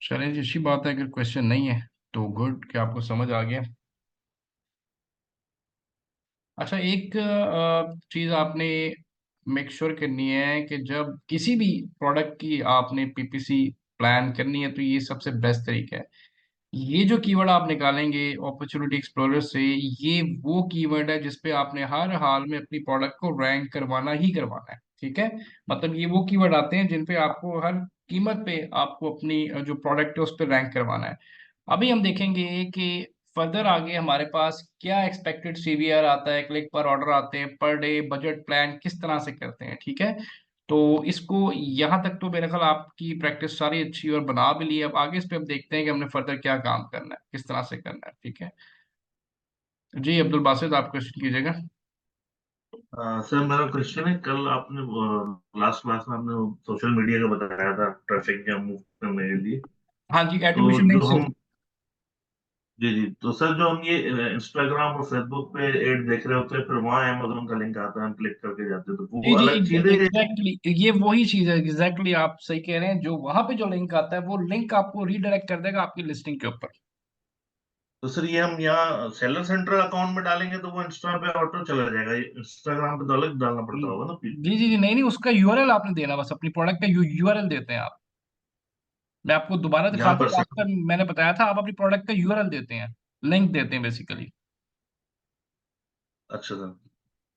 चलिए जी, अच्छी बात है। अगर क्वेश्चन नहीं है तो गुड कि आपको समझ आ गया। अच्छा, एक चीज़ आपने मेक श्योर करनी है कि जब किसी भी प्रोडक्ट की आपने पीपीसी प्लान करनी है तो ये सबसे बेस्ट तरीका है। ये जो कीवर्ड आप निकालेंगे अपॉर्चुनिटी एक्सप्लोरर से, ये वो कीवर्ड है जिस पे आपने हर हाल में अपनी प्रोडक्ट को रैंक करवाना ही करवाना है। ठीक है, मतलब ये वो कीवर्ड आते हैं जिन पे आपको हर कीमत पे आपको अपनी जो प्रोडक्ट है उस पर रैंक करवाना है। अभी हम देखेंगे कि फर्दर आगे हमारे पास क्या एक्सपेक्टेड सीवीआर आता है, क्लिक पर ऑर्डर आते हैं, पर डे बजट प्लान किस तरह से करते हैं। ठीक है, तो इसको यहाँ तक तो मेरे ख्याल आपकी प्रैक्टिस सारी अच्छी और बना भी ली है। अब आगे इस पे हम देखते हैं कि हमने फर्दर क्या काम करना है, किस तरह से करना है। ठीक है जी, अब्दुल बासित आप क्वेश्चन कीजिएगा। सर, मेरा क्वेश्चन है, कल आपने लास्ट क्लास में आपने सोशल मीडिया का बताया था ट्रैफिक जैम मूव करने के लिए। हाँ जी, तो एट्रीब्यूशन लिंक जो से। हम जी जी, तो सर जो हम ये इंस्टाग्राम और फेसबुक पे एड देख रहे होते हैं, फिर वहाँ अमेजोन का लिंक आता है, हम क्लिक करके जाते हैं, तो जी वो जी, अलग चीज है कि? एग्जैक्टली ये वही चीज है। एग्जैक्टली आप सही कह रहे हैं। जो वहां पे जो लिंक आता है वो लिंक आपको रीडायरेक्ट कर देगा आपकी लिस्टिंग के ऊपर। तो सर ये हम यहाँ सेलर सेंटर अकाउंट में डालेंगे तो वो इंस्टा पे ऑटो चला जाएगा, ये इंस्टाग्राम पे तो अलग डालना पड़ता होगा ना? जी जी जी, नहीं नहीं, उसका यूआरएल आपने देना, बस अपनी प्रोडक्ट का यूआरएल देते हैं आप। मैं आपको दोबारा जहाँ दिखाता पर हूँ, से? आपका मैंने बताया था, आप अपनी प्रोडक्ट का यूआरएल देते हैं, लिंक देते हैं बेसिकली। अच्छा सर,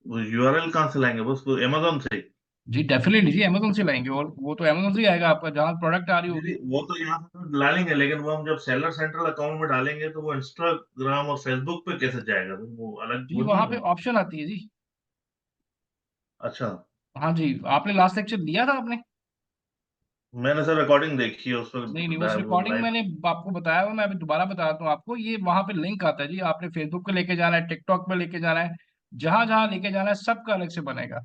वो यूआरएल कहाँ से लाएंगे? बस वो अमेजोन से ही? जी डेफिनेटली जी, अमेजोन से लाएंगे, और वो तो अमेजोन से ही आएगा आपका जहाँ प्रोडक्ट आ रही जी जी, होगी। वो तो यहाँ से तो डालेंगे, लेकिन वो हम जब सेलर सेंट्रल अकाउंट में डालेंगे तो वो इंस्टाग्राम और फेसबुक पे कैसे जाएगा? तो वो अलग जी वो नहीं वहां पे होगा? ऑप्शन आती है जी। अच्छा। हाँ जी, आपने लास्ट लेक्चर लिया था आपने? मैंने सर रिकॉर्डिंग देखी है, उस नहीं नहीं, पर उस वो रिकॉर्डिंग लाइव। मैंने आपको बताया हुआ, मैं अभी दोबारा बताता हूँ आपको। ये वहां पे लिंक आता है जी, आपने फेसबुक पे लेके जाना है, टिकटॉक पे लेके जाना है, जहां जहां लेके जाना है सबका अलग से बनेगा,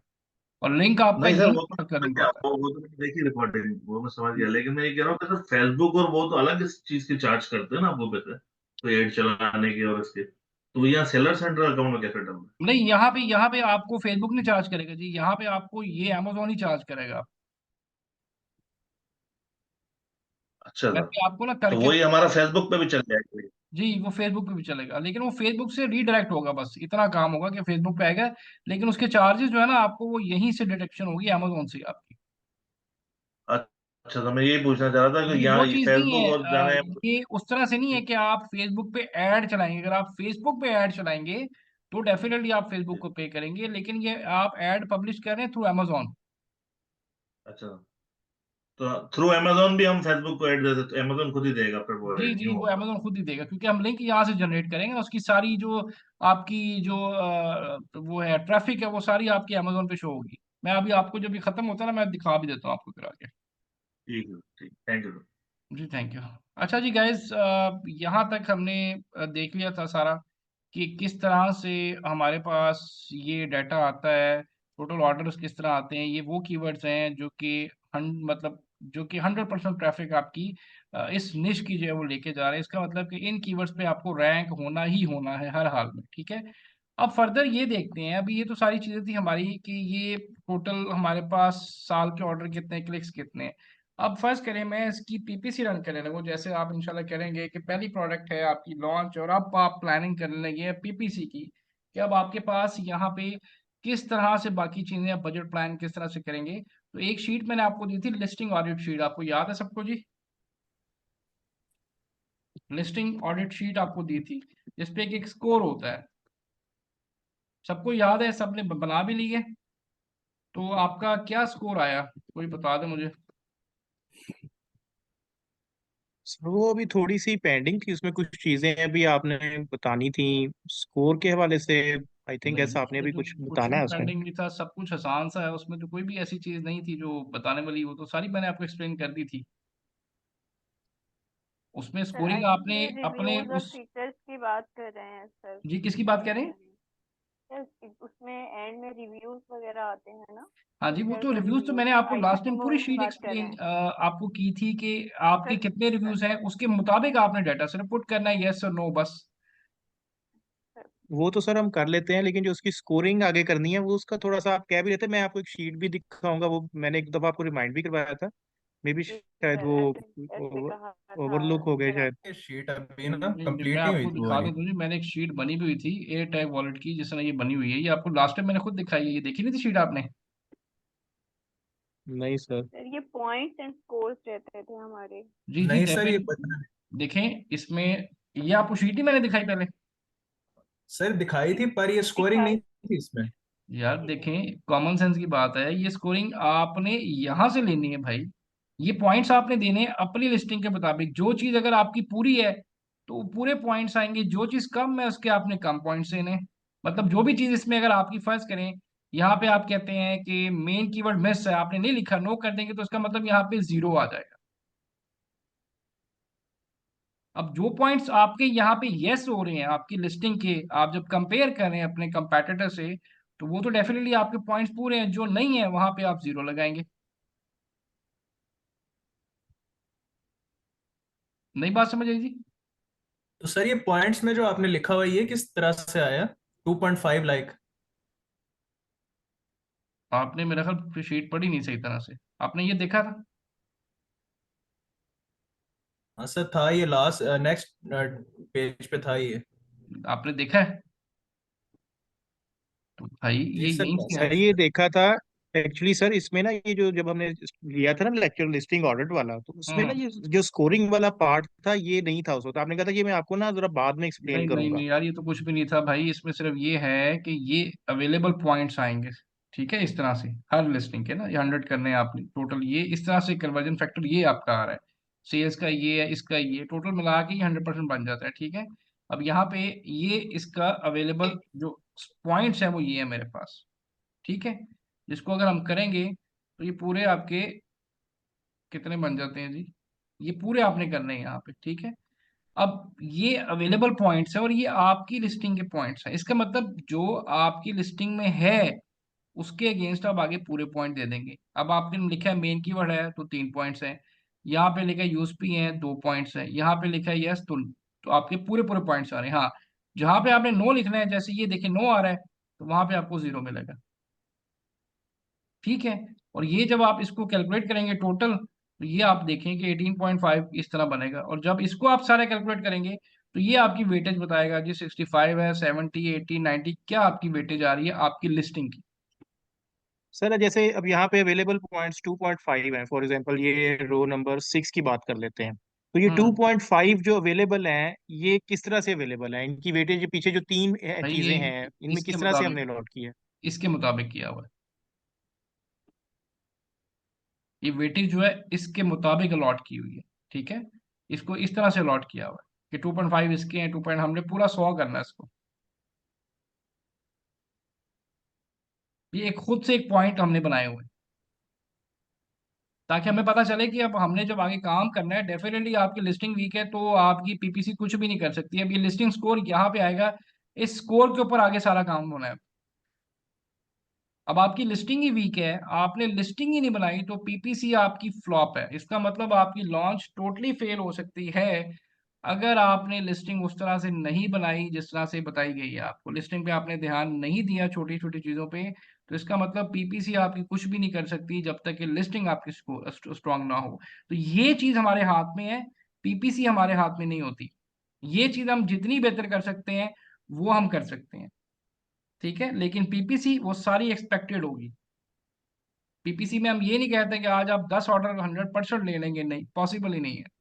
और लिंक आपका नहीं सर, यही वो तो का लिंक क्या, होता वो तो मैंने देखी रिकॉर्डिंग, वो मैं समझ है। गया, लेकिन मैं ये कह रहा हूँ कि सर फेसबुक और वो तो अलग इस चीज की चार्ज करते हैं ना, वो पैसे तो एड चलाने के और इसके, तो यहाँ सेलर सेंट्रल अकाउंट में कैसे डालना है? नहीं, यहाँ पे आपको फेसबुक नहीं चार्ज करेगा जी, यहाँ पे आपको ये अमेजोन ही चार्ज करेगा। अच्छा मैं सर, भी आपको ना तो करके वही हमारा फेसबुक पे भी चल जाएगा? जी, वो फेसबुक पे भी चलेगा, लेकिन वो फेसबुक से रीडायरेक्ट होगा, बस इतना काम होगा कि फेसबुक पे आएगा। लेकिन उसके चार्जेस जो है ना, आपको वो यहीं से डिडक्शन होगी अमेजोन से आपकी। अच्छा, तो मैं यही पूछना चाह रहा था कि जी वो यहाँ चीज नहीं फेसबुक है, और जाना है। ये उस तरह से नहीं है कि आप फेसबुक पे ऐड चलाएंगे। अगर आप फेसबुक पे ऐड चलाएंगे तो डेफिनेटली आप फेसबुक को पे करेंगे, लेकिन ये आप ऐड पब्लिश कर रहे हैं थ्रू अमेजोन। अच्छा, तो थ्रू अमेजोन भी हम फेसबुक को ऐड दे देते, अमेजोन खुद ही देगा फिर वो जी ऐड, जी, यूं वो होगा? अमेजोन खुद ही देगा, क्योंकि हम लिंक यहाँ से जनरेट करेंगे, उसकी सारी जो आपकी जो वो है ट्रैफिक है, वो सारी आपकी अमेजोन पे शो होगी। मैं अभी आपको जब ये खत्म होता है ना, मैं दिखा भी देता हूँ आपको फिर आगे। ठीक है, ठीक, थैंक यू। जी थैंक यू। अच्छा जी गाइस, यहाँ तक हमने देख लिया था सारा कि किस तरह से हमारे पास ये डाटा आता है, टोटल ऑर्डर्स किस तरह आते हैं। ये वो कीवर्ड्स हैं जो कि मतलब जो कि 100% ट्रैफिक आपकी इस निश की जो है वो लेके जा रहे हैं। इसका मतलब कि इन कीवर्ड्स पे आपको रैंक होना ही होना है हर हाल में। ठीक है, अब फर्दर ये देखते हैं। अभी ये तो सारी चीजें थी हमारी कि ये टोटल हमारे पास साल के ऑर्डर कितने, क्लिक्स कितने हैं। अब फर्ज करें मैं इसकी पीपीसी रन करने लगूं, जैसे आप इंशाल्लाह करेंगे कि पहली प्रोडक्ट है आपकी लॉन्च, और अब आप प्लानिंग करने लगे हैं पीपीसी की, कि अब आपके पास यहाँ पे किस तरह से बाकी चीजें, बजट प्लान किस तरह से करेंगे। तो एक शीट मैंने आपको दी थी, लिस्टिंग ऑडिट शीट, आपको याद है सबको जी? लिस्टिंग ऑडिट शीट आपको दी थी जिसपे एक स्कोर होता है, सबको याद है, सबने बना भी ली है। तो आपका क्या स्कोर आया, कोई बता दे मुझे। सर वो अभी थोड़ी सी पेंडिंग थी, उसमें कुछ चीजें अभी आपने बतानी थी स्कोर के हवाले से। आई थिंक नहीं, ऐसा आपने उसमें अभी तो कुछ कुछ बताना भी है उसमें। पेंडिंग नहीं था, सब कुछ आसान सा है। उसमें तो कोई भी ऐसी चीज नहीं थी जो बताने वाली, वो तो सारी मैंने आपको एक्सप्लेन कर दी थी। उसमें सर आई स्कोरिंग थिंक आपने ये अपने रिव्यूज और उस फीचर्स की बात कर रहे हैं सर। जी, किसकी बात कह रहे हैं? सर उसमें एंड में रिव्यूज वगैरह आते हैं ना, हाँ जी, वो फीचर्स तो और रिव्यूज तो रिव्यूज, मैंने तो आपको आई लास्ट थिंक टाइम वो पूरी उनकी शीट बात कर रहे एक्सप्लेन हैं आपको की थी कि आपके सर। कितने सर, रिव्यूज हैं, उसके मुताबिक आपने डाटा सिर्फ पुट करना है, यस और नो बस। सर, वो तो सर हम कर लेते हैं, लेकिन जो उसकी स्कोरिंग आगे करनी है वो उसका थोड़ा सा आप कह भी लेते हैं। मैं आपको एक शीट भी दिखाऊंगा, वो मैंने एक दफा आपको रिमाइंड भी करवाया था। मे बी शायद वो ऐसे कहा था ओवरलुक हो गए सर शायद। ये शीट अभी ना मैं कंप्लीट नहीं हुई आपको थी वो दिखा वाली। दूं तुझे, मैंने एक शीट बनी भी हुई थी एयर टाइप वॉलेट की, जिस तरह ये बनी हुई है, ये आपको लास्ट टाइम मैंने खुद दिखाई है, ये देखी नहीं थी शीट आपने? नहीं सर। सर ये पॉइंट्स एंड स्कोर्स रहते थे हमारे। जी जी नहीं सर ये डेफिनेटली। देखें इसमें, ये आपको शीट ही मैंने दिखाई पहले। सर दिखाई थी पर ये स्कोरिंग दिखाई नहीं थी इसमें। यार देखें, कॉमन सेंस की बात है, ये स्कोरिंग आपने यहां से लेनी है भाई। ये पॉइंट्स आपने देने हैं अपनी लिस्टिंग के मुताबिक। जो चीज अगर आपकी पूरी है तो पूरे पॉइंट्स आएंगे, जो चीज कम है उसके आपने कम पॉइंट्स देने हैं। मतलब जो भी चीज इसमें अगर आपकी, फर्ज करें यहाँ पे आप कहते हैं कि मेन कीवर्ड मिस है, आपने नहीं लिखा, नो कर देंगे, तो इसका मतलब यहाँ पे जीरो आ जाएगा। अब जो पॉइंट्स आपके यहाँ पे यस हो रहे हैं आपकी लिस्टिंग के, आप जब कंपेयर कर रहे हैं अपने कंपेटिटर से, तो वो तो डेफिनेटली आपके पॉइंट्स पूरे हैं। जो नहीं है वहां पे आप जीरो लगाएंगे। नई बात समझ आई जी? तो सर ये पॉइंट्स में जो आपने लिखा हुआ है ये किस तरह से आया 2.5 लाइक। आपने मेरा ख्याल शीट पढ़ी नहीं सही तरह से, आपने ये देखा था? हाँ सर था ये लास्ट नेक्स्ट पेज पे था ये। आपने देखा है? तो भाई जी ये सर यहीं से है। सर ये देखा था एक्चुअली सर, इसमें ना ये जो जब हमने लिया था ना लेक्चर लिस्टिंग ऑडिट वाला, तो उसमें ना हम्म। ये जो स्कोरिंग वाला पार्ट था ये नहीं था उसको, तो आपने कहा था कि मैं आपको ना जरा बाद में एक्सप्लेन नहीं नहीं करूंगा। नहीं यार, ये तो कुछ भी नहीं था भाई, इसमें सिर्फ ये है कि ये अवेलेबल पॉइंट्स आएंगे। ठीक है, इस तरह से हर लिस्टिंग के ना, ये 100 करने हैं आपने टोटल, ये इस तरह से कन्वर्जन फैक्टर ये आपका आ रहा है। सेल्स का ये है, इसका ये टोटल मिला के ये 100% बन जाता है। ठीक है। अब यहाँ पे ये इसका अवेलेबल जो पॉइंट्स है वो ये है मेरे पास। ठीक है। जिसको अगर हम करेंगे तो ये पूरे आपके कितने बन जाते हैं जी? ये पूरे आपने करने हैं यहाँ पे। ठीक है। अब ये अवेलेबल पॉइंट्स है और ये आपकी लिस्टिंग के पॉइंट्स हैं। इसका मतलब जो आपकी लिस्टिंग में है उसके अगेंस्ट आप आगे पूरे पॉइंट दे देंगे। अब आपने लिखा है मेन कीवर्ड है तो 3 पॉइंट्स हैं, यहाँ पे लिखा है यूएसपी है 2 पॉइंट्स है, यहाँ पे लिखा है यस तो आपके पूरे पूरे पॉइंट्स आ रहे हैं। हाँ, जहाँ पे आपने नो लिखना है, जैसे ये देखिए नो आ रहा है, तो वहां पे आपको जीरो मिलेगा। ठीक है। और ये जब आप इसको कैलकुलेट करेंगे टोटल, तो ये आप देखें कि 18.5 इस तरह बनेगा। और जब इसको आप सारे कैलकुलेट करेंगे तो ये आपकी वेटेज बताएगा जी, 65 है, 70, 80, 90, क्या आपकी वेटेज आ रही है आपकी लिस्टिंग की। सर जैसे अब यहाँ पे अवेलेबल पॉइंट्स 2.5 है, फॉर एग्जांपल ये रो नंबर 6 की बात कर लेते हैं, तो ये हम्म। 2.5 जो अवेलेबल हैं ये किस तरह से अवेलेबल है, इनकी वेटेज पीछे जो तीन भाई चीजें ये हैं इनमें इसके किस तरह से मुताबिक, हमने नोट की है। इसके मुताबिक किया हुआ है। ये वेटेज जो है इसके मुताबिक अलॉट की हुई है। ठीक है। इसको इस तरह से अलॉट किया हुआ है कि 2.5 इसके हैं, 2 पॉइंट हमने पूरा 100 करना है इसको। ये एक खुद से एक पॉइंट हमने बनाए हुए हैं ताकि हमें पता चले कि अब हमने जब आगे काम करना है, डेफिनेटली आपकी लिस्टिंग वीक है तो आपकी पीपीसी कुछ भी नहीं कर सकती। अब ये लिस्टिंग स्कोर यहाँ पे आएगा, इस स्कोर के ऊपर आगे सारा काम होना है। अब आपकी लिस्टिंग ही वीक है, आपने लिस्टिंग ही नहीं बनाई, तो पीपीसी आपकी फ्लॉप है। इसका मतलब आपकी लॉन्च टोटली फेल हो सकती है अगर आपने लिस्टिंग उस तरह से नहीं बनाई जिस तरह से बताई गई है आपको। लिस्टिंग पे आपने ध्यान नहीं दिया छोटी छोटी चीजों पे, तो इसका मतलब पीपीसी आपकी कुछ भी नहीं कर सकती जब तक कि लिस्टिंग आपकी स्ट्रांग ना हो। तो ये चीज हमारे हाथ में है, पीपीसी हमारे हाथ में नहीं होती। ये चीज हम जितनी बेहतर कर सकते हैं वो हम कर सकते हैं। ठीक है। लेकिन पीपीसी वो सारी एक्सपेक्टेड होगी। पीपीसी में हम ये नहीं कहते कि आज आप 10 ऑर्डर 100% ले लेंगे, नहीं, पॉसिबल ही नहीं है।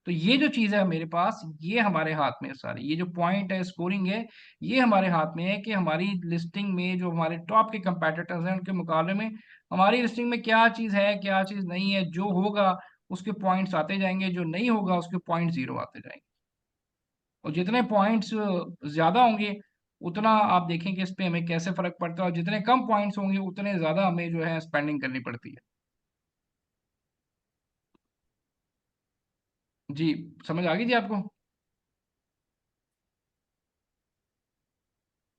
तो ये जो चीज़ है मेरे पास, ये हमारे हाथ में है सारी, ये जो पॉइंट है स्कोरिंग है, ये हमारे हाथ में है कि हमारी लिस्टिंग में जो हमारे टॉप के कंपेटिटर्स हैं उनके मुकाबले में हमारी लिस्टिंग में क्या चीज़ है क्या चीज़ नहीं है। जो होगा उसके पॉइंट्स आते जाएंगे, जो नहीं होगा उसके पॉइंट जीरो आते जाएंगे। और जितने पॉइंट्स ज्यादा होंगे उतना आप देखेंगे इस पे हमें कैसे फर्क पड़ता है, और जितने कम पॉइंट्स होंगे उतने ज्यादा हमें जो है स्पेंडिंग करनी पड़ती है। जी, समझ आ गई जी आपको?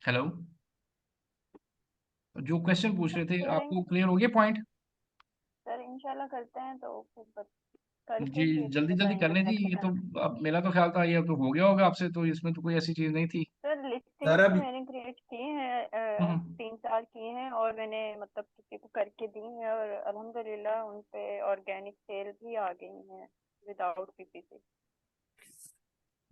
हेलो? जो क्वेश्चन पूछ रहे थे करेंगे आपको क्लियर हो गया पॉइंट? सर, इंशाल्लाह करते हैं तो फिर करके जी, फिर जल्दी जल्दी कर बताएंगे लें जी, नेक्स्ट ये तो टाइम। अब मेरा तो ख्याल था ये तो हो गया होगा आपसे, तो इसमें तो कोई ऐसी चीज नहीं थी। सर सर लिस्टिंग्स तो अब मैंने क्रिएट किए हैं, हम्म। 3-4 किए हैं, और मैंने मतलब किसी को करके दी है, और अल्हम्दुलिल्लाह उन पे ऑर्गेनिक सेल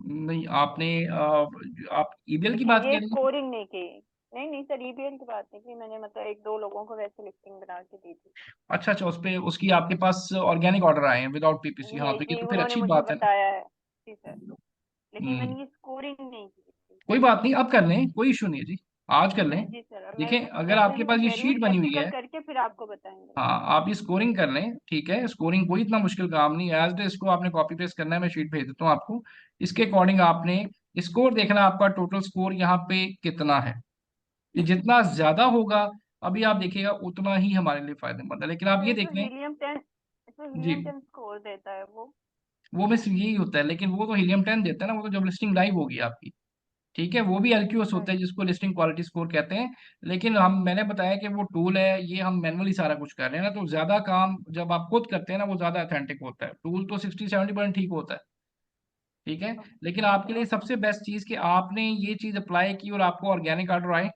नहीं आपने आप ईमेल की बात ये कर रही हैं? स्कोरिंग नहीं की। नहीं नहीं सर, ईबीएल की बात नहीं की मैंने, मतलब एक दो लोगों को वैसे लिस्टिंग बना के दी थी। अच्छा अच्छा, उस पे उसकी आपके पास ऑर्गेनिक ऑर्डर आए हैं विदाउट पीपीसी, हाँ ये तो ये जी तो फिर उन्होंने अच्छी मुझे बात है ना। बताया है। जी सर। लेकिन हम्म। मैंने ये स्कोरिंग नहीं की थी। कोई बात नहीं, अब कर लें, कोई इशू नहीं है जी, आज कर लें। जी सर, और मैं देखें अगर वैसे आपके ही पास ये कह रही हूँ, शीट बनी हुई टेक्निकल है, करके फिर आपको बताएंगे। हाँ आप ये स्कोरिंग कर लें, ठीक है, स्कोरिंग कोई इतना मुश्किल काम नहीं है, एज डे इसको आपने कॉपी पेस्ट करना है, मैं शीट भेज देता हूँ आपको। इसके अकॉर्डिंग आपने स्कोर देखना, आपका टोटल स्कोर यहाँ पे कितना है। ये जितना ज्यादा होगा, अभी आप देखिएगा उतना ही हमारे लिए फायदेमंद है, लेकिन आप तो ये ये देख तो लें। हीलियम 10, इसमें जी, हीलियम 10 स्कोर देता है वो। वो बस यही होता है, लेकिन वो तो हीलियम 10 देता है ना, वो तो जब लिस्टिंग लाइव होगी आपकी, ठीक है, वो भी एलक्यूएस होता है जिसको लिस्टिंग क्वालिटी स्कोर कहते हैं। लेकिन हम मैंने बताया कि वो टूल है, ये हम मैनुअली सारा कुछ कर रहे हैं ना, तो ज्यादा काम जब आप खुद करते हैं ना वो ज्यादा ऑथेंटिक होता है, टूल तो 60-70% ठीक होता है, ठीक है। लेकिन ओके आपके लिए ओके। सबसे बेस्ट चीज कि आपने ये चीज अप्लाई की और आपको ऑर्गेनिक ऑर्डर आए।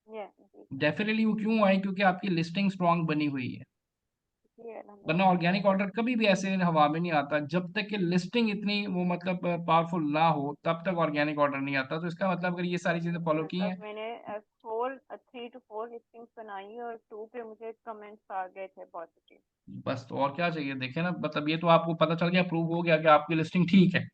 ये जी सर। डेफिनेटली वो क्यों आए, क्योंकि आपकी लिस्टिंग स्ट्रांग बनी हुई है। जी वरना अलहमदिल्ला। ऑर्गेनिक ऑर्डर कभी भी ऐसे हवा में नहीं आता, जब तक कि लिस्टिंग इतनी वो मतलब पावरफुल ना हो तब तक ऑर्गेनिक ऑर्डर नहीं आता। तो इसका मतलब अगर ये सारी चीजें फॉलो की हैं, मतलब मैंने 3 to 4 लिस्टिंग्स बनाई और 2 पे मुझे कमेंट्स आ गए थे पॉजिटिव। बस तो और क्या चाहिए, देखे ना, मतलब ये तो आपको पता चल गया, प्रूव हो गया कि आपकी लिस्टिंग ठीक है,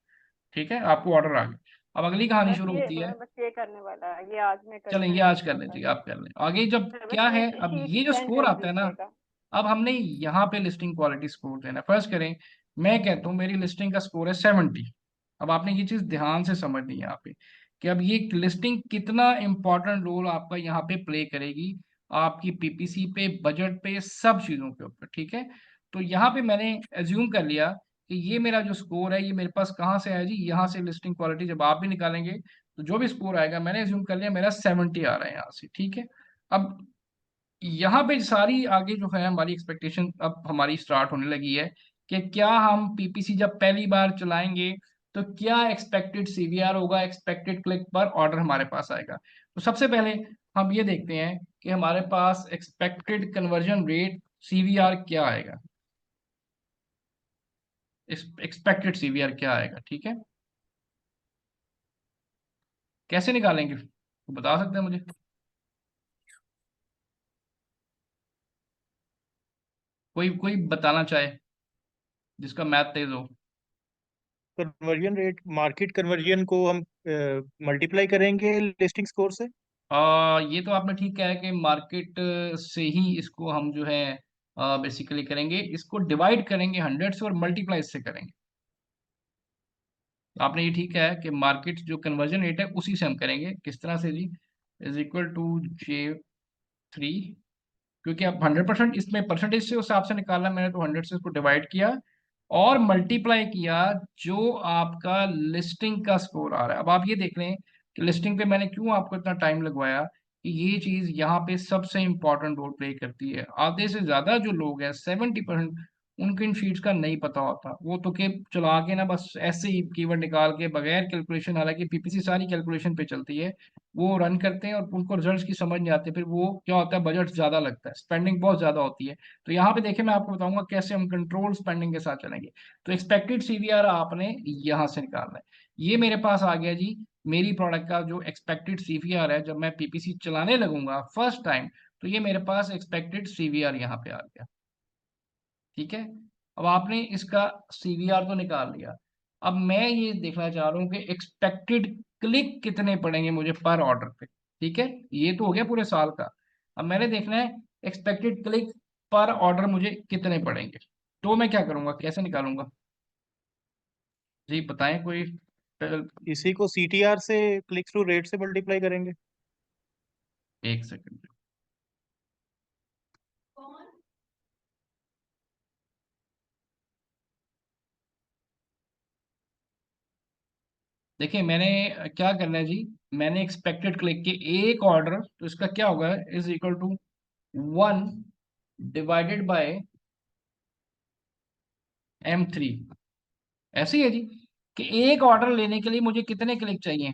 ठीक है, आपको ऑर्डर आ गया। अब अगली कहानी बस शुरू ये होती है। बस ये करने वाला है, ये आज मैं चलें करना ये है आज ये कर लें वाला। जी, आप कर लें आगे जब सर बस क्या ये है, अब शीट ये जो सेंड स्कोर कर आता है ना, दीजिएगा। अब हमने यहाँ पे लिस्टिंग क्वालिटी स्कोर देना है। फर्स्ट करें, मैं कहता हूँ मेरी लिस्टिंग का स्कोर है 70। अब आपने ये चीज ध्यान से समझनी है यहाँ पे, कि अब ये लिस्टिंग कितना इंपॉर्टेंट रोल आपका यहाँ पे प्ले करेगी, आपकी पीपीसी पे, बजट पे, सब चीजों के ऊपर, ठीक है। तो यहाँ पे मैंने एज्यूम कर लिया कि ये मेरा जो स्कोर है ये मेरे पास कहाँ से आया जी, यहाँ से लिस्टिंग क्वालिटी जब आप भी निकालेंगे तो जो भी स्कोर आएगा, मैंने एज्यूम कर लिया मेरा 70 आ रहा है यहाँ से, ठीक है। अब यहाँ पे सारी आगे जो है हमारी एक्सपेक्टेशन अब हमारी स्टार्ट होने लगी है, कि क्या हम पीपीसी जब पहली बार चलाएंगे तो क्या एक्सपेक्टेड सीवीआर होगा, एक्सपेक्टेड क्लिक पर ऑर्डर हमारे पास आएगा। तो सबसे पहले हम ये देखते हैं कि हमारे पास एक्सपेक्टेड कन्वर्जन रेट सीवीआर क्या आएगा, एक्सपेक्टेड सीवीआर क्या आएगा, ठीक है। कैसे निकालेंगे तो बता सकते हैं मुझे, कोई कोई बताना चाहे जिसका मैथ तेज हो। कन्वर्जन रेट, मार्केट कन्वर्जन को हम मल्टीप्लाई करेंगे लिस्टिंग स्कोर से। ये तो आपने ठीक कहा है कि मार्केट से ही इसको हम जो है बेसिकली करेंगे, इसको डिवाइड करेंगे 100 से और मल्टीप्लाई इससे करेंगे। आपने ये ठीक है कि मार्केट जो कन्वर्जन रेट है उसी से हम करेंगे, किस तरह से जी, इज इक्वल टू J3, क्योंकि आप 100% इसमें परसेंटेज से उस हिसाब से निकालना, मैंने तो 100 से इसको डिवाइड किया और मल्टीप्लाई किया जो आपका लिस्टिंग का स्कोर आ रहा है। अब आप ये देख लें कि लिस्टिंग पे मैंने क्यों आपको इतना टाइम लगवाया, कि ये चीज यहाँ पे सबसे इंपॉर्टेंट रोल प्ले करती है। आधे से ज्यादा जो लोग हैं 70%, उनको इन शीट्स का नहीं पता होता, वो तो के चला के ना बस ऐसे ही कीवर्ड निकाल के बगैर कैलकुलेशन, हालांकि पीपीसी सारी कैलकुलेशन पे चलती है, वो रन करते हैं और उनको रिजल्ट्स की समझ नहीं आती, फिर वो क्या होता है, बजट ज्यादा लगता है, स्पेंडिंग बहुत ज्यादा होती है। तो यहाँ पे देखिए मैं आपको बताऊंगा कैसे हम कंट्रोल स्पेंडिंग के साथ चलेंगे। तो एक्सपेक्टेड सीवीआर आपने यहाँ से निकालना है। ये मेरे पास आ गया जी, मेरी प्रोडक्ट का जो एक्सपेक्टेड सीवीआर है, जब मैं पीपीसी चलाने लगूंगा फर्स्ट टाइम, तो ये मेरे पास एक्सपेक्टेड सीवीआर यहाँ पे आ गया, ठीक है। अब आपने इसका सीवीआर तो निकाल लिया, अब मैं ये देखना चाह रहा हूँ कि एक्सपेक्टेड क्लिक कितने पड़ेंगे मुझे पर ऑर्डर पे, ठीक है। ये तो हो गया पूरे साल का। अब मैंने देखना है एक्सपेक्टेड क्लिक पर ऑर्डर मुझे कितने पड़ेंगे, तो मैं क्या करूंगा, कैसे निकालूंगा जी, बताएं कोई। इसी को सीटीआर से, क्लिक थ्रू रेट से मल्टीप्लाई करेंगे। एक सेकंड, देखिए मैंने क्या करना है जी, मैंने एक्सपेक्टेड क्लिक के एक ऑर्डर, तो इसका क्या होगा, is equal to 1 divided by M3। ऐसे ही है जी, कि एक ऑर्डर लेने के लिए मुझे कितने क्लिक चाहिए।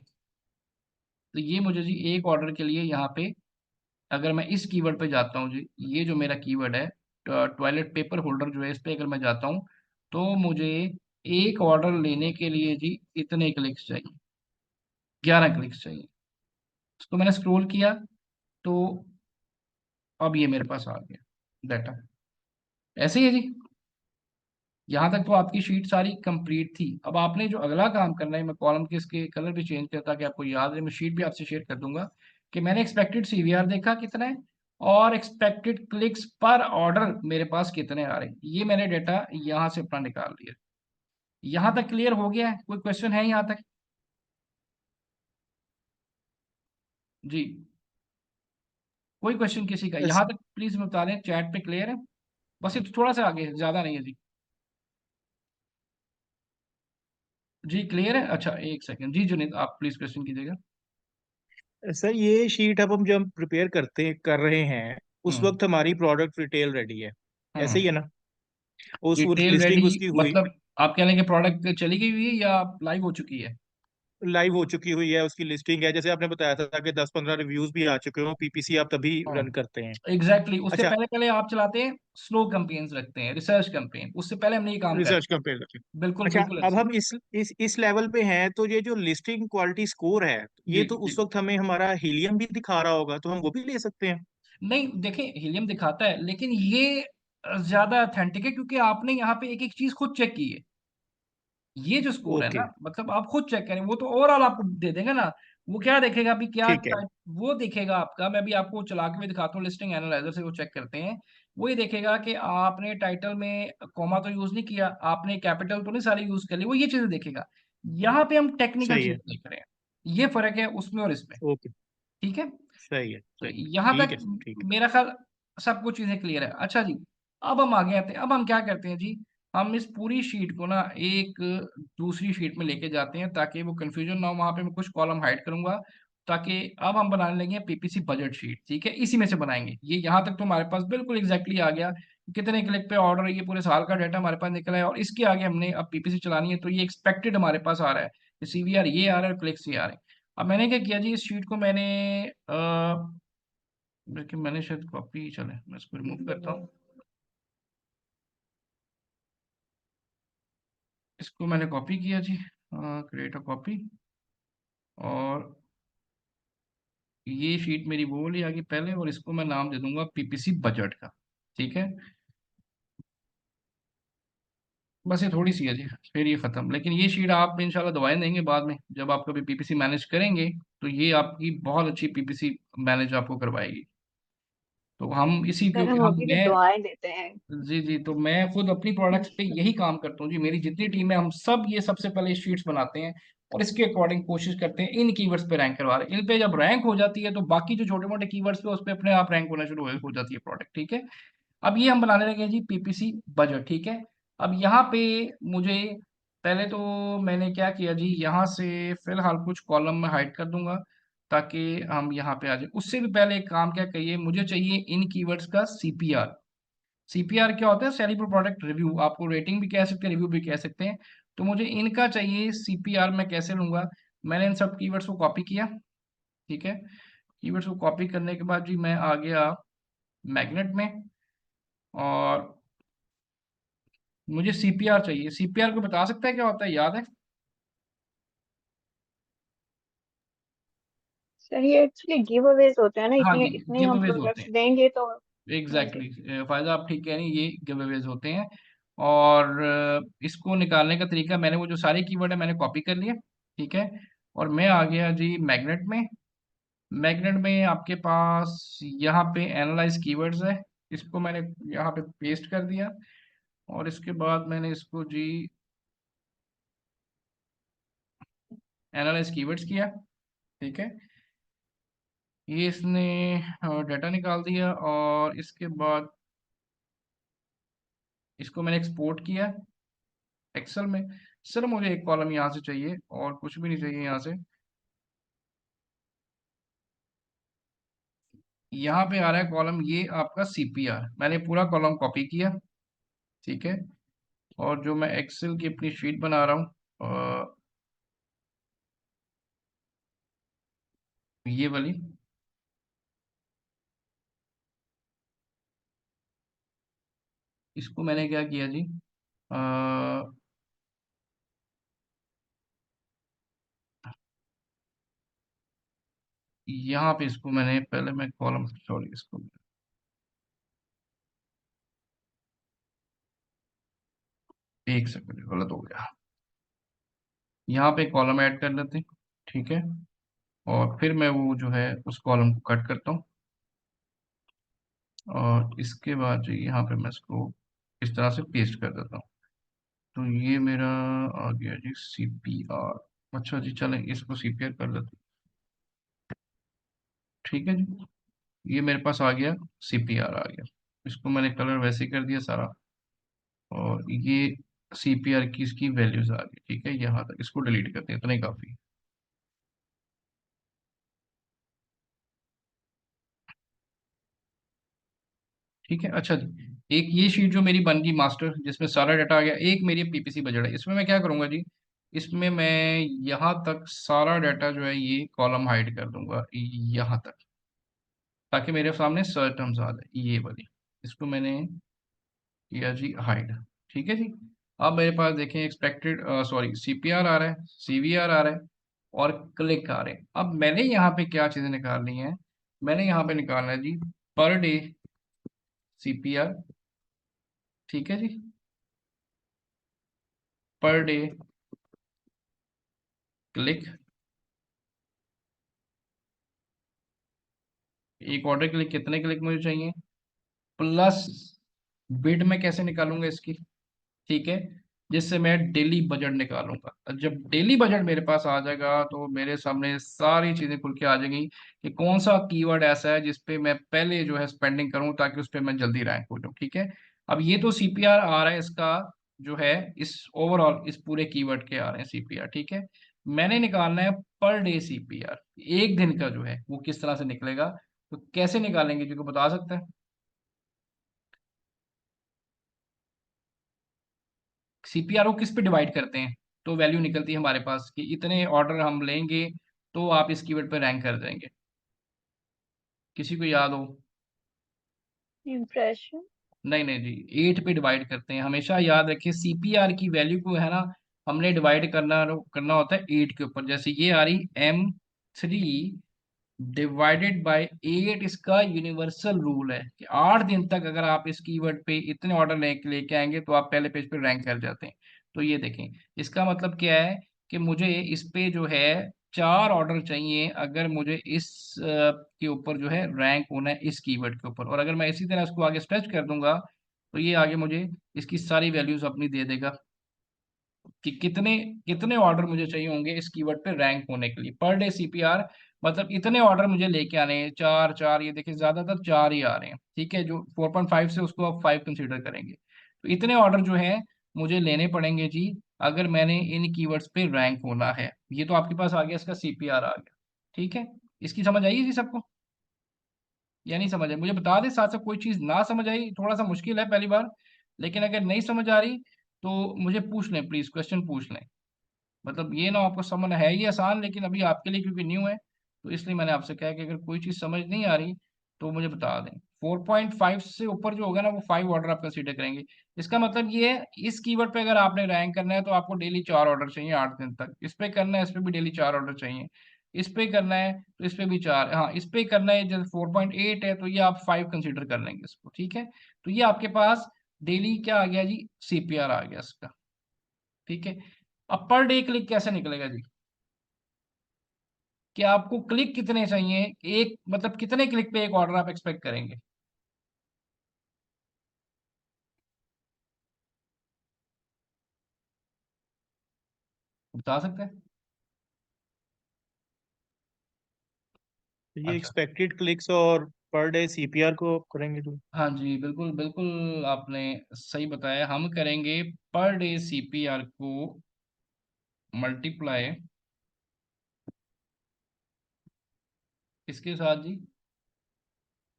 तो ये मुझे जी एक ऑर्डर के लिए यहाँ पे, अगर मैं इस कीवर्ड पे जाता हूँ जी, ये जो मेरा कीवर्ड है टॉयलेट पेपर होल्डर जो है, इस पे अगर मैं जाता हूँ तो मुझे एक ऑर्डर लेने के लिए जी इतने क्लिक्स चाहिए, 11 क्लिक्स चाहिए। उसको मैंने स्क्रॉल किया तो अब ये मेरे पास आ गया डाटा। ऐसे ही है जी। यहाँ तक तो आपकी शीट सारी कंप्लीट थी। अब आपने जो अगला काम करना है, मैं कॉलम के इसके कलर भी चेंज करता कि आपको याद रहे, मैं शीट भी आपसे शेयर कर दूंगा कि मैंने एक्सपेक्टेड सीवीआर देखा कितना है और एक्सपेक्टेड क्लिक्स पर ऑर्डर मेरे पास कितने आ रहे हैं। ये मैंने डेटा यहाँ से अपना निकाल लिया। यहाँ तक क्लियर हो गया है? कोई क्वेश्चन है यहाँ तक? जी, कोई क्वेश्चन किसी का बस यहाँ तक प्लीज बता दें, चैट पे क्लियर है? बस ये तो थोड़ा सा आगे है, ज्यादा नहीं है जी। जी क्लियर है? अच्छा एक सेकंड जी, जुनीत आप प्लीज क्वेश्चन कीजिएगा। सर ये शीट अब हम जब प्रिपेयर कर रहे हैं, उस हम्म वक्त हमारी प्रोडक्ट रिटेल रेडी है, ऐसे ही हम्म। है ना? उस डिटेल रेडी लिस्टिंग उसकी हुई, मतलब आप कह रहे हैं कि प्रोडक्ट चली गई हुई है या लाइव हो चुकी है? लाइव हो चुकी हुई है, उसकी लिस्टिंग है, जैसे आपने बताया था कि 10-15 रिव्यूज भी आ चुके हो, पीपीसी आप तभी हाँ रन करते हैं। एग्जैक्टली उससे अच्छा, पहले पहले आप चलाते हैं स्लो कैंपेन्स रखते हैं, रिसर्च कैंपेन, उससे पहले हमने ये काम कर रिसर्च लिया। कंपेयर करके। बिल्कुल अच्छा, बिल्कुल अब ऐसे ही। हम इस लेवल पे हैं, तो ये जो लिस्टिंग क्वालिटी स्कोर है, जी ये तो जी। उस वक्त हमें हमारा हीलियम भी दिखा रहा होगा, तो हम वो भी ले सकते हैं? नहीं देखें, हीलियम दिखाता है लेकिन ये ज्यादा अथेंटिक है क्योंकि आपने यहाँ पे एक एक चीज खुद चेक की है। ये जो स्कोर है ओके, ना, मतलब आप खुद चेक करें, वो तो ओवरऑल आपको दे देगा ना। वो क्या देखेगा अभी क्या ठीक है। टाइप, वो देखेगा आपका, मैं भी आपको चला के भी दिखाता हूँ, लिस्टिंग एनालाइजर से वो चेक करते हैं। वो ये देखेगा कि आपने टाइटल में कॉमा तो यूज नहीं किया, आपने कैपिटल तो नहीं सारी यूज कर ली, वो ये चीजें देखेगा। यहाँ पे हम टेक्निकल सही चीज है। देख रहे हैं, ये फर्क है उसमें और इसमें। ओके, ठीक है। सही है, तो सही है, यहाँ ठीक तक है सर, ठीक है। मेरा ख्याल सब कुछ चीजें क्लियर है। अच्छा जी, अब हम आगे आते हैं। अब हम क्या करते हैं जी, हम इस पूरी शीट को ना एक दूसरी शीट में लेके जाते हैं ताकि वो कंफ्यूजन ना हो। वहां पे मैं कुछ कॉलम हाइड करूंगा ताकि अब हम बनाने लगे पीपीसी बजट शीट। ठीक है, इसी में से बनाएंगे। ये यहाँ तक तो हमारे पास बिल्कुल एग्जैक्टली आ गया, कितने क्लिक पे ऑर्डर, ये पूरे साल का डाटा हमारे पास निकला है। और इसके आगे हमने अब पीपीसी चलानी है तो ये एक्सपेक्टेड हमारे पास आ रहा है, सीवीआर ये आ रहा है, क्लिक्स ये आ रहे हैं। अब मैंने क्या किया जी, इस शीट को मैंने लेकिन मैंने शायद कॉपी, चले मैं इसको रिमूव करता हूँ। इसको मैंने कॉपी किया जी, क्रिएट अ कॉपी। और ये शीट मेरी वो वाली आ गई पहले, और इसको मैं नाम दे दूंगा पीपीसी बजट का। ठीक है, बस ये थोड़ी सी है जी, फिर ये खत्म। लेकिन ये शीट आप इंशाल्लाह दवाएं देंगे बाद में जब आप कभी पीपीसी मैनेज करेंगे, तो ये आपकी बहुत अच्छी पीपीसी मैनेज आपको करवाएगी। तो हम इसी सर क्योंकि हम हम अभी भी मैं दुआएं देते हैं। जी जी, तो मैं खुद अपनी प्रोडक्ट्स पे यही काम करता हूँ जी। मेरी जितनी टीम है हम सब ये सबसे पहले शीट्स बनाते हैं और इसके अकॉर्डिंग कोशिश करते हैं इन कीवर्ड्स पे रैंक करवा रहे हैं। इन पे जब रैंक हो जाती है तो बाकी जो छोटे मोटे कीवर्ड्स पे उस पे अपने आप रैंक होना शुरू हो जाती है प्रोडक्ट। ठीक है। अब ये हम बनाने लगे हैं जी पीपीसी बजट। ठीक है। अब यहाँ पे मुझे पहले तो मैंने क्या किया जी, यहाँ से फिलहाल कुछ कॉलम में हाइड कर दूंगा ताकि हम यहाँ पे आ जाए। उससे भी पहले एक काम क्या कहिए, मुझे चाहिए इन कीवर्ड्स का सीपीआर। सीपीआर क्या होता है? सेलिंग पर प्रोडक्ट रिव्यू, आपको रेटिंग भी कह सकते हैं, रिव्यू भी कह सकते हैं। तो मुझे इनका चाहिए सीपीआर। मैं कैसे लूंगा? मैंने इन सब कीवर्ड्स को कॉपी किया। ठीक है। कीवर्ड्स को कॉपी करने के बाद जी मैं आ गया मैग्नेट में, और मुझे सीपीआर चाहिए। सीपीआर को बता सकता है क्या होता है, याद है? सर ये एक्चुअली गिव अवेज होते हैं ना, हाँ इतने जी, इतने गिव हम अवेज होते प्रोडक्ट्स हैं। देंगे तो। हाँ जी। एग्जैक्टली फायदा आप ठीक कह रहे हैं, ये गिव अवेज होते हैं। और इसको निकालने का तरीका, मैंने वो जो सारे कीवर्ड है मैंने कॉपी कर लिया। ठीक है। और मैं आ गया जी मैग्नेट में। मैग्नेट में आपके पास यहाँ पे एनालाइज कीवर्ड्स है, इसको मैंने यहाँ पे पेस्ट कर दिया। और इसके बाद मैंने इसको जी एनालाइज कीवर्ड्स किया। ठीक है। ये इसने डाटा निकाल दिया, और इसके बाद इसको मैंने एक्सपोर्ट किया एक्सेल में। सर मुझे एक कॉलम यहाँ से चाहिए और कुछ भी नहीं चाहिए यहाँ से। यहाँ पे आ रहा है कॉलम ये आपका सीपीआर, मैंने पूरा कॉलम कॉपी किया। ठीक है। और जो मैं एक्सेल की अपनी शीट बना रहा हूँ, ये वाली, इसको मैंने क्या किया जी, यहाँ पे इसको मैंने पहले मैं कॉलम, सॉरी इसको एक सेकंड गलत हो गया, यहाँ पे कॉलम ऐड कर लेते हैं, ठीक है। और फिर मैं वो जो है उस कॉलम को कट करता हूँ, और इसके बाद जो यहाँ पे मैं इसको इस तरह से पेस्ट कर देता हूँ। तो ये मेरा आ गया जी CPR। अच्छा जी, चलें इसको CPR कर लेते हैं, ठीक है जी। ये मेरे पास आ गया, CPR आ गया। इसको मैंने कलर वैसे ही कर दिया सारा, और ये CPR की इसकी वैल्यूज आ गई, ठीक है। यहाँ तक इसको डिलीट करते हैं, इतना ही काफी है। ठीक है। अच्छा जी, एक ये शीट जो मेरी बन गई मास्टर, जिसमें सारा डाटा आ गया, एक मेरी PPC बजट है। इसमें मैं क्या करूंगा जी, इसमें मैं यहाँ तक सारा डाटा जो है ये कॉलम हाइड कर दूंगा यहाँ तक, ताकि मेरे सामने सर्च टर्म्स आ जाए ये वाली। इसको मैंने किया जी हाइड, ठीक है जी। अब मेरे पास देखें एक्सपेक्टेड, सॉरी CPR आ रहा है, CVR आ रहा है, और क्लिक आ रहे हैं। अब मैंने यहाँ पे क्या चीजें निकालनी है, मैंने यहाँ पे निकालना है जी पर डे CPR, ठीक है जी, पर डे क्लिक। एक ऑर्डर के लिए कितने क्लिक मुझे चाहिए, प्लस बिड में कैसे निकालूंगा इसकी, ठीक है, जिससे मैं डेली बजट निकालूंगा। और जब डेली बजट मेरे पास आ जाएगा तो मेरे सामने सारी चीजें खुल के आ जाएंगी कि कौन सा कीवर्ड ऐसा है जिस पे मैं पहले जो है स्पेंडिंग करूं, ताकि उस पे मैं जल्दी रैंक हो जाऊं, ठीक है। अब ये तो CPR आ रहा है इसका, जो है इस ओवरऑल इस पूरे कीवर्ड के आ रहे हैं CPR, ठीक है। मैंने निकालना है पर डे CPR, एक दिन का जो है वो किस तरह से निकलेगा। तो कैसे निकालेंगे जी, को बता सकते हैं। CPR को किस पे डिवाइड करते हैं, तो वैल्यू निकलती है हमारे पास कि इतने ऑर्डर हम लेंगे तो आप इस कीवर्ड पे रैंक कर जाएंगे। किसी को याद हो? इम्प्रेशन। नहीं नहीं जी, 8 पे डिवाइड करते हैं। हमेशा याद रखिए CPR की वैल्यू को है ना, हमने डिवाइड करना करना होता है 8 के ऊपर। जैसे ये आ रही M3 डिवाइडेड बाय 8, इसका यूनिवर्सल रूल है कि 8 दिन तक अगर आप इस कीवर्ड पे इतने ऑर्डर लेके आएंगे तो आप पहले पेज पे रैंक कर जाते हैं। तो ये देखें, इसका मतलब क्या है कि मुझे इस पे जो है 4 ऑर्डर चाहिए अगर मुझे इस के ऊपर जो है रैंक होना है इस कीवर्ड के ऊपर। और अगर मैं इसी तरह इसको आगे स्ट्रेच कर दूंगा तो ये आगे मुझे इसकी सारी वैल्यूज अपनी दे देगा कि कितने कितने ऑर्डर मुझे चाहिए होंगे इस कीवर्ड पे रैंक होने के लिए। पर डे CPR मतलब इतने ऑर्डर मुझे लेके आने हैं, चार चार, ये देखिए ज्यादातर 4 ही आ रहे हैं, ठीक है। जो 4.5 से उसको आप 5 कंसीडर करेंगे, तो इतने ऑर्डर जो है मुझे लेने पड़ेंगे जी अगर मैंने इन कीवर्ड्स पे रैंक होना है। ये तो आपके पास आ गया, इसका CPR आ गया, ठीक है। इसकी समझ आई जी सबको, या नहीं समझ आई? मुझे बता दें साथ साथ, कोई चीज ना समझ आई, थोड़ा सा मुश्किल है पहली बार, लेकिन अगर नहीं समझ आ रही तो मुझे पूछ लें, प्लीज क्वेश्चन पूछ लें। मतलब ये ना आपको समझ है ही आसान, लेकिन अभी आपके लिए क्योंकि न्यू है तो इसलिए मैंने आपसे कहा कि अगर कोई चीज़ समझ नहीं आ रही तो मुझे बता दें। 4.5 से ऊपर जो होगा ना वो 5 ऑर्डर आप कंसीडर करेंगे। इसका मतलब ये है, इस कीवर्ड पे अगर आपने रैंक करना है तो आपको डेली 4 ऑर्डर चाहिए 8 दिन तक। इस पे करना है, इस पे भी डेली 4 ऑर्डर चाहिए। इस पे करना है तो इस पे भी 4, हाँ इस पे करना है जैसे 4.8 है तो ये आप 5 कंसीडर कर लेंगे इसको, ठीक है। तो ये आपके पास डेली क्या आ गया जी, CPR आ गया इसका, ठीक है। अब पर डे क्लिक कैसे निकलेगा जी, कि आपको क्लिक कितने चाहिए, एक मतलब कितने क्लिक पे एक ऑर्डर आप एक्सपेक्ट करेंगे, बता सकते हैं? तो ये अच्छा, एक्सपेक्टेड क्लिक्स और पर डे CPR को करेंगे तो हाँ जी, बिल्कुल बिल्कुल आपने सही बताया। हम करेंगे पर डे CPR को मल्टीप्लाई इसके साथ जी,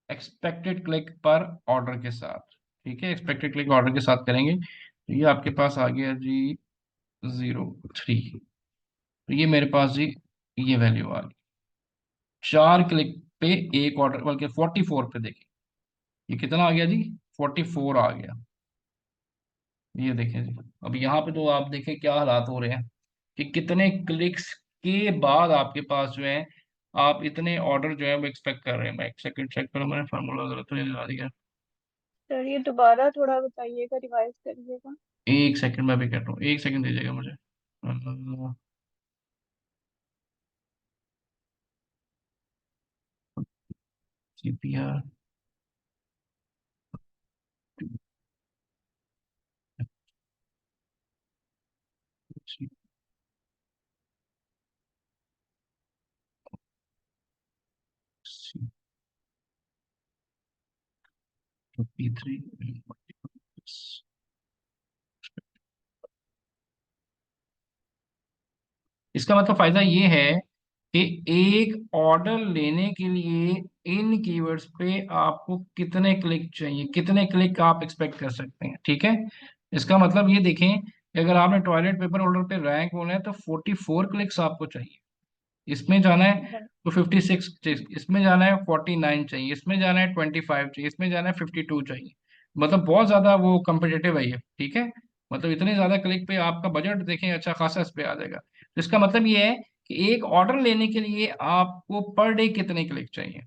एक्सपेक्टेड क्लिक पर ऑर्डर के साथ, ठीक है। एक्सपेक्टेड क्लिक ऑर्डर के साथ करेंगे तो ये आपके पास आ गया जी 0.3। तो ये मेरे पास जी ये वैल्यू आ गई 4 क्लिक पे एक ऑर्डर, बल्कि 44 पे देखिए ये कितना आ गया जी, 44 आ गया। ये देखें जी, अब यहाँ पे तो आप देखें क्या हालात हो रहे हैं कि कितने क्लिक्स के बाद आपके पास जो है आप इतने ऑर्डर जो है वो एक्सपेक्ट कर रहे हैं। मैं एक सेकंड चेक करूँ, मैंने फार्मूला गलत तो नहीं लगा दिया। सर ये दोबारा थोड़ा बताइएगा, रिवाइज करिएगा। एक सेकंड मैं भी कर रहा हूँ, एक सेकंड दीजिएगा मुझे। CPR P3। इसका मतलब फायदा ये है कि एक ऑर्डर लेने के लिए इन कीवर्ड्स पे आपको कितने क्लिक चाहिए, कितने क्लिक आप एक्सपेक्ट कर सकते हैं। ठीक है, इसका मतलब ये देखें कि अगर आपने टॉयलेट पेपर ऑर्डर पे रैंक होना है तो 44 क्लिक्स आपको चाहिए। इसमें जाना है हाँ। तो 56 चाहिए, इसमें जाना है 49 चाहिए, इसमें जाना है 25 चाहिए, इसमें जाना है 52 चाहिए। मतलब बहुत ज्यादा वो कम्पिटेटिव है ये। ठीक है, मतलब इतने ज्यादा क्लिक पे आपका बजट देखें अच्छा खासा इस पे आ जाएगा। तो इसका मतलब ये है कि एक ऑर्डर लेने के लिए आपको पर डे कितने क्लिक चाहिए,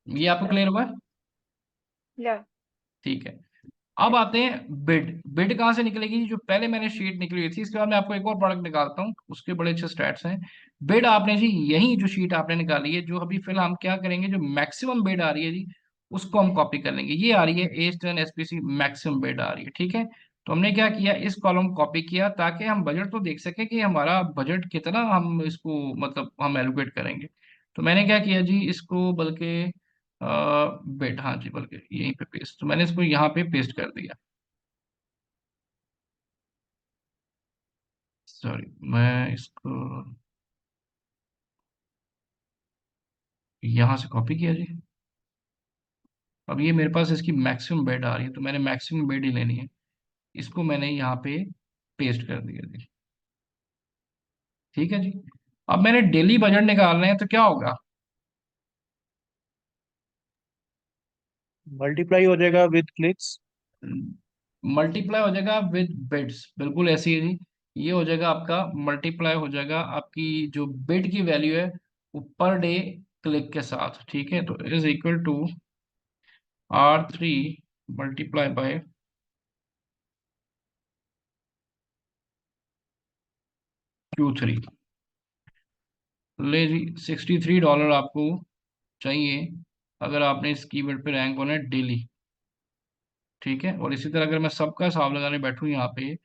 ये आपको या क्लियर हुआ? या ठीक है, अब आते हैं बिड। बिड कहाँ से निकलेगी? जो पहले मैंने शीट निकली हुई थी, इसके बाद मैं आपको एक और प्रोडक्ट निकालता हूँ, उसके बड़े अच्छे स्टैट्स हैं। बिड आपने जी यही जो शीट आपने निकाली है, जो अभी फिलहाल हम क्या करेंगे, जो मैक्सिमम बिड आ रही है जी उसको हम कॉपी कर लेंगे। ये आ रही है एज 10 SPC मैक्सिमम बिड आ रही है। ठीक है, तो हमने क्या किया, इस कॉलम कॉपी किया ताकि हम बजट तो देख सके कि हमारा बजट कितना हम इसको मतलब हम एलोकेट करेंगे। तो मैंने क्या किया जी, इसको बल्कि बिड, हाँ जी, बल्कि यहीं पे पेस्ट, तो मैंने इसको यहाँ पे पेस्ट कर दिया। सॉरी, मैं इसको यहाँ से कॉपी किया जी। अब ये मेरे पास इसकी मैक्सिमम बेड आ रही है, तो मैंने मैक्सिमम बेड ही लेनी है, इसको मैंने यहाँ पे पेस्ट कर दिया जी। ठीक है जी, अब मैंने डेली बजट निकालना है तो क्या होगा, मल्टीप्लाई हो जाएगा विद क्लिक्स। मल्टीप्लाई हो जाएगा विद बिड्स, बिल्कुल ऐसे ही है जी। ये हो जाएगा आपका मल्टीप्लाई हो जाएगा आपकी जो बिड की वैल्यू है वो पर डे क्लिक के साथ। ठीक है, तो is equal to R3 multiply by Q3। ले जी, $63 आपको चाहिए अगर आपने इस कीवर्ड पे रैंक होना है डेली। ठीक है, और इसी तरह अगर मैं सबका हिसाब लगाने बैठूं यहाँ पे,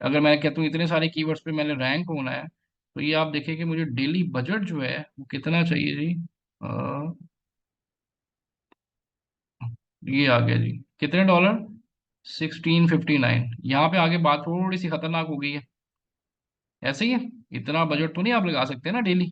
अगर मैं कहता हूँ इतने सारे कीवर्ड्स पे मैंने रैंक होना है, तो ये आप देखिए कि मुझे डेली बजट जो है वो कितना चाहिए जी। ये आ गया जी, कितने डॉलर, 1659। यहाँ पे आगे बात थोड़ी सी खतरनाक हो गई है। ऐसे ही है, इतना बजट तो नहीं आप लगा सकते ना डेली,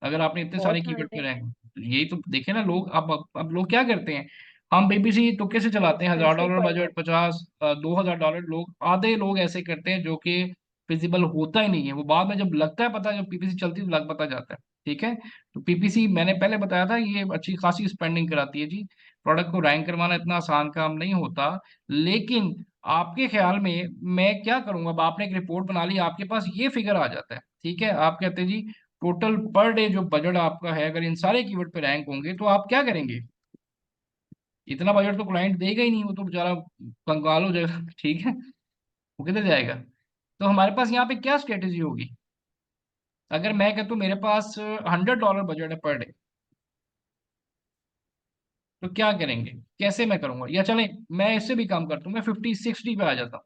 अगर आपने इतने सारे बहुत कीवर्ड पे हाई रैंक। यही तो देखे ना लोग, अब लोग क्या करते हैं, हम बीबीसी तुक्के से चलाते हैं, एक्सपेंसिव $1000 पड़ बजट, जाता 50 $2000 लोग, आधे लोग ऐसे करते हैं जो कि फिजिबल होता ही नहीं है। वो बाद में जब लगता है पता, जब पीपीसी चलती है तो लग पता जाता है। ठीक है, तो पीपीसी मैंने पहले बताया था ये अच्छी खासी स्पेंडिंग कराती है जी। प्रोडक्ट को रैंक करवाना इतना आसान काम नहीं होता। लेकिन आपके ख्याल में मैं क्या करूंगा, अब आपने एक रिपोर्ट बना ली, आपके पास ये फिगर आ जाता है। ठीक है, आप कहते हैं जी टोटल पर डे जो बजट आपका है, अगर इन सारे कीवर्ड पे रैंक होंगे तो आप क्या करेंगे। इतना बजट तो क्लाइंट देगा ही नहीं, वो तो बेचारा कंगाल हो जाएगा। ठीक है, वो किधर जाएगा। तो हमारे पास यहाँ पे क्या स्ट्रेटेजी होगी, अगर मैं कहता हूँ मेरे पास $100 बजट है पर डे, तो क्या करेंगे, कैसे मैं करूंगा, या चले मैं इससे भी कम करता हूँ, मैं 50 60 पे आ जाता हूँ।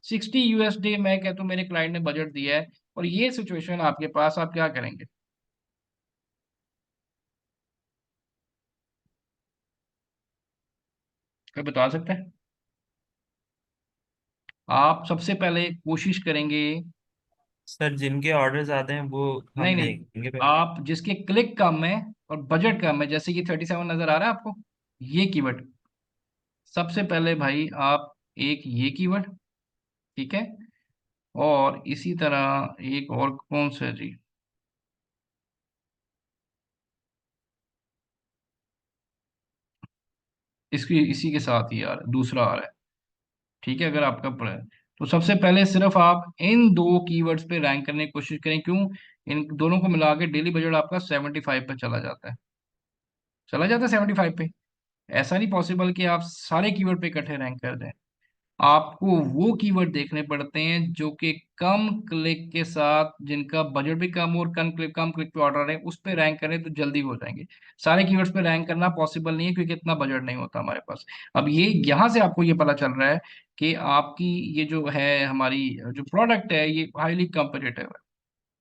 $60 मैं कहता हूँ मेरे क्लाइंट ने बजट दिया है, और ये सिचुएशन आपके पास, आप क्या करेंगे, क्या बता सकते हैं? आप सबसे पहले कोशिश करेंगे, सर जिनके ऑर्डर ज्यादा हैं वो नहीं हम नहीं, लेंगे पहले। आप जिसके क्लिक कम है और बजट कम है, जैसे कि 37 नजर आ रहा है आपको, ये कीवर्ड सबसे पहले भाई आप, एक ये कीवर्ड, ठीक है, और इसी तरह एक और कौन सा है जी, इसकी इसी के साथ ही यार दूसरा आ रहा है। ठीक है, अगर आपका पड़ा है तो सबसे पहले सिर्फ आप इन दो कीवर्ड्स पे रैंक करने की कोशिश करें। क्यों? इन दोनों को मिला के डेली बजट आपका 75 पे चला जाता है, 75 पे। ऐसा नहीं पॉसिबल कि आप सारे कीवर्ड पे इकट्ठे रैंक कर दें। आपको वो कीवर्ड देखने पड़ते हैं जो कि कम क्लिक के साथ, जिनका बजट भी कम और कम क्लिक पे ऑर्डर है, उस पे रैंक करें तो जल्दी हो जाएंगे। सारे कीवर्ड्स पे रैंक करना पॉसिबल नहीं है क्योंकि इतना बजट नहीं होता हमारे पास। अब ये यहाँ से आपको ये पता चल रहा है कि आपकी ये जो है हमारी जो प्रोडक्ट है ये हाईली कम्पिटिटिव है,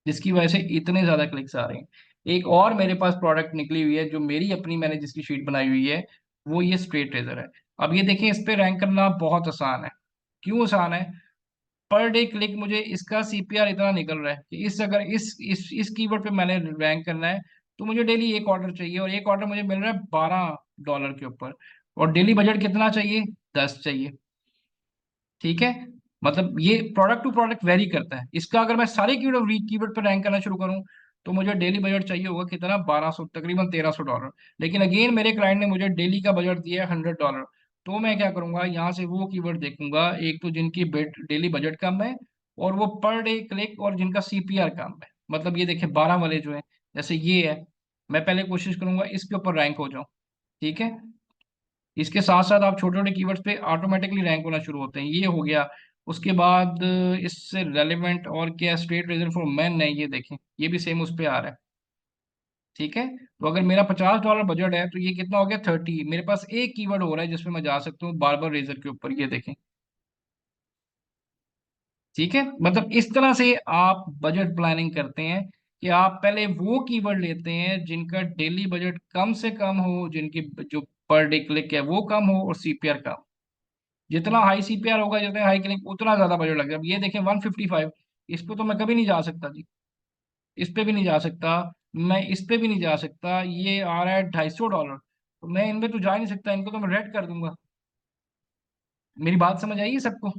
जिसकी वजह से इतने ज्यादा क्लिक्स आ रहे हैं। एक और मेरे पास प्रोडक्ट निकली हुई है जो मेरी अपनी, मैंने जिसकी शीट बनाई हुई है, वो ये स्ट्रेट रेजर है। अब ये देखें, इस पे रैंक करना बहुत आसान है। क्यों आसान है? पर डे क्लिक मुझे इसका सीपीआर इतना निकल रहा है कि इस अगर इस कीवर्ड पे मैंने रैंक करना है तो मुझे डेली एक ऑर्डर चाहिए, और एक ऑर्डर मुझे मिल रहा है $12 के ऊपर। और डेली बजट कितना चाहिए? 10 चाहिए। ठीक है, मतलब ये प्रोडक्ट टू प्रोडक्ट वेरी करता है। इसका अगर मैं सारे कीवर्ड कीवर्ड पर रैंक करना शुरू करूं तो मुझे डेली बजट चाहिए होगा कितना? 1200, तकरीबन $1300। लेकिन अगेन मेरे क्लाइंट ने मुझे डेली का बजट दिया है $100। तो मैं क्या करूंगा, यहाँ से वो कीवर्ड देखूंगा, एक तो जिनकी डेली बजट कम है, और वो पर डे क्लिक और जिनका सीपीआर कम है। मतलब ये देखिए 12 वाले जो है, जैसे ये है, मैं पहले कोशिश करूंगा इसके ऊपर रैंक हो जाऊं। ठीक है, इसके साथ साथ आप छोटे छोटे कीवर्ड्स पे ऑटोमेटिकली रैंक होना शुरू होते हैं, ये हो गया। उसके बाद इससे रेलिवेंट और क्या, स्ट्रेट रीजन फॉर मैन है, ये देखें, ये भी सेम उस पे आ रहा है। ठीक है, तो अगर मेरा $50 बजट है तो ये कितना हो गया? 30। मेरे पास एक कीवर्ड हो रहा है जिसपे मैं जा सकता हूँ, बार्बर रेजर के ऊपर, ये देखें। ठीक है, मतलब इस तरह से आप बजट प्लानिंग करते हैं कि आप पहले वो कीवर्ड लेते हैं जिनका डेली बजट कम से कम हो, जिनकी जो पर डे क्लिक है वो कम हो, और सीपीआर कम। जितना हाई सीपीआर होगा, जितना हाई क्लिक, उतना ज्यादा बजट लगेगा। अब ये देखें 155, इस पे तो मैं कभी नहीं जा सकता जी, इस पे भी नहीं जा सकता, मैं इस पे भी नहीं जा सकता। ये आ रहा है $250, तो मैं इनमें तो जा ही नहीं सकता, इनको तो मैं रेड कर दूंगा। मेरी बात समझ आइए सबको?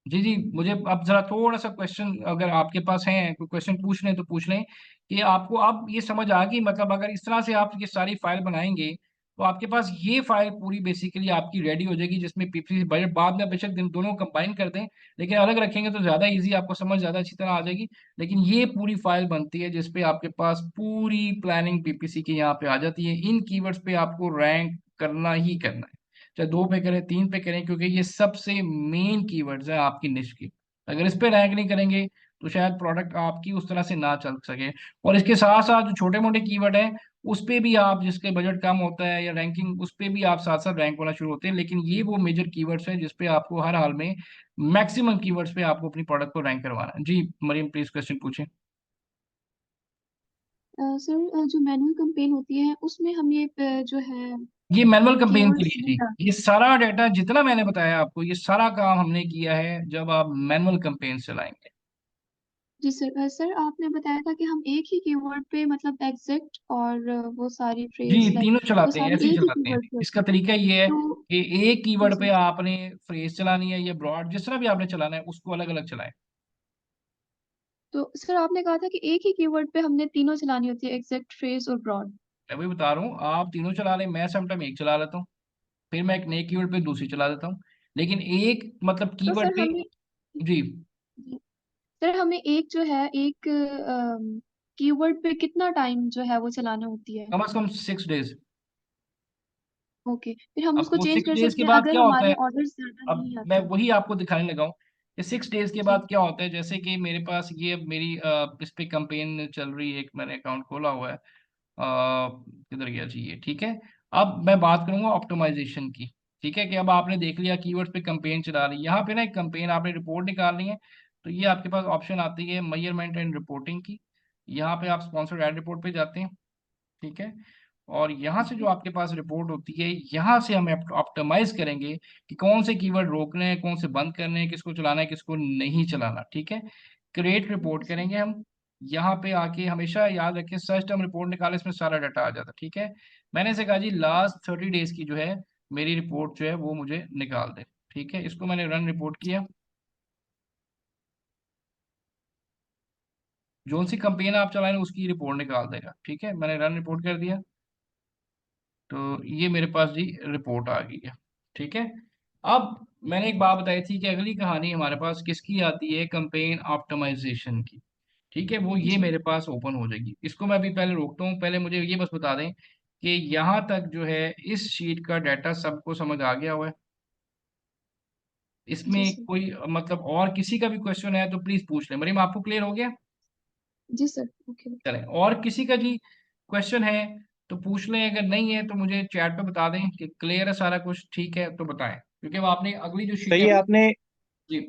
जी जी, मुझे अब जरा थोड़ा सा क्वेश्चन, अगर आपके पास है कोई क्वेश्चन पूछ लें तो पूछ लें, कि आपको अब ये समझ आ गई। मतलब अगर इस तरह से आप ये सारी फाइल बनाएंगे तो आपके पास ये फाइल पूरी बेसिकली आपकी रेडी हो जाएगी, जिसमें पीपीसी बजट बाद में बेशक दिन दोनों कंबाइन कर दें, लेकिन अलग रखेंगे तो ज़्यादा इजी, आपको समझ ज़्यादा अच्छी तरह आ जाएगी। लेकिन ये पूरी फाइल बनती है जिसपे आपके पास पूरी प्लानिंग पीपीसी की यहाँ पे आ जाती है। इन कीवर्ड्स पे आपको रैंक करना ही करना है, चाहे 2 पे करें, 3 पे करें, क्योंकि ये सबसे मेन कीवर्ड्स है आपकी निश की। अगर इस पे रैंक नहीं करेंगे तो शायद प्रोडक्ट आपकी उस तरह से ना चल सके। और इसके साथ साथ जो छोटे मोटे कीवर्ड हैं उस पे भी आप, जिसके बजट कम होता है या रैंकिंग, उस पे भी आप साथ साथ रैंक होना शुरू होते हैं। लेकिन ये वो मेजर कीवर्ड्स हैं जिसपे आपको हर हाल में मैक्सिमम कीवर्ड्स पे आपको अपनी प्रोडक्ट को रैंक करवाना है। जी मरीम, प्लीज क्वेश्चन पूछें। सर, जो मैनुअल कैंपेन होती है उसमें हम ये जो है ये मैनुअल कैंपेन के कीवर्ड्स लिए नहीं जी, डालते। ये सारा डाटा जितना मैंने बताया आपको, ये सारा काम हमने किया है जब आप मैनुअल कैंपेन चलाएंगे। जी सर, सर आपने बताया था कि हम एक ही कीवर्ड पे मतलब एग्जैक्ट और वो सारी जी फ्रेज लाइक तीनों वो चलाते हैं, सारी ऐसे ही एक ही चलाते हैं कीवर्ड जी। पे इसका होती है। तरीका ये है तो कि एक जी कीवर्ड पे सर, आपने फ्रेज चलानी है या ब्रॉड, जिस तरह भी आपने चलाना है उसको अलग अलग चलाएं। तो सर आपने कहा था कि एक ही कीवर्ड पे हमने तीनों चलानी होती है, एग्जैक्ट, फ्रेज और ब्रॉड। मैं वही बता रहा हूँ, आप तीनों चला लें, मैं समटाइम एक चला लेता हूँ, फिर मैं एक नए कीवर्ड पे दूसरी चला देता हूँ। लेकिन एक मतलब तो कीवर्ड सर पे, हमें जी, जी, सर हमें एक जो है एक कीवर्ड पे कितना टाइम जो है वो चलाना होती है। कम से कम 6 डेज। ओके, फिर हम अब उसको वो चेंज कर 6 डेज के सकते हैं बाद अगर क्या होता हमारे है? ऑर्डर्स ज्यादा अब नहीं मैं आते। वही आपको दिखाने लगा हूँ कि 6 डेज के जी बाद क्या होता है। जैसे कि मेरे पास ये अब मेरी इस पे कंपेन चल रही है, एक मैंने अकाउंट खोला हुआ है, किधर गया जी ये, ठीक है। अब मैं बात करूंगा ऑप्टिमाइजेशन की। ठीक है, कि अब आपने देख लिया कीवर्ड्स पे कंपेन चला रही है, यहाँ पे ना एक कंपेन आपने रिपोर्ट निकालनी है, तो ये आपके पास ऑप्शन आती है मेजरमेंट एंड रिपोर्टिंग की। यहाँ पे आप स्पॉन्सर्ड एड रिपोर्ट पे जाते हैं। ठीक है, और यहाँ से जो आपके पास रिपोर्ट होती है, यहाँ से हम ऑप्टिमाइज करेंगे कि कौन से कीवर्ड रोकने हैं, कौन से बंद करने हैं, किसको चलाना है, किसको नहीं चलाना। ठीक है, क्रिएट रिपोर्ट करेंगे हम। यहाँ पे आके हमेशा याद रखें, सर्च टर्म रिपोर्ट निकाले, इसमें सारा डाटा आ जाता है। ठीक है, मैंने से कहा जी लास्ट 30 डेज की जो है मेरी रिपोर्ट जो है वो मुझे निकाल दे। ठीक है, इसको मैंने रन रिपोर्ट किया, जो सी कंपेन आप चलाएं उसकी रिपोर्ट निकाल देगा। ठीक है, मैंने रन रिपोर्ट कर दिया। तो ये मेरे पास जी रिपोर्ट आ गई है। ठीक है। अब मैंने एक बात बताई थी कि अगली कहानी हमारे पास किसकी आती है, कैंपेन ऑप्टिमाइजेशन की। ठीक है, वो ये जी मेरे पास ओपन हो जाएगी। इसको मैं अभी पहले रोकता हूँ, पहले मुझे ये बस बता दें कि यहाँ तक जो है इस शीट का डाटा सबको समझ आ गया हुआ है। जी इसमें सर। कोई मतलब और किसी का भी क्वेश्चन है तो प्लीज पूछ लें। मरीम, आपको क्लियर हो गया? जी सर, ओके। चलें, और किसी का जी क्वेश्चन है तो पूछ लें, अगर नहीं है तो मुझे चैट पे बता दें कि क्लियर है सारा कुछ, ठीक है तो बताएं, क्योंकि अब आपने अगली जो शीट सही है है वो। आपने जी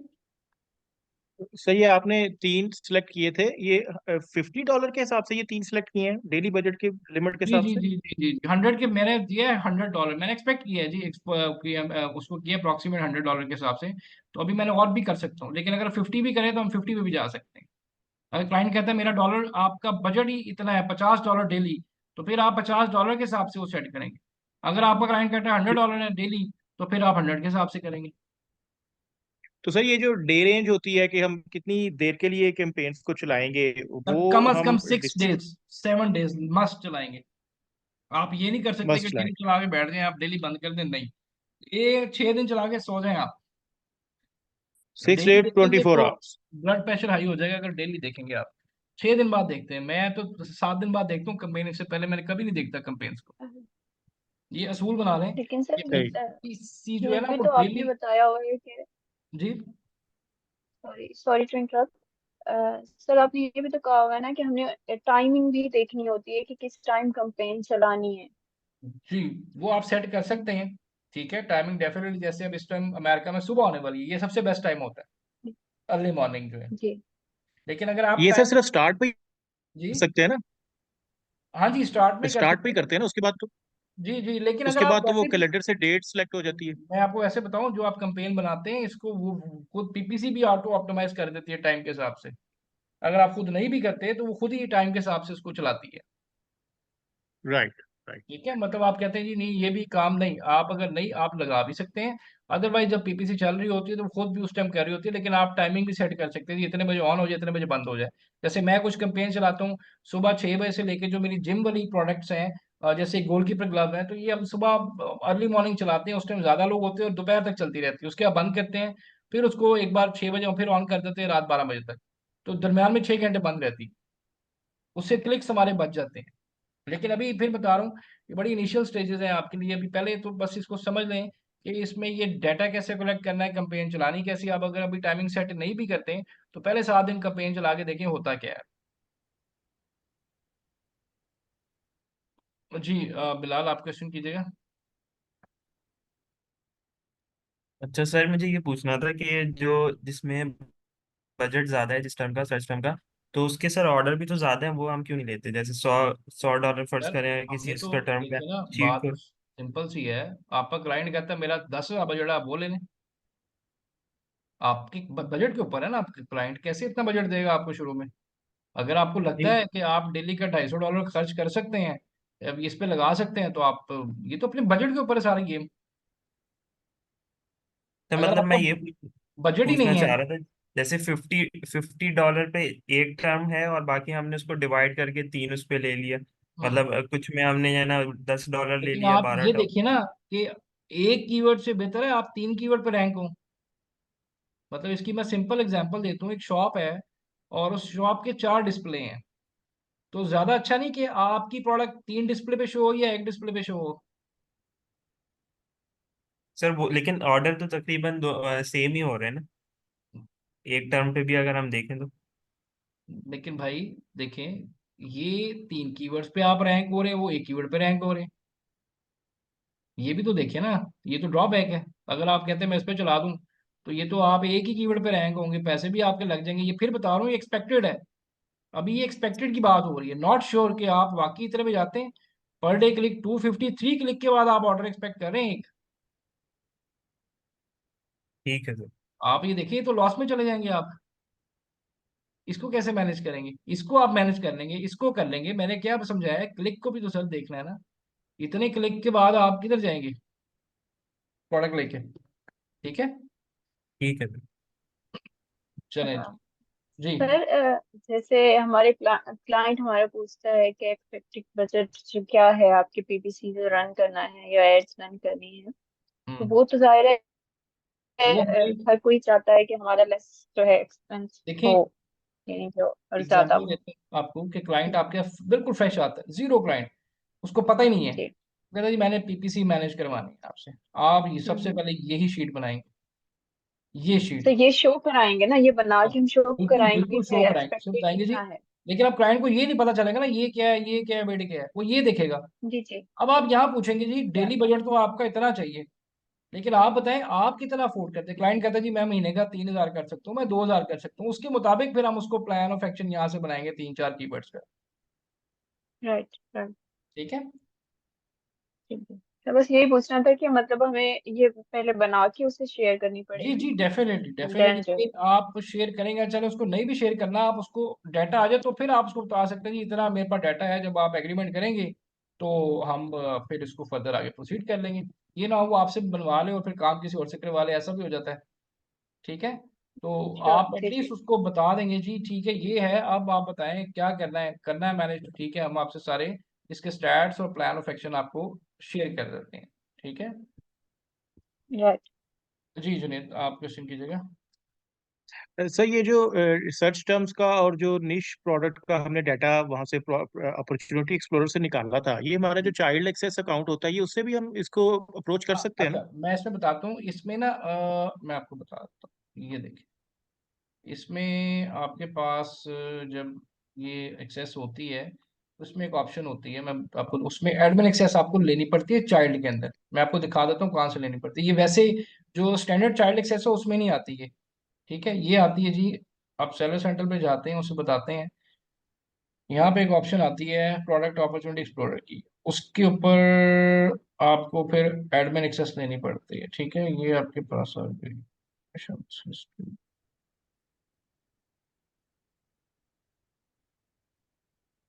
सही है आपने 3 सिलेक्ट किए थे। ये $50 के हिसाब से ये 3 सिलेक्ट किए हैं डेली बजट के लिमिट के जी हिसाब जी से। जी जी जी 100 के मैंने दिया है, $100 मैंने एक्सपेक्ट किया है जी, उसको किया अप्रॉक्सीमेट $100 के हिसाब से। तो अभी मैंने और भी कर सकता हूँ, लेकिन अगर 50 भी करें तो हम 50 पे भी जा सकते हैं। अगर क्लाइंट कहता है मेरा डॉलर, आपका बजट ही इतना है $50 डेली, तो फिर आप $50 के हिसाब से वो सेट करेंगे। अगर आपका क्लाइंट कहता है $100 है डेली, तो फिर आप 100 के हिसाब से करेंगे। तो सर ये जो डे रेंज होती है कि हम कितनी देर के लिए कैंपेन्स को चलाएंगे, सर वो कम से कम हम 6 डेज, 7 डेज मस्ट चलाएंगे। आप ये नहीं कर सकते कि मस्ट डेली चलाएंगे। चला के बैठ जाएं, आप डेली बंद कर दें, नहीं। ये 6 दिन चला के सो जाएं आप। 6 डेली डे देखेंगे 24 तो आवर्स। ब्लड प्रेशर हाई हो जाएगा, अगर डेली देखेंगे आप। 6 दिन बाद देखते हैं, मैं तो 7 दिन बाद देखता हूँ कंपेन, इससे पहले मैंने कभी नहीं देखता कंपेन्स को। ये असूल बना लें लेकिन सर कि सही। पीपीसी जो ये है ना भी वो तो आपने डेली। बताया हुआ है कि, जी sorry sorry to interrupt, sir आपने ये भी तो कहा हुआ है ना कि हमने टाइमिंग भी देखनी होती है कि किस टाइम कैंपेन चलानी है। जी, वो आप सेट कर सकते हैं। ठीक है, टाइमिंग डेफिनेटली, जैसे अब इस टाइम अमेरिका में सुबह होने वाली है, ये सबसे बेस्ट टाइम होता है, अर्ली मॉर्निंग जो है। जी लेकिन अगर आप ये सर टाइम। सिर्फ स्टार्ट पे ही जी कर सकते हैं ना? हाँ जी, स्टार्ट में कर स्टार्ट पे सकते ही हैं। करते हैं ना, जी जी, लेकिन अगर उसके आप बाद तो वो वैसे भी, कैलेंडर से डेट सेलेक्ट हो जाती है। मैं आपको ऐसे बताऊं, जो आप कंपेन बनाते हैं इसको वो खुद पीपीसी भी ऑटो ऑप्टिमाइज कर देती है टाइम के हिसाब से। अगर आप खुद नहीं भी करते तो वो खुद ही टाइम के हिसाब से उसको चलाती है। Right right. ठीक है, मतलब आप कहते हैं जी नहीं ये भी काम नहीं, आप अगर नहीं आप लगा भी सकते हैं। अदरवाइज जब पीपीसी चल रही होती है तो वो खुद भी उस टाइम कर रही होती है, लेकिन आप टाइमिंग भी सेट कर सकते हैं जी, इतने बजे ऑन हो जाए, इतने बजे बंद हो जाए। जैसे मैं कुछ कंपेन चलाता हूँ सुबह 6 बजे से लेकर, जो मेरी जिम वाली प्रोडक्ट्स हैं, जैसे गोलकीपर ग्लव है, तो ये हम सुबह अर्ली मॉर्निंग चलाते हैं, उस टाइम ज्यादा लोग होते हैं और दोपहर तक चलती रहती है, उसके बाद बंद करते हैं। फिर उसको एक बार 6 बजे फिर ऑन कर देते हैं रात 12 बजे तक। तो दरम्यान में 6 घंटे बंद रहती है, उससे क्लिक्स हमारे बच जाते हैं। लेकिन अभी फिर बता रहा हूँ, ये बड़ी इनिशियल स्टेजेस हैं आपके लिए, अभी पहले तो बस इसको समझ लें कि इसमें ये डाटा कैसे कलेक्ट करना है, कैंपेन चलानी कैसी। आप अगर अभी टाइमिंग सेट नहीं भी करते हैं तो पहले 7 दिन कैंपेन चला के देखें होता क्या है। जी बिलाल, आप क्वेश्चन कीजिएगा। अच्छा सर, मुझे ये पूछना था कि जो जिसमें बजट ज्यादा है, जिस टर्म का सर्च टर्म का, तो उसके सर ऑर्डर भी तो ज्यादा है, वो हम क्यों नहीं लेते? जैसे 100 100 डॉलर फर्ज सर करें किसी हमने तो इसका टर्म का देखिए ना, शीट बात को। सिंपल सी है। आपका क्लाइंट कहता है मेरा 10,000 बजट, आप वो ले लें। आपकी बजट के ऊपर है ना, आपके क्लाइंट कैसे इतना बजट देगा आपको शुरू में। अगर आपको लगता नहीं है कि आप डेली का $250 खर्च कर सकते हैं, अब इस पे लगा सकते हैं, तो आप, ये तो अपने बजट के ऊपर है सारी गेम। तो अगर मतलब आपका मैं ये बजट ही पूछना नहीं है। चाह रहा था, जैसे 50 50 डॉलर पे एक टर्म है और बाकी हमने उसको डिवाइड करके तीन उस पे ले लिया। हम्म मतलब कुछ में हमने है ना 10 डॉलर ले लेकिन लिया, आप बारह ये डॉलर देखिए ना कि एक कीवर्ड से बेहतर है आप 3 कीवर्ड पे रैंक हो। मतलब इसकी मैं सिंपल एग्जांपल देता हूँ, एक शॉप है और उस शॉप के 4 डिस्प्ले हैं, तो ज्यादा अच्छा नहीं कि आपकी प्रोडक्ट 3 डिस्प्ले पे शो हो या एक डिस्प्ले पे शो हो। सर वो लेकिन ऑर्डर तो तकरीबन सेम ही हो रहे हैं ना, एक टर्म पे भी अगर हम देखें तो। लेकिन भाई देखें, ये 3 कीवर्ड्स पे आप रैंक हो रहे हैं, वो एक कीवर्ड पे रैंक हो रहे हैं। ये भी तो देखिए ना, ये तो ड्रॉबैक है। अगर आप कहते हैं मैं इस पे चला दूं, तो ये तो आप एक ही कीवर्ड पे रैंक होंगे, पैसे भी आपके लग जाएंगे। ये फिर बता रहा हूँ, ये एक्सपेक्टेड है। अभी ये एक्सपेक्टेड की बात हो रही है, नॉट श्योर कि आप वाकई इतने में जाते हैं। पर डे क्लिक 253 क्लिक के बाद आप ऑर्डर एक्सपेक्ट कर रहे हैं एक। ठीक है सर। आप ये देखिए, तो लॉस में चले जाएंगे आप। इसको कैसे मैनेज करेंगे? इसको आप मैनेज कर लेंगे, इसको कर लेंगे। मैंने क्या समझाया है, क्लिक को भी तो सर देखना है ना। इतने क्लिक के बाद आप किधर जाएंगे प्रोडक्ट लेके? ठीक है, ठीक है सर। चलें हाँ जी। जी। सर जैसे हमारे क्लाइंट हमारा पूछता है कि एक्सपेक्टेड बजट जो क्या है आपके पीपीसी जो रन करना है या एड्स रन करनी है, तो हम्म। वो तो जाहिर है वो हमें हर कोई चाहता है कि हमारा लेस जो है एक्सपेंस हो, देखिए, यानी जो और ज्यादा एग्जाम्पल हो। देते हैं आपको कि क्लाइंट आपके बिल्कुल फ्रेश आता है, जीरो क्लाइंट, उसको पता ही नहीं है, जी। कहता जी मैंने पीपीसी मैनेज करवानी है आपसे। आप ये सबसे हम्म। पहले यही शीट बनाएंगे, ये तो शीट। ये शो कराएंगे ना, ये बना के हम शो बिल्कुल कराएंगे बिल्कुल शो कि कराएंगे, उससे एक्सपेक्टेड बताएंगे जी। कितना है। लेकिन अब क्लाइंट को ये नहीं पता चलेगा ना ये क्या है, ये क्या है, बेटे क्या है, वो ये देखेगा। जी जी। अब आप यहाँ पूछेंगे जी डेली बजट तो आपका इतना चाहिए, लेकिन आप बताएं आप कितना अफोर्ड करते हैं। क्लाइंट कहता है जी मैं महीने का 3,000 कर सकता हूँ, मैं 2,000 कर सकता हूँ, उसके मुताबिक फिर हम उसको प्लान ऑफ एक्शन यहाँ से बनाएंगे 3-4 कीवर्ड्स पे। Right right. ठीक है। ठीक है। तो बस यही पूछना था कि मतलब हमें ये पहले बना के उसे शेयर करनी जी जी, पड़ेगी, डेफिनेटली देन जो डेफिनेटली है। आप शेयर करेंगे, चलो उसको नहीं भी शेयर करना, आप उसको डाटा आ जाए तो फिर आप उसको बता सकते हैं जी इतना मेरे पास डाटा है, जब आप एग्रीमेंट करेंगे तो हम फिर इसको फर्दर आगे प्रोसीड कर लेंगे। ये ना हो वो आपसे बनवा ले और फिर काम किसी और से करवा ले, ऐसा भी हो जाता है। ठीक है। तो श्योर। आप जी एटलीस्ट जी। उसको बता देंगे जी ठीक है ये है, अब आप बताएं क्या करना है, करना है मैनेज, तो ठीक है हम आपसे सारे इसके स्टैट्स और प्लान ऑफ एक्शन आपको शेयर कर देते हैं। ठीक है। राइट। जी जुनेद, आप क्वेश्चन कीजिएगा। सर ये जो सर्च टर्म्स का और जो निश प्रोडक्ट का हमने डाटा वहां से अपॉर्चुनिटी एक्सप्लोरर से निकाला था, ये हमारा जो चाइल्ड एक्सेस अकाउंट होता है, ये उससे भी हम इसको अप्रोच कर सकते हैं ना? अच्छा मैं इसमें बताता हूँ, इसमें ना मैं आपको बताता हूँ, ये देखिए इसमें आपके पास जब ये एक्सेस होती है तो उसमें एक ऑप्शन होती है, मैं आपको उसमें एडमिन एक्सेस आपको लेनी पड़ती है चाइल्ड के अंदर, मैं आपको दिखा देता हूँ कहाँ से लेनी पड़ती है। ये वैसे जो स्टैंडर्ड चाइल्ड एक्सेस है उसमें नहीं आती है। ठीक है, ये आती है जी, आप सेलर सेंटर पे जाते हैं, उसे बताते हैं, यहाँ पे एक ऑप्शन आती है प्रोडक्ट अपॉर्चुनिटी एक्सप्लोरर की, उसके ऊपर आपको फिर एडमिन एक्सेस लेनी पड़ती है। ठीक है, ये आपके पास आ गई।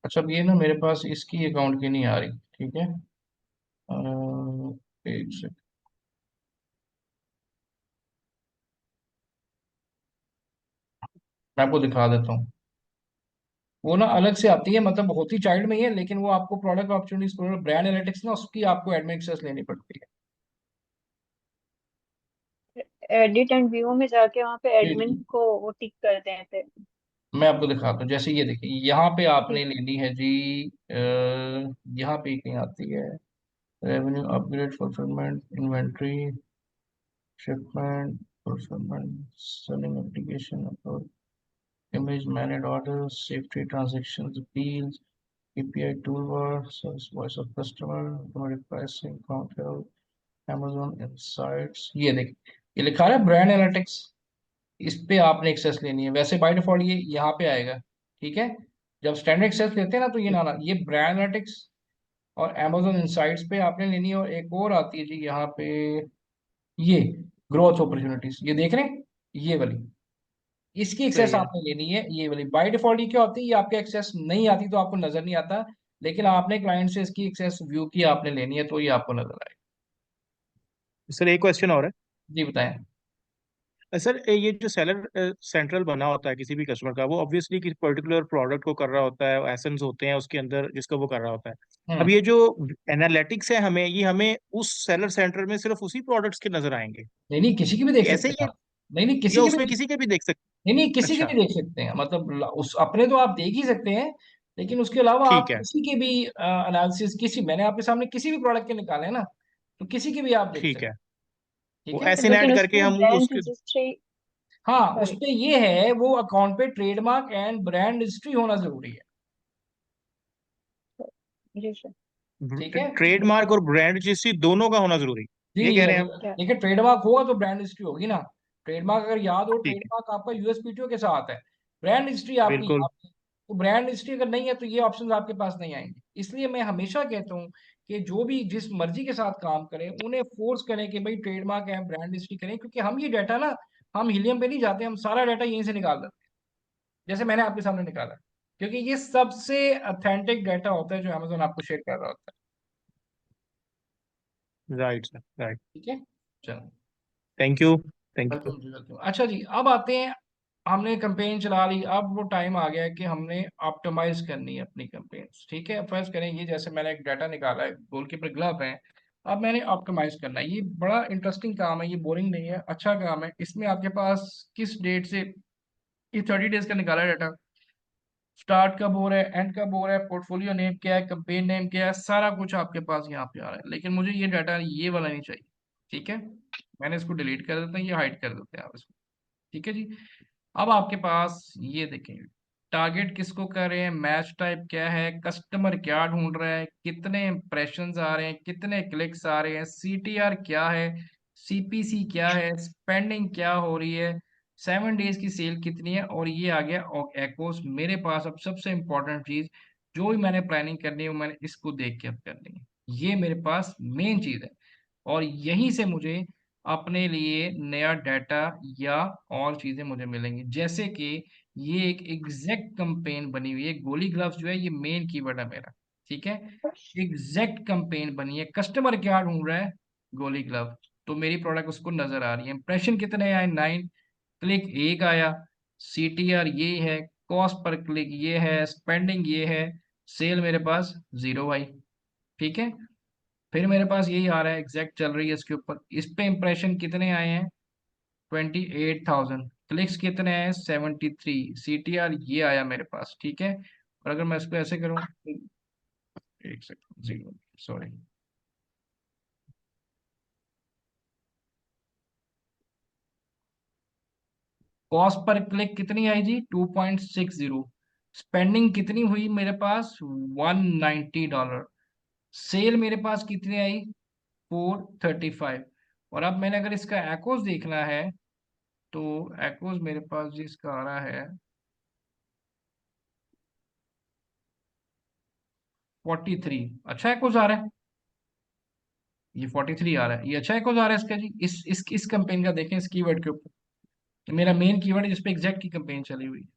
अच्छा अब ये ना मेरे पास इसकी अकाउंट की नहीं आ रही। ठीक है, एक सेकंड, मैं आपको दिखा देता हूँ। वो ना अलग से आती है, मतलब होती चाइल्ड में ही है, लेकिन वो आपको product opportunity explorer brand analytics ना उसकी आपको एडमिन एक्सेस लेनी पड़ती है। एडिट एंड व्यू में जाके वहाँ पे जी एडमिन जी, को वो टिक कर दें फिर। मैं आपको दिखाता हूँ, जैसे ये देखिए यहाँ पे आपने ठीक है। लेनी है जी, यहाँ पे कहीं आती है revenue upgrade fulfilment inventory shipment fulfilment selling application upload image managed orders safety transactions appeals API toolbar service voice of customer automatic pricing account health Amazon insights। ये देख, ये लिखा है ब्रांड एनालिटिक्स, इस पे आपने एक्सेस लेनी है। वैसे बाय डिफॉल्ट ये यहाँ पे आएगा। ठीक है, जब स्टैंडर्ड एक्सेस लेते हैं ना तो ये ना ये ब्रांड एनालिटिक्स और Amazon इनसाइट्स पे आपने लेनी है, और एक और आती है जी यहाँ पे, ये ग्रोथ अपॉर्चुनिटीज, ये देख रहे हैं ये वाली, इसकी एक्सेस सही है। आपने लेनी है ये वाली। बाय डिफॉल्ट ये क्या होती है, ये आपके एक्सेस नहीं आती तो आपको नजर नहीं आता, लेकिन आपने क्लाइंट से इसकी एक्सेस व्यू की आपने लेनी है तो ये आपको नजर आएगा। सर एक क्वेश्चन और है। जी बताएं। सर ये जो सेलर सेंट्रल बना होता है किसी भी कस्टमर का, वो ऑब्वियसली किसी पर्टिकुलर प्रोडक्ट को कर रहा होता है, एसेंस होते हैं उसके अंदर जिसको वो कर रहा होता है। अब हम्म। ये जो एनालिटिक्स है, हमें ये हमें उस सेलर सेंटर में सिर्फ उसी प्रोडक्ट्स के नजर आएंगे? नहीं नहीं, किसी की भी देख ये ऐसे सकते ही हैं है आप। नहीं नहीं, किसी या की भी उसमें देख, किसी के भी देख सकते? नहीं नहीं किसी की अच्छा, भी देख सकते हैं, मतलब उस अपने तो आप देख ही सकते हैं, लेकिन उसके अलावा आप ठीक है। किसी के भी एनालिसिस, किसी मैंने आपके सामने किसी भी प्रोडक्ट के निकाले हैं ना, तो किसी के भी आप देख ठीक सकते है, हैं। ठीक वो है। ऐसे ऐड लेकिन करके उसमें हम ब्रांड उसके। रजिस्ट्री। हाँ उस सॉरी। पे ये है, वो अकाउंट पे ट्रेडमार्क एंड ब्रांड रजिस्ट्री होना जरूरी है। जी सर। ठीक है। ट्रेडमार्क और ब्रांड रजिस्ट्री दोनों का होना जरूरी, जी ये कह रहे हैं आप? क्या? देखिए ट्रेडमार्क होगा तो ब्रांड रजिस्ट्री होगी ना। ट्रेडमार्क अगर याद हो, ठीक है, ट्रेडमार्क आपका यूएसपीटीओ के साथ है, ब्रांड रजिस्ट्री आपकी बिल्कुल। यहाँ पे, तो ब्रांड रजिस्ट्री अगर नहीं है तो ये ऑप्शंस आपके पास नहीं आएंगे। इसलिए मैं हमेशा कहता हूँ कि जो भी जिस मर्जी के साथ काम करें उन्हें फोर्स करें कि भाई ट्रेडमार्क एंड ब्रांड रजिस्ट्री करें, क्योंकि हम ये डाटा ना, हम हिलियम पे नहीं जाते, हम सारा डाटा यहीं से निकाल देते हैं, जैसे मैंने आपके सामने निकाला, क्योंकि ये सबसे ऑथेंटिक डाटा होता है जो अमेजोन आपको शेयर कर रहा होता है। Right sir, right. ठीक है, चलो, thank you. Thank you. Welcome जी, वेलकम। अच्छा जी, अब आते हैं हमने कैंपेन चला ली, अब वो टाइम आ गया है कि हमने ऑप्टिमाइज करनी है अपनी कैंपेन। ठीक है, फर्स्ट करें ये, जैसे मैंने एक डाटा निकाला है, गोलकीपर ग्लव है, अब मैंने ऑप्टिमाइज करना है। ये बड़ा इंटरेस्टिंग काम है, ये बोरिंग नहीं है, अच्छा काम है। इसमें आपके पास किस डेट से, ये 30 डेज का निकाला डाटा, स्टार्ट कब हो रहा है, एंड कब हो रहा है, पोर्टफोलियो नेम क्या है, कैंपेन नेम क्या है, सारा कुछ आपके पास यहाँ पे आ रहा है। लेकिन मुझे ये डाटा ये वाला नहीं चाहिए। ठीक है, मैंने इसको डिलीट कर देता हूँ, ये हाइड कर देते हैं आप इसको। ठीक है जी। अब आपके पास ये देखें, टारगेट किसको कर रहे हैं, मैच टाइप क्या है, कस्टमर क्या ढूंढ रहा है, कितने इंप्रेशंस आ रहे हैं, कितने क्लिक्स आ रहे हैं, सीटीआर क्या है, सीपीसी क्या है, स्पेंडिंग क्या हो रही है, 7 डेज की सेल कितनी है, और ये आ गया एक्ोस मेरे पास। अब सबसे इंपॉर्टेंट चीज, जो भी मैंने प्लानिंग करनी है वो मैंने इसको देख के अब करनी है, ये मेरे पास मेन चीज है। और यहीं से मुझे अपने लिए नया डाटा या और चीजें मुझे मिलेंगी, जैसे कि ये एक एग्जैक्ट कंपेन बनी हुई है। गोली ग्लव्स जो है ये मेन कीवर्ड है मेरा। ठीक है, एग्जैक्ट कंपेन बनी है, कस्टमर क्या ढूंढ रहा है, गोली ग्लव, तो मेरी प्रोडक्ट उसको नजर आ रही है। इंप्रेशन कितने आए, 9, क्लिक 1 आया, सीटीआर ये है, कॉस्ट पर क्लिक ये है, स्पेंडिंग ये है, सेल मेरे पास 0 आई। ठीक है, फिर मेरे पास यही आ रहा है, एग्जैक्ट चल रही है इसके ऊपर, इस पे इंप्रेशन कितने आए हैं, 28,000, क्लिक्स कितने आए, 73, सीटीआर ये आया मेरे पास। ठीक है, और अगर मैं इसको ऐसे करूं, एक second, 0, sorry, cost per click कितनी आई जी, 2.60, स्पेंडिंग कितनी हुई मेरे पास, $190, सेल मेरे पास कितनी आई, 435। और अब मैंने अगर इसका एकोस देखना है, तो एकोस मेरे पास जी इसका आ रहा है 43। अच्छा एकोस आ रहा है, ये 43 आ रहा है, ये अच्छा एकोस आ रहा है इसका जी। इस कंपेन का देखें, इस कीवर्ड के ऊपर, ये मेरा मेन कीवर्ड है जिसपे एग्जैक्ट की कंपेन चली हुई है,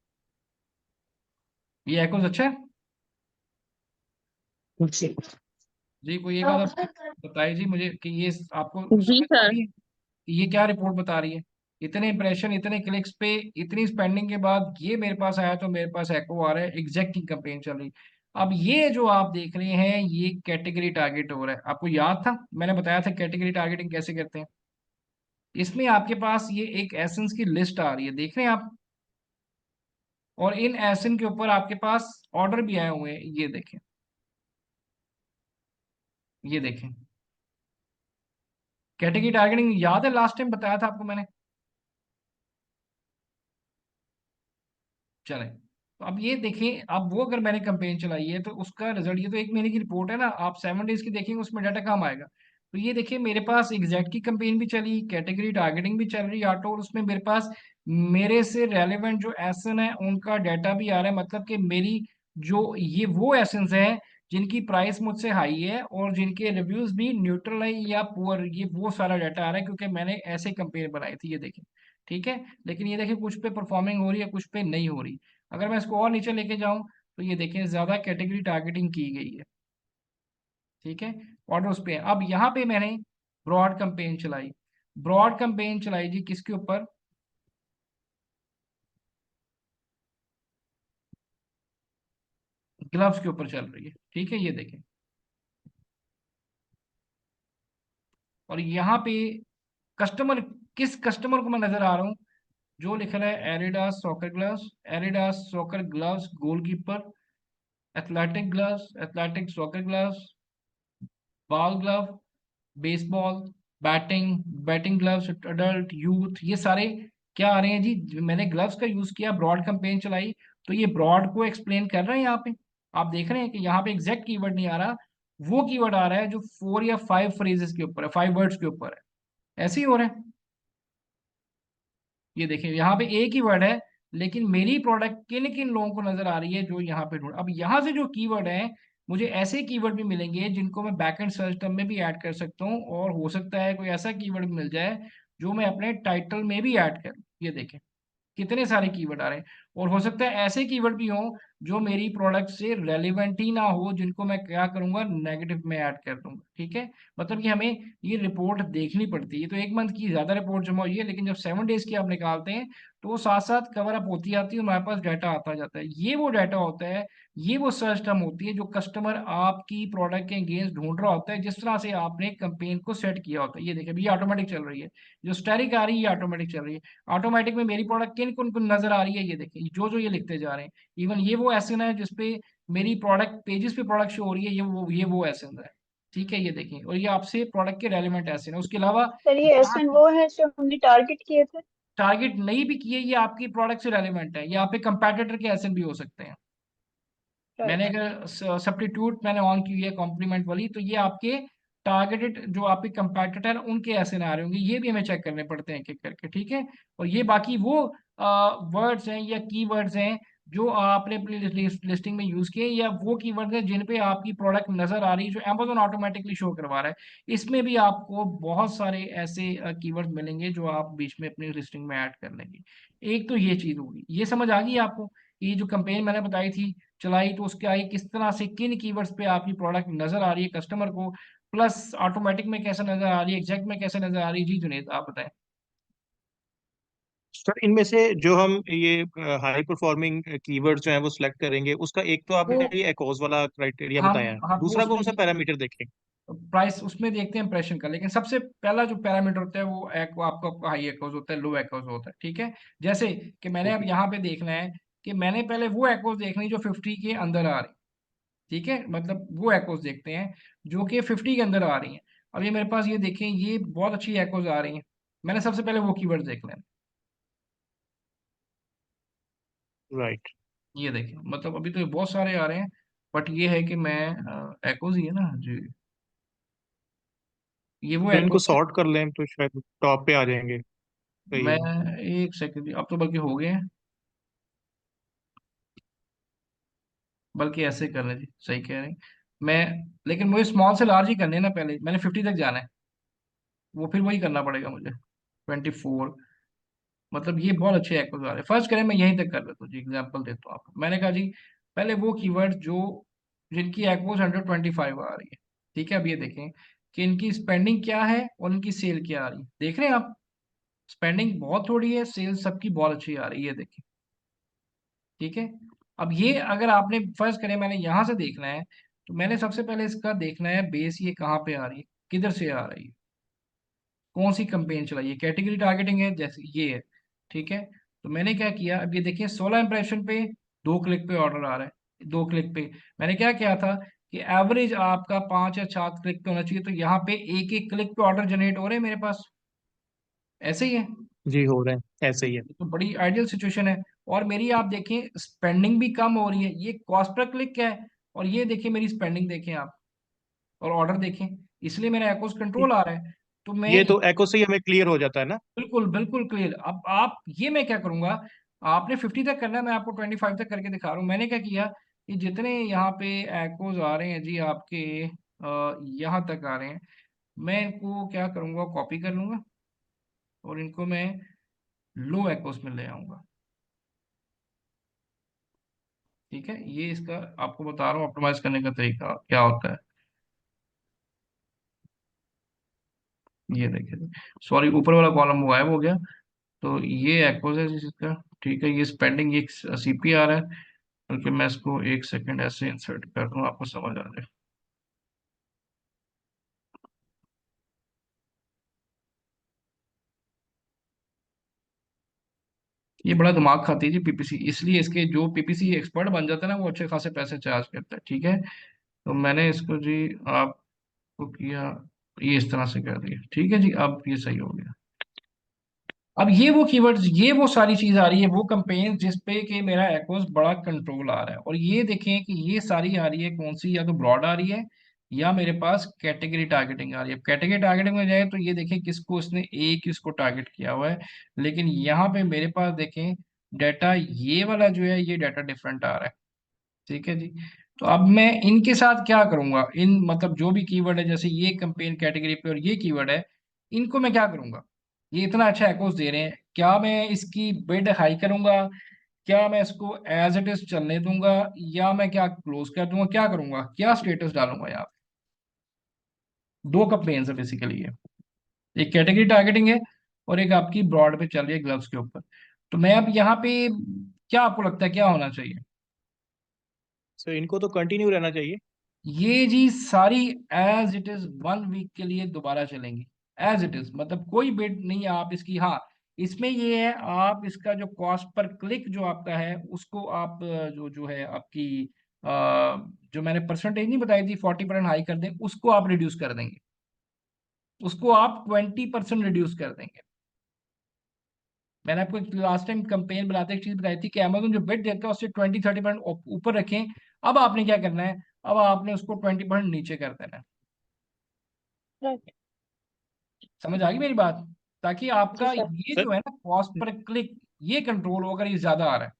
ये एकोस अच्छा है जी जी। कोई एक बात आप बताइए जी मुझे कि ये आपको जी समझ आ सर। रही है कि ये क्या रिपोर्ट बता रही है। इतने इंप्रेशन, इतने क्लिक्स पे, इतनी स्पेंडिंग के बाद ये मेरे पास आया, तो मेरे पास एको आ रहा है, एग्जैक्ट की कंपेन चल रही। अब ये जो आप देख रहे हैं, ये कैटेगरी टारगेट हो रहा है। आपको याद था मैंने बताया था कैटेगरी टारगेटिंग कैसे करते हैं। इसमें आपके पास ये एक एसेंस की लिस्ट आ रही है, देख रहे हैं आप, और इन एसेंस के ऊपर आपके पास ऑर्डर भी आए हुए हैं, ये देखें, ये देखें। कैटेगरी टारगेटिंग याद है, लास्ट टाइम बताया था आपको मैंने। चले, तो अब ये देखें, अब वो अगर मैंने कंपेन चलाई है तो उसका रिजल्ट, ये तो 1 महीने की रिपोर्ट है ना, आप 7 डेज की देखेंगे उसमें डाटा कम आएगा। तो ये देखिए, मेरे पास एग्जैक्ट की कंपेन भी चली, कैटेगरी टारगेटिंग भी चल रही है ऑटो, और उसमें मेरे पास मेरे से रेलेवेंट जो एसन है उनका डाटा भी आ रहा है। मतलब कि मेरी जो ये वो एसेंस है जिनकी प्राइस मुझसे हाई है और जिनके रिव्यूज भी न्यूट्रल है या पुअर, ये वो सारा डाटा आ रहा है, क्योंकि मैंने ऐसे कंपेन बनाई थी, ये देखें। ठीक है, लेकिन ये देखिए कुछ पे परफॉर्मिंग हो रही है, कुछ पे नहीं हो रही। अगर मैं इसको और नीचे लेके जाऊं, तो ये देखें ज्यादा कैटेगरी टारगेटिंग की गई है। ठीक है, ऑर्डर उस पे है। अब यहाँ पे मैंने ब्रॉड कंपेन चलाई, ब्रॉड कंपेन चलाई जी किसके ऊपर, ग्लव्स के ऊपर चल रही है। ठीक है, ये देखें, और यहाँ पे कस्टमर, किस कस्टमर को मैं नजर आ रहा हूँ, जो लिखा है Adidas soccer gloves, Adidas soccer gloves goalkeeper, athletic gloves, athletic soccer gloves, ball glove, baseball, batting, batting gloves, adult, youth, ये सारे क्या आ रहे हैं जी। मैंने ग्लव्स का यूज किया, ब्रॉड कैंपेन चलाई, तो ये ब्रॉड को एक्सप्लेन कर रहे हैं यहाँ पे। आप देख रहे हैं कि यहाँ पे एग्जैक्ट कीवर्ड नहीं आ रहा, वो कीवर्ड आ रहा है जो 4 या 5 फ्रेजेस के ऊपर है, 5 वर्ड्स के ऊपर है, ऐसे ही हो रहा है। ये देखिए, यहाँ पे एक ही वर्ड है, लेकिन मेरी प्रोडक्ट किन किन लोगों को नजर आ रही है जो यहाँ पे ढूंढ। अब यहाँ से जो कीवर्ड है, मुझे ऐसे कीवर्ड भी मिलेंगे जिनको मैं बैकएंड सर्च टर्म में भी ऐड कर सकता हूँ, और हो सकता है कोई ऐसा कीवर्ड मिल जाए जो मैं अपने टाइटल में भी ऐड करूँ। ये देखें कितने सारे कीवर्ड आ रहे हैं, और हो सकता है ऐसे कीवर्ड भी हों जो मेरी प्रोडक्ट से रेलिवेंट ही ना हो, जिनको मैं क्या करूंगा, नेगेटिव में ऐड कर दूंगा। ठीक है, मतलब कि हमें ये रिपोर्ट देखनी पड़ती है। तो 1 मंथ की ज्यादा रिपोर्ट जमा हुई है, लेकिन जब 7 डेज की आप निकालते हैं, तो वो साथ साथ कवर अप होती आती है, हमारे पास डाटा आता जाता है। ये वो डाटा होता है, ये वो सर्च टर्म होती है जो कस्टमर आपकी प्रोडक्ट के अगेंस्ट ढूंढ रहा होता है, जिस तरह से आपने कैंपेन को सेट किया होता है। ये देखिए, अभी ये ऑटोमेटिक चल रही है, जो स्टैटिक आ रही है ये ऑटोमेटिक चल रही है। ऑटोमेटिक में मेरी प्रोडक्ट किन कुन कुन नजर आ रही है, ये देखिए जो जो ये लिखते जा रहे हैं। इवन ये वो एसएन है जिसपे मेरी प्रोडक्ट पेजेस पे प्रोडक्ट शो हो रही है, ये वो एसएन है। ठीक है, ये देखिए, और ये आपसे प्रोडक्ट के रेलिवेंट एसएन है। उसके अलावा सर ये एसएन वो है जो हमने टारगेट किए थे? टारगेट नहीं भी किए, ये आपकी प्रोडक्ट से रेलिवेंट है, ये आपके कंपेटिटर के एसएन भी हो सकते हैं। मैंने राइट। अगर सब्स्टिट्यूट मैंने ऑन की हुई है कॉम्प्लीमेंट वाली, तो ये आपके टारगेटेड जो आपके कंपेटिटर उनके ऐसे ना आ रहे होंगे, ये भी हमें चेक करने पड़ते हैं एक एक करके। ठीक है, और ये बाकी वो वर्ड्स हैं या कीवर्ड्स हैं जो आपने अपनी लिस्टिंग में यूज किए, या वो कीवर्ड्स हैं जिन पे आपकी प्रोडक्ट नजर आ रही है, जो Amazon ऑटोमेटिकली शो करवा रहा है। इसमें भी आपको बहुत सारे ऐसे कीवर्ड्स मिलेंगे जो आप बीच में अपनी लिस्टिंग में ऐड कर लेंगे। एक तो ये चीज होगी, ये समझ आ गई आपको? ये जो कंपेन मैंने बताई थी, चलाई, तो उसके आगे किस तरह से किन कीवर्ड्स पे आपकी प्रोडक्ट नजर आ रही है कस्टमर को, प्लस ऑटोमेटिक में कैसे नजर आ रही है, एग्जैक्ट में कैसे नजर आ रही है। जी जुनेद, आप बताएं। सर इनमें से जो हम ये हाई परफॉर्मिंग कीवर्ड जो है वो सिलेक्ट करेंगे, उसका एक तो वो आपने ये एकॉज वाला क्राइटेरिया हम बताया है, हम वो दूसरा उसमें कौन सा पैरामीटर देखें? प्राइस उसमें देखते हैं इंप्रेशन का, लेकिन सबसे पहला जो पैरामीटर होता है वो एक आपका हाई एकोज होता है, लो एकोज होता है। ठीक है, जैसे कि मैंने अब ओके। यहाँ पे देखना है कि मैंने पहले वो एकोज देखनी जो 50 के अंदर आ रही। ठीक है, मतलब वो एकोज देखते हैं जो कि 50 के अंदर आ रही हैं। अब ये मेरे पास, ये देखें, ये बहुत अच्छी एकोज आ रही हैं। मैंने सबसे पहले वो कीवर्ड देखना है। राइट। ये देखें, मतलब अभी तो ये बहुत सारे आ रहे हैं, बट ये है कि मैं एकोज ही है ना जी, ये वो तो इनको एकोज है। सॉर्ट कर लें तो शायद टॉप पे आ जाएंगे। सही मैं है। एक सेकंड, अब तो बल्कि हो गए हैं, बल्कि ऐसे कर लें जी, सही कह रहे हैं। मैं, लेकिन मुझे स्मॉल से लार्ज ही करने हैं ना, पहले मैंने 50 तक जाना है, वो फिर वही करना पड़ेगा मुझे। 24, मतलब ये बहुत अच्छे एक्टर्स आ रहे हैं। फर्स्ट करें, मैं यहीं तक कर लेता हूँ जी, एग्जाम्पल देता हूँ आपको। मैंने कहा जी, पहले वो कीवर्ड जो जिनकी एक्वोज 125 आ रही है। ठीक है, अब ये देखें कि इनकी स्पेंडिंग क्या है और इनकी सेल क्या आ रही है। देख रहे हैं आप, स्पेंडिंग बहुत थोड़ी है, सेल सबकी बहुत अच्छी आ रही है, ये देखें। ठीक है, अब ये अगर आपने फर्स्ट करें, मैंने यहाँ से देखना है, तो मैंने सबसे पहले इसका देखना है बेस, ये कहाँ पे आ रही है, किधर से आ रही है, कौन सी कंपेन चलाई है, कैटेगरी टारगेटिंग है जैसे ये है। ठीक है, तो मैंने क्या किया, अब ये देखिए 16 इंप्रेशन पे 2 क्लिक पे ऑर्डर आ रहा है, 2 क्लिक पे। मैंने क्या किया था कि एवरेज आपका 5 या 7 क्लिक पे होना चाहिए, तो यहाँ पे एक एक क्लिक पे ऑर्डर जनरेट हो रहे हैं मेरे पास, ऐसे ही है। जी हो रहे हैं, ऐसे ही है। ये तो बड़ी आइडियल सिचुएशन है। और मेरी आप देखें स्पेंडिंग भी कम हो रही है, ये कॉस्ट पर क्लिक है, और ये देखिए मेरी स्पेंडिंग देखें आप, और ऑर्डर देखें, इसलिए मेरा एकोस कंट्रोल आ रहा है। तो मैं ये तो एको से ही हमें क्लियर हो जाता है ना। बिल्कुल बिल्कुल क्लियर। अब आप, ये मैं क्या करूंगा, आपने 50 तक करना है, मैं आपको 25 तक करके दिखा रहा हूँ। मैंने क्या किया कि जितने यहाँ पे एकोज आ रहे हैं जी आपके, यहाँ तक आ रहे हैं, मैं इनको क्या करूंगा, कॉपी कर लूंगा और इनको मैं लो एकोस में ले आऊंगा। ठीक है, ये इसका आपको बता रहा हूँ ऑप्टिमाइज करने का तरीका क्या होता है। ये देखिए, सॉरी, ऊपर वाला कॉलम वो गायब हो गया। तो ये एकोज है जिसका। ठीक है, ये स्पेंडिंग, ये सीपी आ रहा है, बल्कि मैं इसको एक सेकंड ऐसे इंसर्ट कर दूं, आपको समझ आ जाए। ये बड़ा दिमाग खाती है जी पीपीसी, इसलिए इसके जो पीपीसी एक्सपर्ट बन जाता है ना, वो अच्छे खासे पैसे चार्ज करता है। ठीक है, तो मैंने इसको जी आपको किया, ये इस तरह से कर दिया। ठीक है जी, अब ये सही हो गया। अब ये वो कीवर्ड्स, ये वो सारी चीज आ रही है, वो कंपेन जिस पे कि मेरा एक्वोस बड़ा कंट्रोल आ रहा है। और ये देखें कि ये सारी आ रही है कौन सी, या तो ब्रॉड आ रही है या मेरे पास कैटेगरी टारगेटिंग आ रही है। कैटेगरी टारगेटिंग में जाए तो ये देखें किसको इसने एक इसको टारगेट किया हुआ है, लेकिन यहाँ पे मेरे पास देखें डाटा, ये वाला जो है ये डाटा डिफरेंट आ रहा है। ठीक है जी, तो अब मैं इनके साथ क्या करूंगा, इन मतलब जो भी कीवर्ड है, जैसे ये कंपेन कैटेगरी पे और ये कीवर्ड है, इनको मैं क्या करूंगा, ये इतना अच्छा एकोस दे रहे हैं, क्या मैं इसकी बिड हाई करूंगा, क्या मैं इसको एज इट इज चलने दूंगा, या मैं क्या क्लोज कर दूंगा, क्या करूंगा, क्या स्टेटस डालूंगा यहाँ पे? दो कंपेन्स है बेसिकली ये, एक कैटेगरी टारगेटिंग है और एक आपकी ब्रॉड पे चल रही है ग्लव्स के ऊपर। तो मैं अब यहाँ पे, क्या आपको लगता है क्या होना चाहिए? सर इनको तो कंटिन्यू रहना चाहिए। ये जी सारी एज इट इज 1 वीक के लिए दोबारा चलेंगी, एज इट इज, मतलब कोई बिट नहीं है आप इसकी। हाँ, इसमें ये है, आप इसका जो कॉस्ट पर क्लिक जो आपका है उसको आप जो जो है आपकी अ, जो मैंने परसेंटेज नहीं बताई थी 40% हाई कर दें, उसको आप रिड्यूस कर देंगे, उसको आप 20% रिड्यूस कर देंगे। मैंने आपको लास्ट टाइम कंपेन बनाते एक चीज बताई थी कि अमेजोन जो बिट देता है उससे 20-30% ऊपर रखें। अब आपने क्या करना है, अब आपने उसको 20% नीचे कर देना है। राइट। समझ आ गई मेरी बात? ताकि जी आपका सर। ये सर जो है ना कॉस्ट पर क्लिक, ये कंट्रोल हो, अगर ये ज्यादा आ रहा है,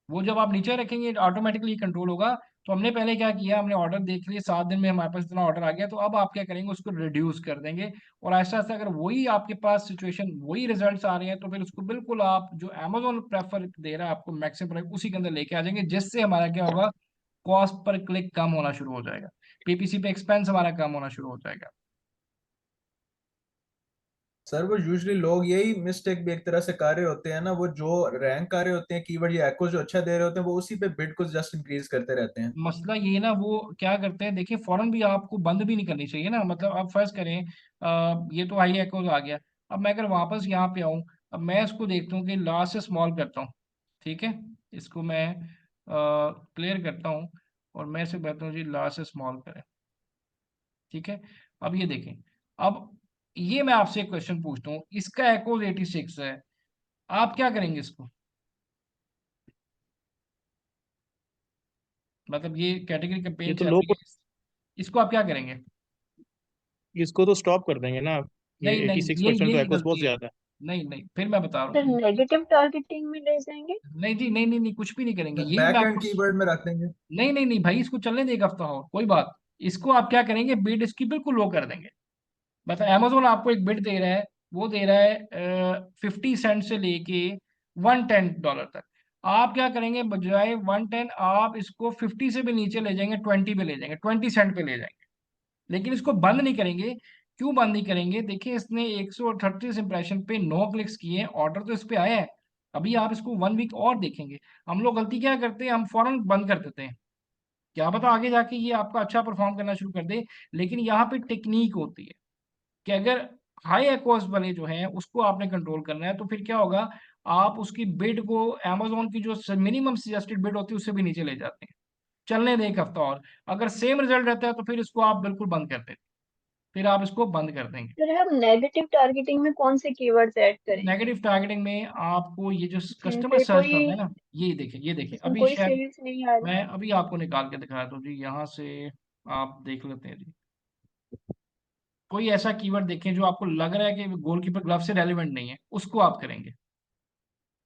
वो जब आप नीचे रखेंगे ऑटोमेटिकली कंट्रोल होगा। तो हमने पहले क्या किया, हमने ऑर्डर देख लिए, 7 दिन में हमारे पास इतना ऑर्डर आ गया, तो अब आप क्या करेंगे, उसको रिड्यूस कर देंगे। और ऐसा ऐसा अगर वही आपके पास सिचुएशन, वही रिजल्ट्स आ रहे हैं, तो फिर उसको बिल्कुल आप जो अमेजोन प्रेफर दे रहा है आपको मैक्सिमम प्राइस, उसी के अंदर लेके आ जाएंगे, जिससे हमारा क्या होगा, कॉस्ट पर क्लिक कम होना शुरू हो जाएगा, पीपीसी पे एक्सपेंस हमारा कम होना शुरू हो जाएगा। सर वो यूजली लोग यही मिस्टेक भी एक तरह से कर रहे होते हैं ना, वो जो रैंक कर रहे होते हैं कीवर्ड या एको जो अच्छा दे रहे होते हैं, वो उसी पे बिड को जस्ट इंक्रीज करते रहते हैं। मसला ये ना, वो क्या करते हैं, देखिए फौरन भी आपको बंद भी नहीं करनी चाहिए ना। मतलब आप फर्ज करें, ये तो हाई एकोज आ गया, अब मैं अगर वापस यहाँ पे आऊँ, अब मैं इसको देखता हूँ कि लार्ज से स्मॉल करता हूँ, ठीक है, इसको मैं क्लियर करता हूँ, और मैं इसे कहता हूँ जी लार्ज से स्मॉल करें, ठीक है। अब ये देखें, अब ये मैं आपसे एक क्वेश्चन पूछता हूँ, इसका एकोज 86 है, आप क्या करेंगे इसको? मतलब ये कैटेगरी ये कैंपेन तो चल लो, रही है, इसको आप क्या करेंगे? इसको तो स्टॉप कर देंगे ना। ये नहीं एटी नहीं, सिक्स ये परसेंट तो यही एक्वस बहुत गलती है। ज्यादा है। नहीं नहीं, फिर मैं बता रहा सर हूँ। नेगेटिव टारगेटिंग में ले जाएंगे। नहीं जी, नहीं नहीं नहीं, कुछ भी नहीं करेंगे, यही मैं बैक एंड आपको। कीवर्ड में रख देंगे। नहीं नहीं नहीं भाई, इसको चलने देगा हफ्ता और कोई बात। इसको आप क्या करेंगे, बिड इसकी बिल्कुल लो कर देंगे। मतलब अमेजोन आपको एक बिड दे रहा है, वो दे रहा है 50 सेंट से लेके $110 तक। आप क्या करेंगे, बजाय 110 आप इसको 50 से भी नीचे ले जाएंगे, 20 पे ले जाएंगे, 20 सेंट पे ले जाएंगे। लेकिन इसको बंद नहीं करेंगे। क्यों बंद नहीं करेंगे, देखिए इसने 138 इंप्रेशन पे 9 क्लिक्स किए हैं, ऑर्डर तो इस पे आया है। अभी आप इसको 1 वीक और देखेंगे। हम लोग गलती क्या करते हैं, हम फौरन बंद कर देते हैं, क्या पता आगे जाके ये आपका अच्छा परफॉर्म करना शुरू कर दे। लेकिन यहाँ पे टेक्निक होती है कि अगर हाई एक्वास वाले जो हैं उसको आपने कंट्रोल करना है, तो फिर क्या होगा, आप उसकी बिड को Amazon की जो मिनिमम सजेस्टेड बिड होती है उससे भी नीचे ले जाते हैं। चलने दें एक हफ्ता और, अगर सेम रिजल्ट रहता है तो फिर इसको आप बिल्कुल बंद कर देते हैं, फिर आप इसको बंद कर देंगे। सर हम नेगेटिव टारगेटिंग में कौन से कीवर्ड्स ऐड करें नेगेटिव टारगेटिंग में आपको ये जो कस्टमर जिनसे सर्च कोई टर्म है ना, ये देखें, ये देखें, जिसमें अभी कोई शायद सेल्स नहीं आ रही। मैं अभी आपको निकाल के दिखाया तो जी, यहाँ से आप देख लेते हैं जी, कोई ऐसा कीवर्ड देखें जो आपको लग रहा है कि गोलकीपर ग्लव से रेलिवेंट नहीं है, उसको आप करेंगे,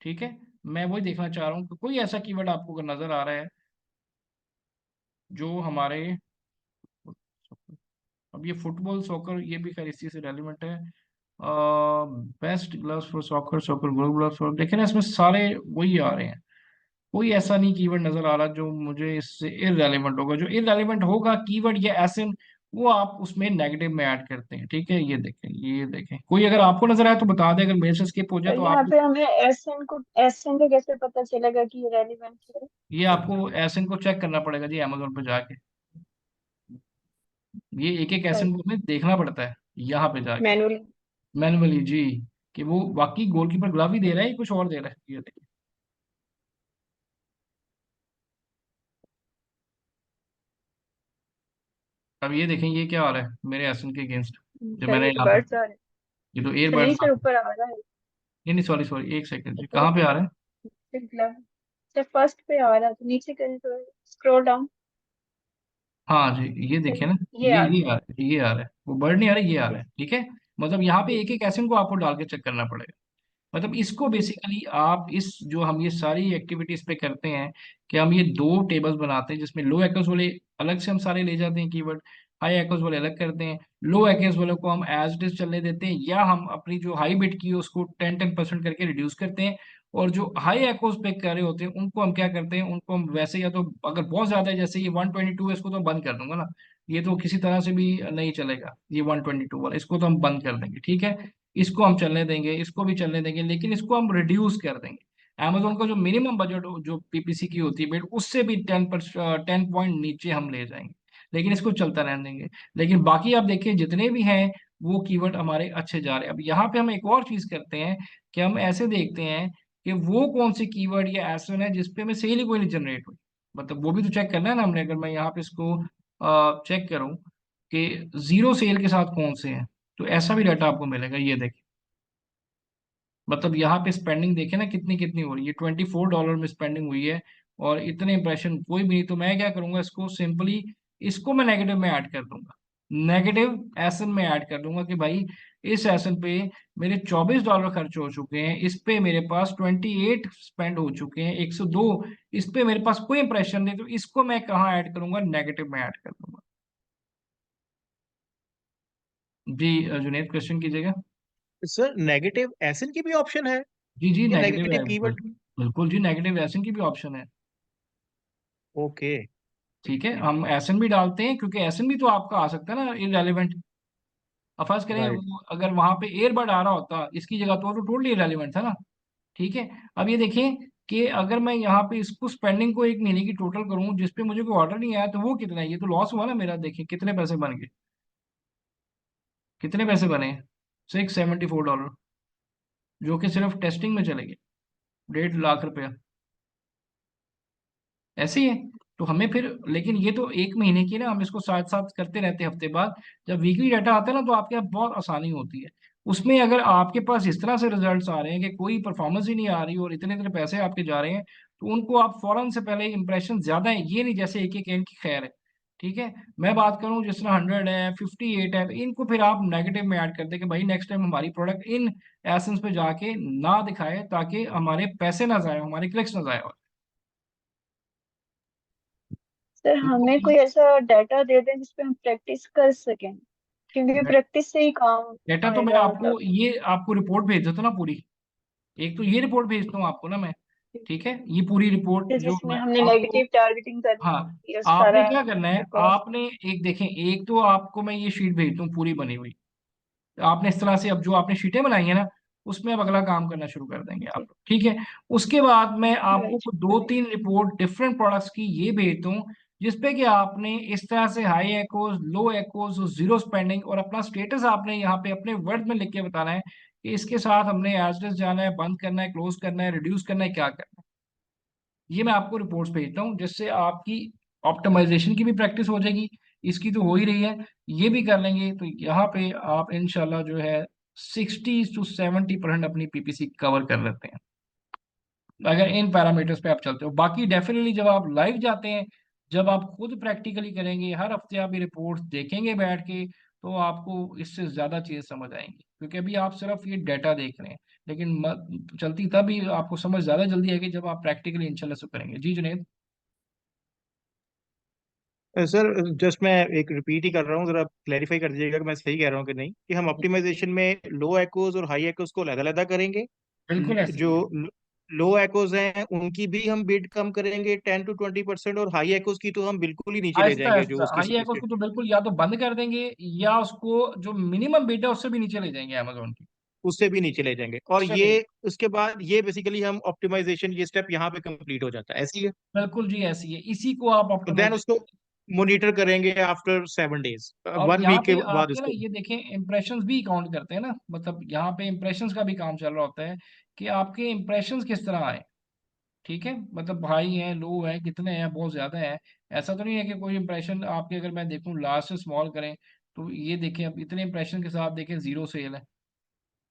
ठीक है। मैं वही देखना चाह रहा हूँ कि कोई ऐसा कीवर्ड आपको अगर नजर आ रहा है जो हमारे, अब ये फुटबॉल सॉकर ये भी खैर इसी से रेलिवेंट है। Best gloves for soccer, soccer gloves for, देखें ना इसमें सारे वही आ रहे हैं। कोई ऐसा नहीं कीवर्ड नजर आ रहा जो मुझे इससे इररेलेवेंट होगा। जो इररेलेवेंट होगा कीवर्ड या एसएन, वो आप उसमें नेगेटिव में ऐड करते हैं, ठीक है। ये देखें, ये देखें, कोई अगर आपको नजर आए तो बता दें, अगर मेरे से स्किप हो जाए और तो यहाँ आप। पे हमें एसएन का कैसे पता चलेगा कि ये रेलिवेंट है। ये आपको एसएन को चेक करना पड़ेगा जी अमेजोन पे जाके, ये एक एक एसएन को हमें देखना पड़ता है यहाँ पे जाके, मैनुअली। मैनुअली जी, कि वो बाकी गोलकीपर ग्लव ही दे रहा है या कुछ और दे रहा है, ये देखिए। अब ये देखें, ये क्या आ रहा है मेरे एसएन के अगेंस्ट, जो सर मैंने ये यहाँ पे, बर्ड्स आ रहे हैं। ये तो सर नहीं एयरबड्स सर ऊपर आ रहा है। नहीं नहीं, सॉरी सॉरी, एक सेकंड जी, ऊपर कहाँ पे आ रहा है? Sir glove. सर फर्स्ट पे आ रहा है तो नीचे करें तो स्क्रॉल डाउन। हाँ जी, ये सर देखिए ना, ये आ ये गया। आ रहा है, ये आ रहा है, वो बर्ड नहीं आ रहा है, ये आ रहा है, ठीक है। मतलब यहाँ पे एक एक एसएन को आपको डाल के चेक करना पड़ेगा। मतलब इसको बेसिकली आप इस जो हम ये सारी एक्टिविटीज पे करते हैं, कि हम ये दो टेबल्स बनाते हैं जिसमें लो एक्स वाले अलग से हम सारे ले जाते हैं कीवर्ड, हाई एक्स वाले अलग करते हैं। लो एक्स वाले को हम एज इट इज चलने देते हैं, या हम अपनी जो हाई बिट की है उसको 10% करके रिड्यूस करते हैं। और जो हाई एक्स पे कर रहे होते हैं उनको हम क्या करते हैं, उनको हम वैसे, या तो अगर बहुत ज्यादा है जैसे ये 122 है, इसको तो बंद कर दूंगा ना, ये तो किसी तरह से भी नहीं चलेगा, ये 122 वाला, इसको तो हम बंद कर देंगे, ठीक है। इसको हम चलने देंगे, इसको भी चलने देंगे, लेकिन इसको हम रिड्यूस कर देंगे। Amazon का जो मिनिमम बजट जो पीपीसी की होती है उससे भी 10 पॉइंट नीचे हम ले जाएंगे, लेकिन इसको चलता रहने देंगे। लेकिन बाकी आप देखिए जितने भी हैं वो कीवर्ड हमारे अच्छे जा रहे हैं। अब यहाँ पे हम एक और चीज करते हैं कि हम ऐसे देखते हैं कि वो कौन से कीवर्ड या एसएन है जिसपे हमें सेल ही कोई नहीं जनरेट हुई। मतलब वो भी तो चेक करना है ना हमने। अगर मैं यहाँ पे इसको चेक करूँ कि जीरो सेल के साथ कौन से हैं, तो ऐसा भी डाटा आपको मिलेगा। ये देखिए, मतलब यहाँ पे स्पेंडिंग देखे ना कितनी कितनी हो रही है, $24 में स्पेंडिंग हुई है और इतने इंप्रेशन कोई भी नहीं। तो मैं क्या करूंगा, इसको सिंपली इसको मैं नेगेटिव में ऐड कर दूंगा, नेगेटिव एसन में ऐड कर दूंगा कि भाई इस एसन पे मेरे $24 खर्च हो चुके हैं, इस पे मेरे पास 28 स्पेंड हो चुके हैं, 102 इस पे मेरे पास कोई इंप्रेशन नहीं, तो इसको मैं कहाँ ऐड करूंगा, नेगेटिव में ऐड कर दूंगा। जी जुनेद क्वेश्चन कीजिएगा। सर नेगेटिव एसिन की भी ऑप्शन है? जी जी ये नेगेटिव है, नेगेटिव कीवर्ड? बिल्कुल जी, नेगेटिव एसन की भी ऑप्शन है। ओके। ठीक है, हम एसन भी डालते हैं क्योंकि एसन भी तो आपका आ सकता है ना इररेलेवेंट। अब फर्ज करें राइट। वो अगर वहां पे एयरबड आ रहा होता इसकी जगह तो टोटली इररेलेवेंट था ना। ठीक है, अब ये देखें कि अगर मैं यहाँ पे इसको स्पेंडिंग को एक महीने की टोटल करूं जिसपे मुझे कोई ऑर्डर नहीं आया, तो वो कितना है, ये तो लॉस हुआ ना मेरा। देखिए कितने पैसे बन गए, कितने पैसे बने, $674, जो कि सिर्फ टेस्टिंग में चले गए, 1.5 लाख रुपया। ऐसे ही है। तो हमें फिर, लेकिन ये तो एक महीने की ना, हम इसको साथ साथ करते रहते हैं हफ्ते बाद। जब वीकली डाटा आता है ना तो आपके यहाँ बहुत आसानी होती है। उसमें अगर आपके पास इस तरह से रिजल्ट्स आ रहे हैं कि कोई परफॉर्मेंस ही नहीं आ रही और इतने इतने पैसे आपके जा रहे हैं, तो उनको आप फौरन से पहले इंप्रेशन ज्यादा है ये नहीं जैसे एक एक एम की खैर है। ठीक है, मैं बात करूं जिस तरह 100 है, 58 है, इनको फिर आप नेगेटिव में ऐड कर दें कि भाई नेक्स्ट टाइम हमारी प्रोडक्ट इन एसेंस पे जाके ना दिखाए, ताकि हमारे पैसे ना जाए, हमारे क्लिक्स ना जाए। सर हमें कोई ऐसा डाटा दे दें जिसपे हम प्रैक्टिस कर सकें, क्योंकि प्रैक्टिस से ही काम डेटा तो मैं आएगा। आपको मतलब ये आपको रिपोर्ट भेज देता हूँ ना पूरी। एक तो ये रिपोर्ट भेजता हूँ आपको ना मैं। ठीक है, ये पूरी रिपोर्ट जो जिसमें मैं हमने आपको, नेगेटिव टारगेटिंग करनी हाँ, होती है आपने सारा क्या करना है, कॉस्ट। आपने एक देखें, एक तो आपको मैं ये शीट भेजता हूँ पूरी बनी हुई। आपने इस तरह से अब जो आपने शीटें बनाई है ना, उसमें अब अगला काम करना शुरू कर देंगे आप। ठीक है, उसके बाद मैं आपको राइट। दो तीन रिपोर्ट डिफरेंट प्रोडक्ट्स की ये भेजता हूँ, जिसपे कि आपने इस तरह से हाई एकोज, लो एकोज, जीरो स्पेंडिंग और अपना स्टेटस आपने यहाँ पे अपने वर्ड में लिख के बताना है कि इसके साथ हमने एज जाना है, बंद करना है, क्लोज करना है, रिड्यूस करना है, क्या करना है। ये मैं आपको रिपोर्ट्स भेजता हूँ जिससे आपकी ऑप्टिमाइजेशन की भी प्रैक्टिस हो जाएगी। इसकी तो हो ही रही है, ये भी कर लेंगे, तो यहाँ पे आप इंशाल्लाह जो है 60 से 70% अपनी पीपीसी कवर कर लेते हैं अगर इन पैरामीटर्स पे आप चलते हो। बाकी डेफिनेटली जब आप लाइव जाते हैं, जब आप खुद प्रैक्टिकली करेंगे, हर हफ्ते आप ये रिपोर्ट्स देखेंगे बैठ के, तो आपको इससे ज्यादा चीजें समझ आएंगी। क्योंकि अभी आप सिर्फ ये डाटा देख रहे हैं, लेकिन चलती तभी आपको समझ ज्यादा जल्दी आएगी जब आप प्रैक्टिकली इंशाल्लाह से करेंगे। जी जुनेद। सर जस्ट मैं एक रिपीट ही कर रहा हूँ, जरा क्लैरिफाई कर दीजिएगा कि मैं सही कह रहा हूँ कि नहीं, कि हम ऑप्टिमाइजेशन में लो एकोज और हाई एकोज को अलग अलग करेंगे। बिल्कुल ऐसे ही जो है। लो एकोज हैं उनकी भी हम बिड कम करेंगे 10 to 20%, और हाई एकोज की तो हम बिल्कुल ही नीचे ले आहिस्ता जाएंगे जो आहिस्ता उसकी हाई सीरीज एकोस के। को तो बिल्कुल या तो बंद कर देंगे, या उसको जो मिनिमम बिड है उससे भी नीचे ले जाएंगे अमेजोन की। उससे भी नीचे ले जाएंगे, और उससे भी ये उसके बाद ये बेसिकली हम ऑप्टिमाइजेशन ये स्टेप यहाँ पे कंप्लीट हो जाता है, ऐसी है। बिल्कुल जी ऐसी है, इसी को आप तो देन ऑप्टिमाइज। उसको मॉनिटर करेंगे आफ्टर 7 days, और 1 वीक यहाँ के पे बाद आपके ना उसको। ये देखें इम्प्रेशंस भी काउंट करते हैं ना, मतलब यहाँ पे इम्प्रेशंस का भी काम चल रहा होता है कि आपके इम्प्रेशंस किस तरह आए। ठीक है, मतलब हाई है, लो है, कितने हैं, बहुत ज्यादा है। ऐसा तो नहीं है कि कोई इंप्रेशन आपके, अगर मैं देखूं लार्ज से स्मॉल करें, तो ये देखें अब इतने इंप्रेशन के साथ देखें जीरो सेल है।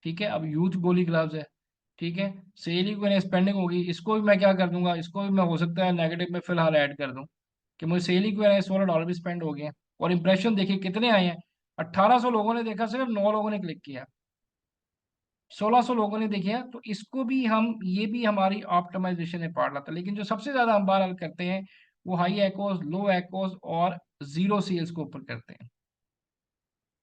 ठीक है, अब यूथ गोली ग्लव्स है। ठीक है, सेल ही कोई स्पेंडिंग होगी, इसको भी मैं क्या कर दूंगा, इसको भी मैं हो सकता है नेगेटिव में फिलहाल ऐड कर दूं कि मुझे सेल ही क्यों है, $16 भी स्पेंड हो गए हैं। और इंप्रेशन देखिए कितने आए हैं, 1800 लोगों ने देखा, सिर्फ 9 लोगों ने क्लिक किया, 1600 लोगों ने देखा। तो इसको भी हम, ये भी हमारी ऑप्टिमाइजेशन में पार्ट लाता है। लेकिन जो सबसे ज्यादा हम बहरहाल करते हैं वो हाई एकोस, लो एकोस और जीरो सेल्स को ऊपर करते हैं।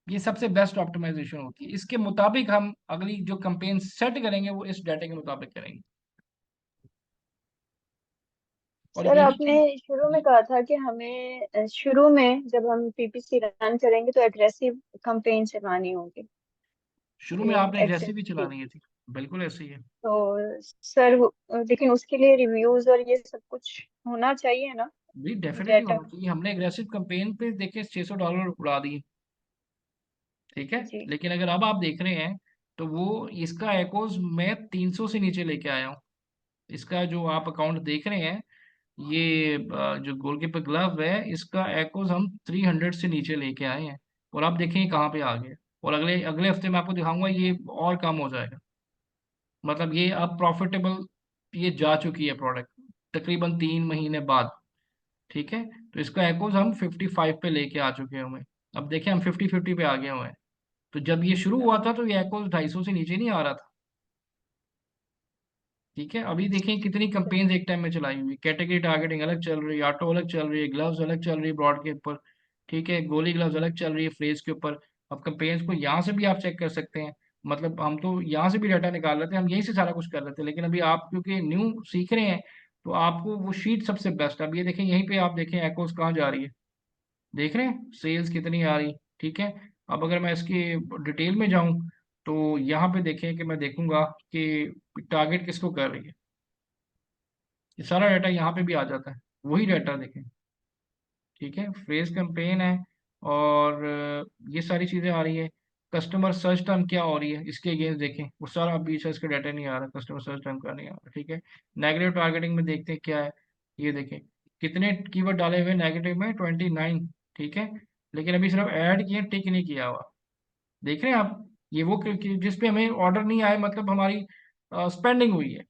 ये सबसे बेस्ट ऑप्टिमाइजेशन होती है। इसके मुताबिक हम अगली जो कैंपेन सेट करेंगे वो इस डाटा के मुताबिक करेंगे। और सर यही आपने चीज, शुरू में कहा था कि हमें शुरू में जब हम पीपीसी रन करेंगे तो एग्रेसिव कैंपेन चलानी होगी। शुरू में आपने एग्रेसिव ही एक्सेप्ट। चलानी है थी। बिल्कुल ऐसे ही है। तो सर लेकिन उसके लिए रिव्यूज और ये सब कुछ होना चाहिए ना, भी डेफिनेटली डाटा। होना चाहिए। हमने एग्रेसिव कैंपेन पे देखे $600 उड़ा दिए, ठीक है। जी। लेकिन अगर अब आप देख रहे हैं तो वो इसका एकोज मैं 300 से नीचे लेके आया हूँ। इसका जो आप अकाउंट देख रहे हैं, ये जो गोलकीपर ग्लव है, इसका एकोज हम 300 से नीचे लेके आए हैं। और आप देखें कहाँ पे आ गए। और अगले अगले हफ्ते मैं आपको दिखाऊंगा ये और कम हो जाएगा। मतलब ये अब प्रॉफिटेबल, ये जा चुकी है प्रोडक्ट तकरीबन 3 महीने बाद, ठीक है। तो इसका एकोज हम 55 पे लेके आ चुके हैं। अब देखें हम 50-50 पे आ गए हुए हैं। तो जब ये शुरू हुआ था तो ये एकोज 250 से नीचे नहीं आ रहा था, ठीक है। अभी देखें कितनी कंपेन्स एक टाइम में चलाई हुई, कैटेगरी टारगेटिंग अलग चल रही है, ऑटो अलग चल रही है, ग्लव्स अलग चल रही है ब्रॉड के ऊपर, ठीक है, गोली ग्लव्स अलग चल रही है फ्रेज के ऊपर। अब कंपेन्स को यहाँ से भी आप चेक कर सकते हैं। मतलब हम तो यहाँ से भी डाटा निकाल रहे थे, हम यहीं से सारा कुछ कर रहे थे, लेकिन अभी आप क्योंकि न्यू सीख रहे हैं तो आपको वो शीट सबसे बेस्ट है। अब ये देखें यहीं पे आप देखें एकोज कहाँ जा रही है, देख रहे हैं सेल्स कितनी आ रही, ठीक है। अब अगर मैं इसकी डिटेल में जाऊं तो यहाँ पे देखें कि मैं देखूंगा कि टारगेट किसको कर रही है। ये सारा डाटा यहाँ पे भी आ जाता है, वही डाटा देखें, ठीक है। फ्रेज कैंपेन है और ये सारी चीज़ें आ रही है। कस्टमर सर्च टर्म क्या हो रही है इसके अगेंस्ट देखें, वो सारा अभी इसका डाटा नहीं आ रहा, कस्टमर सर्च टर्म का नहीं आ रहा, ठीक है। नेगेटिव टारगेटिंग में देखते हैं क्या है, ये देखें कितने कीवर्ड डाले हुए नेगेटिव में, 29, ठीक है। लेकिन अभी सिर्फ ऐड किए, टिक नहीं किया हुआ, देख रहे हैं आप। ये वो जिस पे हमें ऑर्डर नहीं आए, मतलब हमारी स्पेंडिंग हुई है।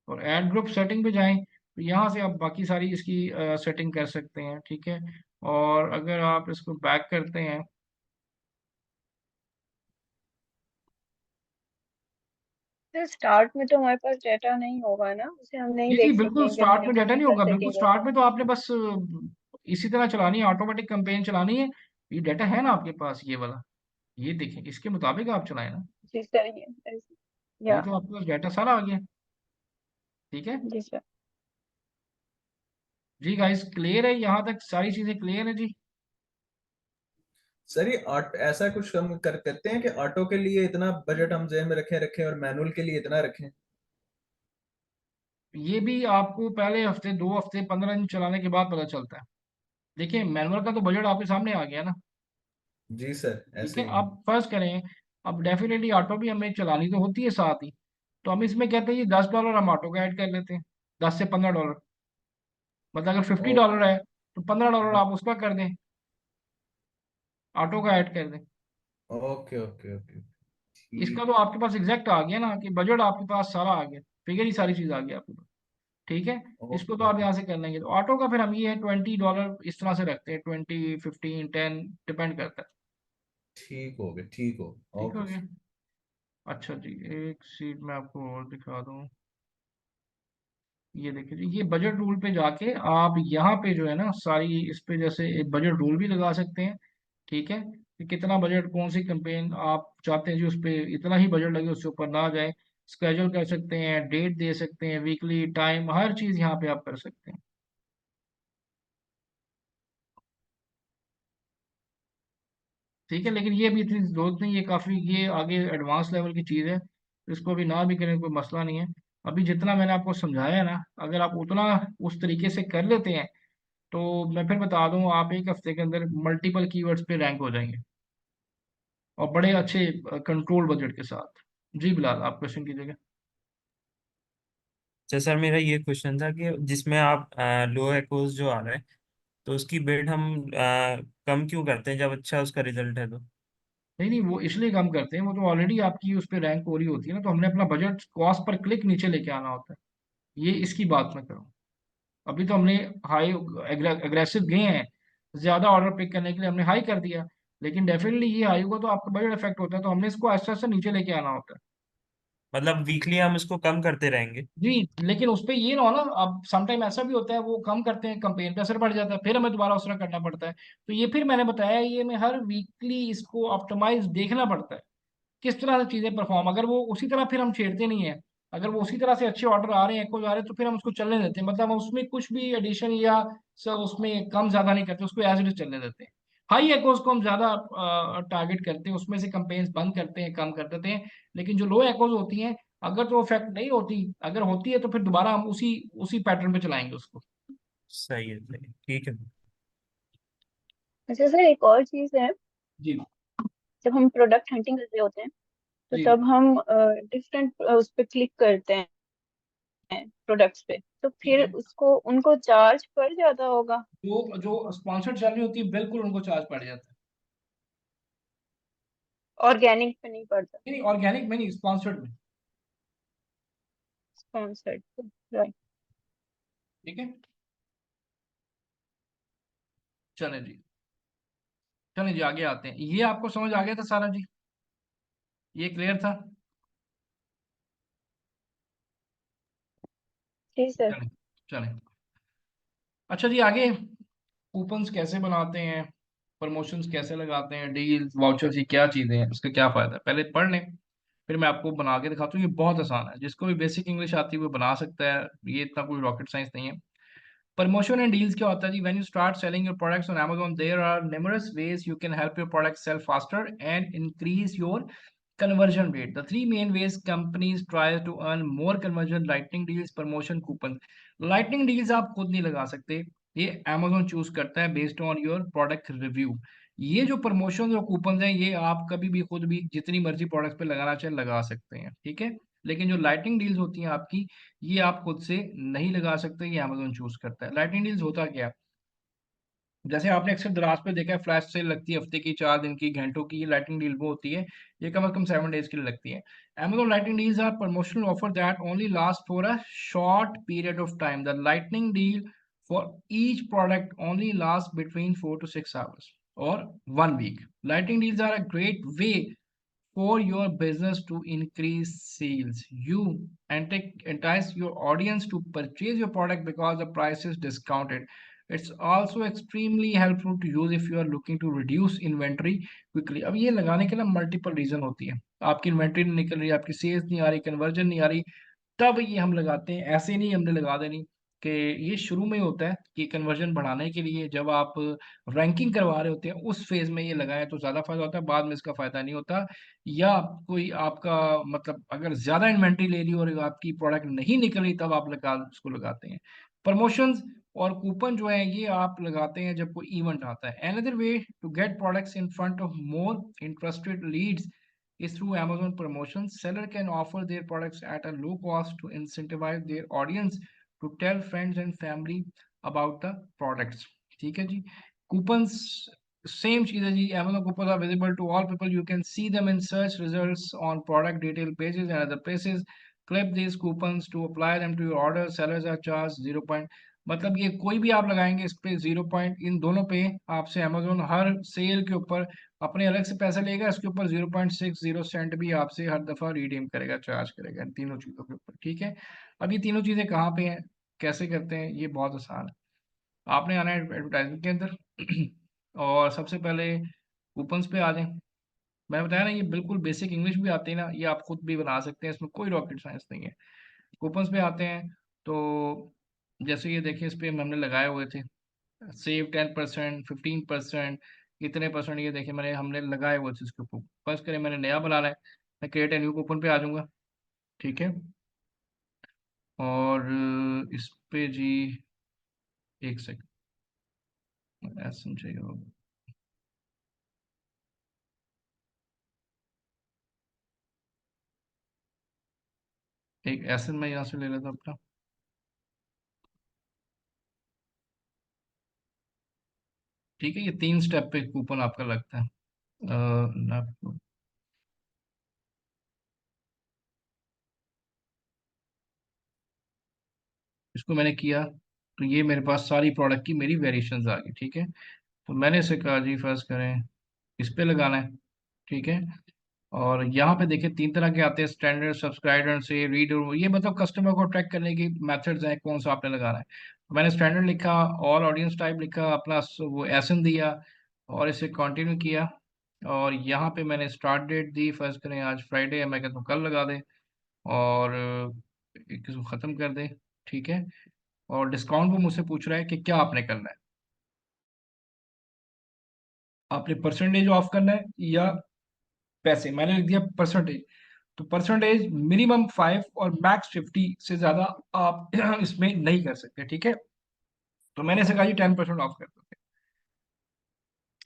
और ऐड ग्रुप सेटिंग पे जाएं तो यहाँ से आप बाकी सारी इसकी सेटिंग कर सकते हैं, ठीक है। और अगर आप इसको बैक करते हैं, सर स्टार्ट में तो हमारे पास डाटा नहीं होगा ना, उसे हम नहीं जी जी देख बिल्कुल, सकेंगे, स्टार्ट में डाटा मॉनिटर नहीं कर होगा, बिल्कुल सकेंगे। स्टार्ट में तो आपने बस इसी तरह चलानी है, ऑटोमेटिक कैंपेन चलानी है। ये डाटा है ना आपके पास, ये वाला, ये देखें, इसके मुताबिक आप चलाएं ना। जी सर, ये ये या तो आपके पास डाटा सारा आ गया, ठीक है। जी सर। जी गाइस, क्लियर है यहाँ तक सारी चीजें क्लियर है जी। सर ये ऐसा कुछ हम कर करते हैं कि ऑटो के लिए इतना बजट हम जेब में रखें रखें और मैनुअल के लिए इतना रखें। ये भी आपको पहले हफ्ते, 2 हफ्ते, 15 दिन चलाने के बाद पता चलता है। देखिए मैनुअल का तो बजट आपके सामने आ गया ना, जी सर, ठीक ऐसे है। ही है। आप फर्स्ट करें, अब डेफिनेटली ऑटो भी हमें चलानी तो होती है साथ ही। तो हम इसमें कहते हैं ये $10 हम ऑटो का ऐड कर लेते हैं, $10 से $15। मतलब अगर फिफ्टी ओ, डॉलर है तो $15 आप उसका कर दें, ऑटो का ऐड कर दें। ओके ओके ओके, इसका ठीक। तो आपके पास एग्जैक्ट आ गया ना, कि बजट आपके पास सारा आ गया, फिगर ही सारी चीज आ गई आपके पास, ठीक है। इसको तो ओके आप ओके, यहाँ से कर लेंगे। तो ऑटो का फिर हम ये है $20 इस तरह से रखते हैं, 20, 15, 10 डिपेंड करता है, ठीक हो गया, ठीक हो। ठीक हो ओके गया। सर। अच्छा जी, एक सीट मैं आपको और दिखा दूँ। ये देखिए जी, ये बजट रूल पे जाके आप यहाँ पे जो है ना सारी इस पे जैसे एक बजट रूल भी लगा सकते हैं, ठीक है। कि कितना बजट, कौन सी कंपेन आप चाहते हैं जी उस पे इतना ही बजट लगे, उससे ऊपर ना जाए। स्केड्यूल कर सकते हैं, डेट दे सकते हैं, वीकली टाइम, हर चीज़ यहाँ पे आप कर सकते हैं, ठीक है। लेकिन ये भी इतनी जरूरत नहीं, ये काफ़ी, ये आगे एडवांस लेवल की चीज़ है, तो इसको अभी ना भी करें कोई मसला नहीं है। अभी जितना मैंने आपको समझाया है ना, अगर आप उतना उस तरीके से कर लेते हैं तो मैं फिर बता दूं, आप एक हफ्ते के अंदर मल्टीपल कीवर्ड्स पे रैंक हो जाएंगे, और बड़े अच्छे कंट्रोल बजट के साथ। जी बिलाल, आप क्वेश्चन कीजिएगा। अच्छा सर, मेरा ये क्वेश्चन था कि जिसमें आप लो एक्ोस जो आ रहा है, तो उसकी बिड हम कम क्यों करते हैं जब अच्छा उसका रिजल्ट है तो। नहीं नहीं, वो इसलिए कम करते हैं, वो तो ऑलरेडी आपकी उस पर रैंक हो रही होती है ना, तो हमने अपना बजट कॉस्ट पर क्लिक नीचे लेके आना होता है। ये इसकी बात मैं करूँ, अभी तो हमने हाई अग्रेसिव गए हैं, ज्यादा ऑर्डर पिक करने के लिए हमने हाई कर दिया। लेकिन डेफिनेटली ये हाई होगा तो आपका बजट इफेक्ट होता है, तो हमने इसको ऐसा ऐसा नीचे लेके आना होता है। मतलब वीकली हम इसको कम करते रहेंगे। जी, लेकिन उस पे ये ना हो ना, अब समटाइम ऐसा भी होता है वो कम करते हैं, कंपेन पे असर पड़ जाता है, फिर हमें दोबारा उस तरह करना पड़ता है। तो ये फिर मैंने बताया, ये में हर वीकली इसको ऑप्टिमाइज देखना पड़ता है, किस तरह से चीजें परफॉर्म, अगर वो उसी तरह फिर हम छेड़ते नहीं है, अगर वो उसी तरह से अच्छे ऑर्डर आ रहे हैं, एक्कोज आ रहे हैं, तो फिर हम उसको चलने देते हैं, मतलब हम उसमें कुछ भी एडिशन या सब उसमें कम ज्यादा नहीं करते, उसको एज इट इज चलने देते हैं। हाई एक्कोज को हम ज्यादा टारगेट करते हैं, उसमें से कंपेन्स बंद करते हैं, कम कर देते हैं। लेकिन जो लो एक्कोज होती हैं, अगर तो इफेक्ट नहीं होती, अगर होती है तो फिर दोबारा हम उसी उसी पैटर्न पे चलाएंगे उसको। सही है, सही है, ठीक है। अच्छा सर, एक और चीज है, जी जब हम प्रोडक्ट हंटिंग कर रहे होते हैं तो जी। तब हम डिफरेंट उस पर क्लिक करते हैं प्रोडक्ट्स पे, तो ठीक फिर है। उसको उनको चार्ज पड़ जाता होगा? जो जो स्पॉन्सर्ड चल रही होती है, बिल्कुल उनको चार्ज पड़ जाता है। ऑर्गेनिक पे नहीं पड़ता? नहीं, ऑर्गेनिक में नहीं, स्पॉन्सर्ड में। स्पॉन्सर्ड पे, राइट। ठीक है। चले जी, चले जी, आगे आते हैं। ये आपको समझ आ गया था सारा जी? ये क्लियर था? जी सर। चले, चले। अच्छा जी, आगे कूपन्स कैसे बनाते हैं, प्रमोशंस कैसे लगाते हैं, डील्स वाउचर्स, ये क्या चीजें हैं, उसका क्या फायदा है, पहले पढ़ लें, फिर मैं आपको बना के दिखाता हूँ। ये बहुत आसान है, जिसको भी बेसिक इंग्लिश आती है वो बना सकता है, ये इतना कोई रॉकेट साइंस नहीं है। प्रमोशन एंड डील्स क्या होता है जी? When you start selling your products on Amazon, there are numerous ways you can help your product sell faster and increase your conversion rate. The three main ways companies try to earn more conversion: lightning deals, promotion, coupon. Lightning deals आप खुद नहीं लगा सकते, ये Amazon choose करता है based on your product review. ये जो प्रमोशन और कूपन हैं, ये आप कभी भी खुद भी जितनी मर्जी प्रोडक्ट पे लगाना चाहे लगा सकते हैं, ठीक है। लेकिन जो लाइटिंग डील्स होती हैं आपकी, ये आप खुद से नहीं लगा सकते, ये Amazon चूज करता है। लाइटिंग डील्स होता क्या है? जैसे आपने अक्सर दराज पे देखा है, फ्लैश सेल लगती है हफ्ते की, 4 दिन की, घंटों की, ये लाइटिंग डील वो होती है। ये कम से कम 7 डेज के लिए लगती है। Amazon lightning deals are promotional offer that only last for a short period of time. The lightning deal for each product only lasts between 4 to 6 hours or 1 week. Lightning deals are a great way for your business to increase sales. You entice your audience to purchase your product because the price is discounted. It's also extremely helpful to use if you are looking to reduce inventory quickly. अब ये लगाने के ना multiple reason होती है, आपकी inventory नहीं निकल रही, आपकी सेल्स नहीं आ रही, कन्वर्जन नहीं आ रही, तब ये हम लगाते हैं। ऐसे नहीं हमने लगा देनी, कि ये शुरू में ही होता है कि कन्वर्जन बढ़ाने के लिए, जब आप रैंकिंग करवा रहे होते हैं उस फेज में ये लगाएं तो ज़्यादा फायदा होता है, बाद में इसका फायदा नहीं होता। या कोई आपका मतलब अगर ज़्यादा इन्वेंट्री ले रही हो और आपकी प्रोडक्ट नहीं निकल रही, तब आप उसको लगाते हैं। प्रमोशंस और कूपन जो है, ये आप लगाते हैं जब कोई इवेंट आता है। Another way to get products in front of more interested leads is through Amazon promotions. Seller can offer their products at a low cost to incentivize their audience to tell friends and family about the products. ठीक है जी। coupons same चीज है जी। Amazon coupons are visible to all people. You can see them in search results on product detail pages and other places. Clip these coupons to apply them to your order. Sellers are charged 0 point, मतलब ये कोई भी आप लगाएंगे इस पे 0 point, इन दोनों पे आपसे Amazon हर सेल के ऊपर अपने अलग से पैसा लेगा, इसके ऊपर 0.60 सेंट भी आपसे हर दफा रिडीम करेगा, चार्ज करेगा, इन तीनों चीजों के ऊपर, ठीक है। अब ये तीनों चीजें कहाँ पे हैं, कैसे करते हैं, ये बहुत आसान है। आपने आना है एडवर्टाइजमेंट के अंदर और सबसे पहले कूपन्स पे आ जाएं। मैंने बताया ना, ये बिल्कुल बेसिक इंग्लिश भी आती है ना, ये आप खुद भी बना सकते हैं, इसमें कोई रॉकेट साइंस नहीं है। कूपन्स पे आते हैं तो जैसे ये देखिए, इस पे हमने लगाए हुए थे सेव 10%, 15%, इतने परसेंट, ये देखिए मैंने हमने लगाए हुए थे इसके ऊपर। फर्स्ट करें, मैंने नया बनाना है, मैं क्रिएट ए न्यू कूपन पे आ जाऊंगा, ठीक है। और इस पे जी एक सेकंड, ऐसा चाहिए होगा, एक एसन मैं यहाँ से ले लेता हूँ अपना। ठीक है, ये 3 स्टेप पे कूपन आपका लगता है। इसको मैंने किया तो ये मेरे पास सारी प्रोडक्ट की मेरी वेरिएशंस आ गई, ठीक है। तो मैंने इसे कहा जी फर्स्ट करें इस पे लगाना है, ठीक है। और यहाँ पे देखिए 3 तरह के आते हैं, स्टैंडर्ड, सब्सक्राइबर से रीड, ये मतलब कस्टमर को ट्रैक करने की मेथड्स हैं, कौन सा आपने लगाना है। तो मैंने स्टैंडर्ड लिखा, ऑल ऑडियंस टाइप लिखा, अपना वो एसन दिया और इसे कंटिन्यू किया। और यहाँ पे मैंने स्टार्ट डेट दी, फर्स्ट करें आज फ्राइडे है, मैं कहता हूँ कल लगा दें। और इसको ख़त्म कर दें, ठीक है। और डिस्काउंट वो मुझसे पूछ रहा है कि क्या आपने करना है, आपने परसेंटेज ऑफ करना है या पैसे। मैंने लिख दिया परसेंटेज। तो परसेंटेज मिनिमम 5 और मैक्स 50 से ज़्यादा आप इसमें नहीं कर सकते, ठीक है। तो मैंने इसे कहा जी 10% ऑफ कर दो।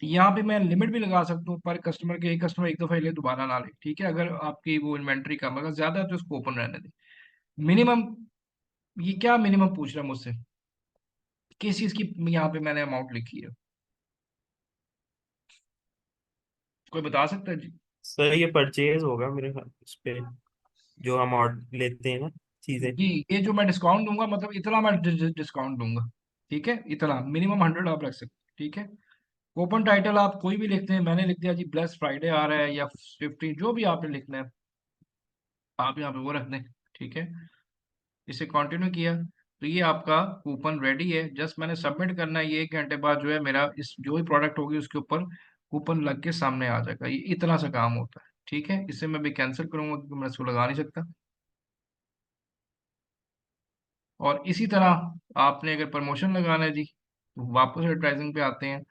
यहाँ पे मैं लिमिट भी लगा सकता हूँ पर कस्टमर के, एक कस्टमर एक दफ़ा ही ले, दोबारा ना ले, ठीक है। अगर आपकी वो इन्वेंट्री कम, अगर ज़्यादा है तो उसको ओपन रहने दें। मिनिमम, ये क्या मिनिमम पूछ रहा है मुझसे, किस चीज़ की यहाँ पे मैंने अमाउंट लिखी है, कोई बता सकता है जी? सर ये परचेज होगा मेरे ख्याल उस पे, जो हम ऑर्डर लेते हैं ना चीजें। जी, ये जो मैं डिस्काउंट दूंगा मतलब इतना मैं डिस्काउंट दूंगा, ठीक है। इतना मिनिमम 100 आप रख सकते हैं, ठीक है। कूपन टाइटल आप कोई भी लिखते हैं, मैंने लिख दिया जी ब्लैक फ्राइडे आ रहा है या 50, जो भी आपने लिखना है आप यहाँ पे वो रख दें, ठीक है। इसे कंटिन्यू किया तो ये आपका कूपन रेडी है। जस्ट मैंने सबमिट करना है, ये 1 घंटे बाद जो है मेरा इस जो भी प्रोडक्ट होगी उसके ऊपर कूपन लग के सामने आ जाएगा। ये इतना सा काम होता है, ठीक है। इसे मैं भी कैंसिल करूंगा क्योंकि मैं इसको लगा नहीं सकता। और इसी तरह आपने अगर प्रमोशन लगाना है जी, तो वापस एडवर्टाइजिंग पे आते हैं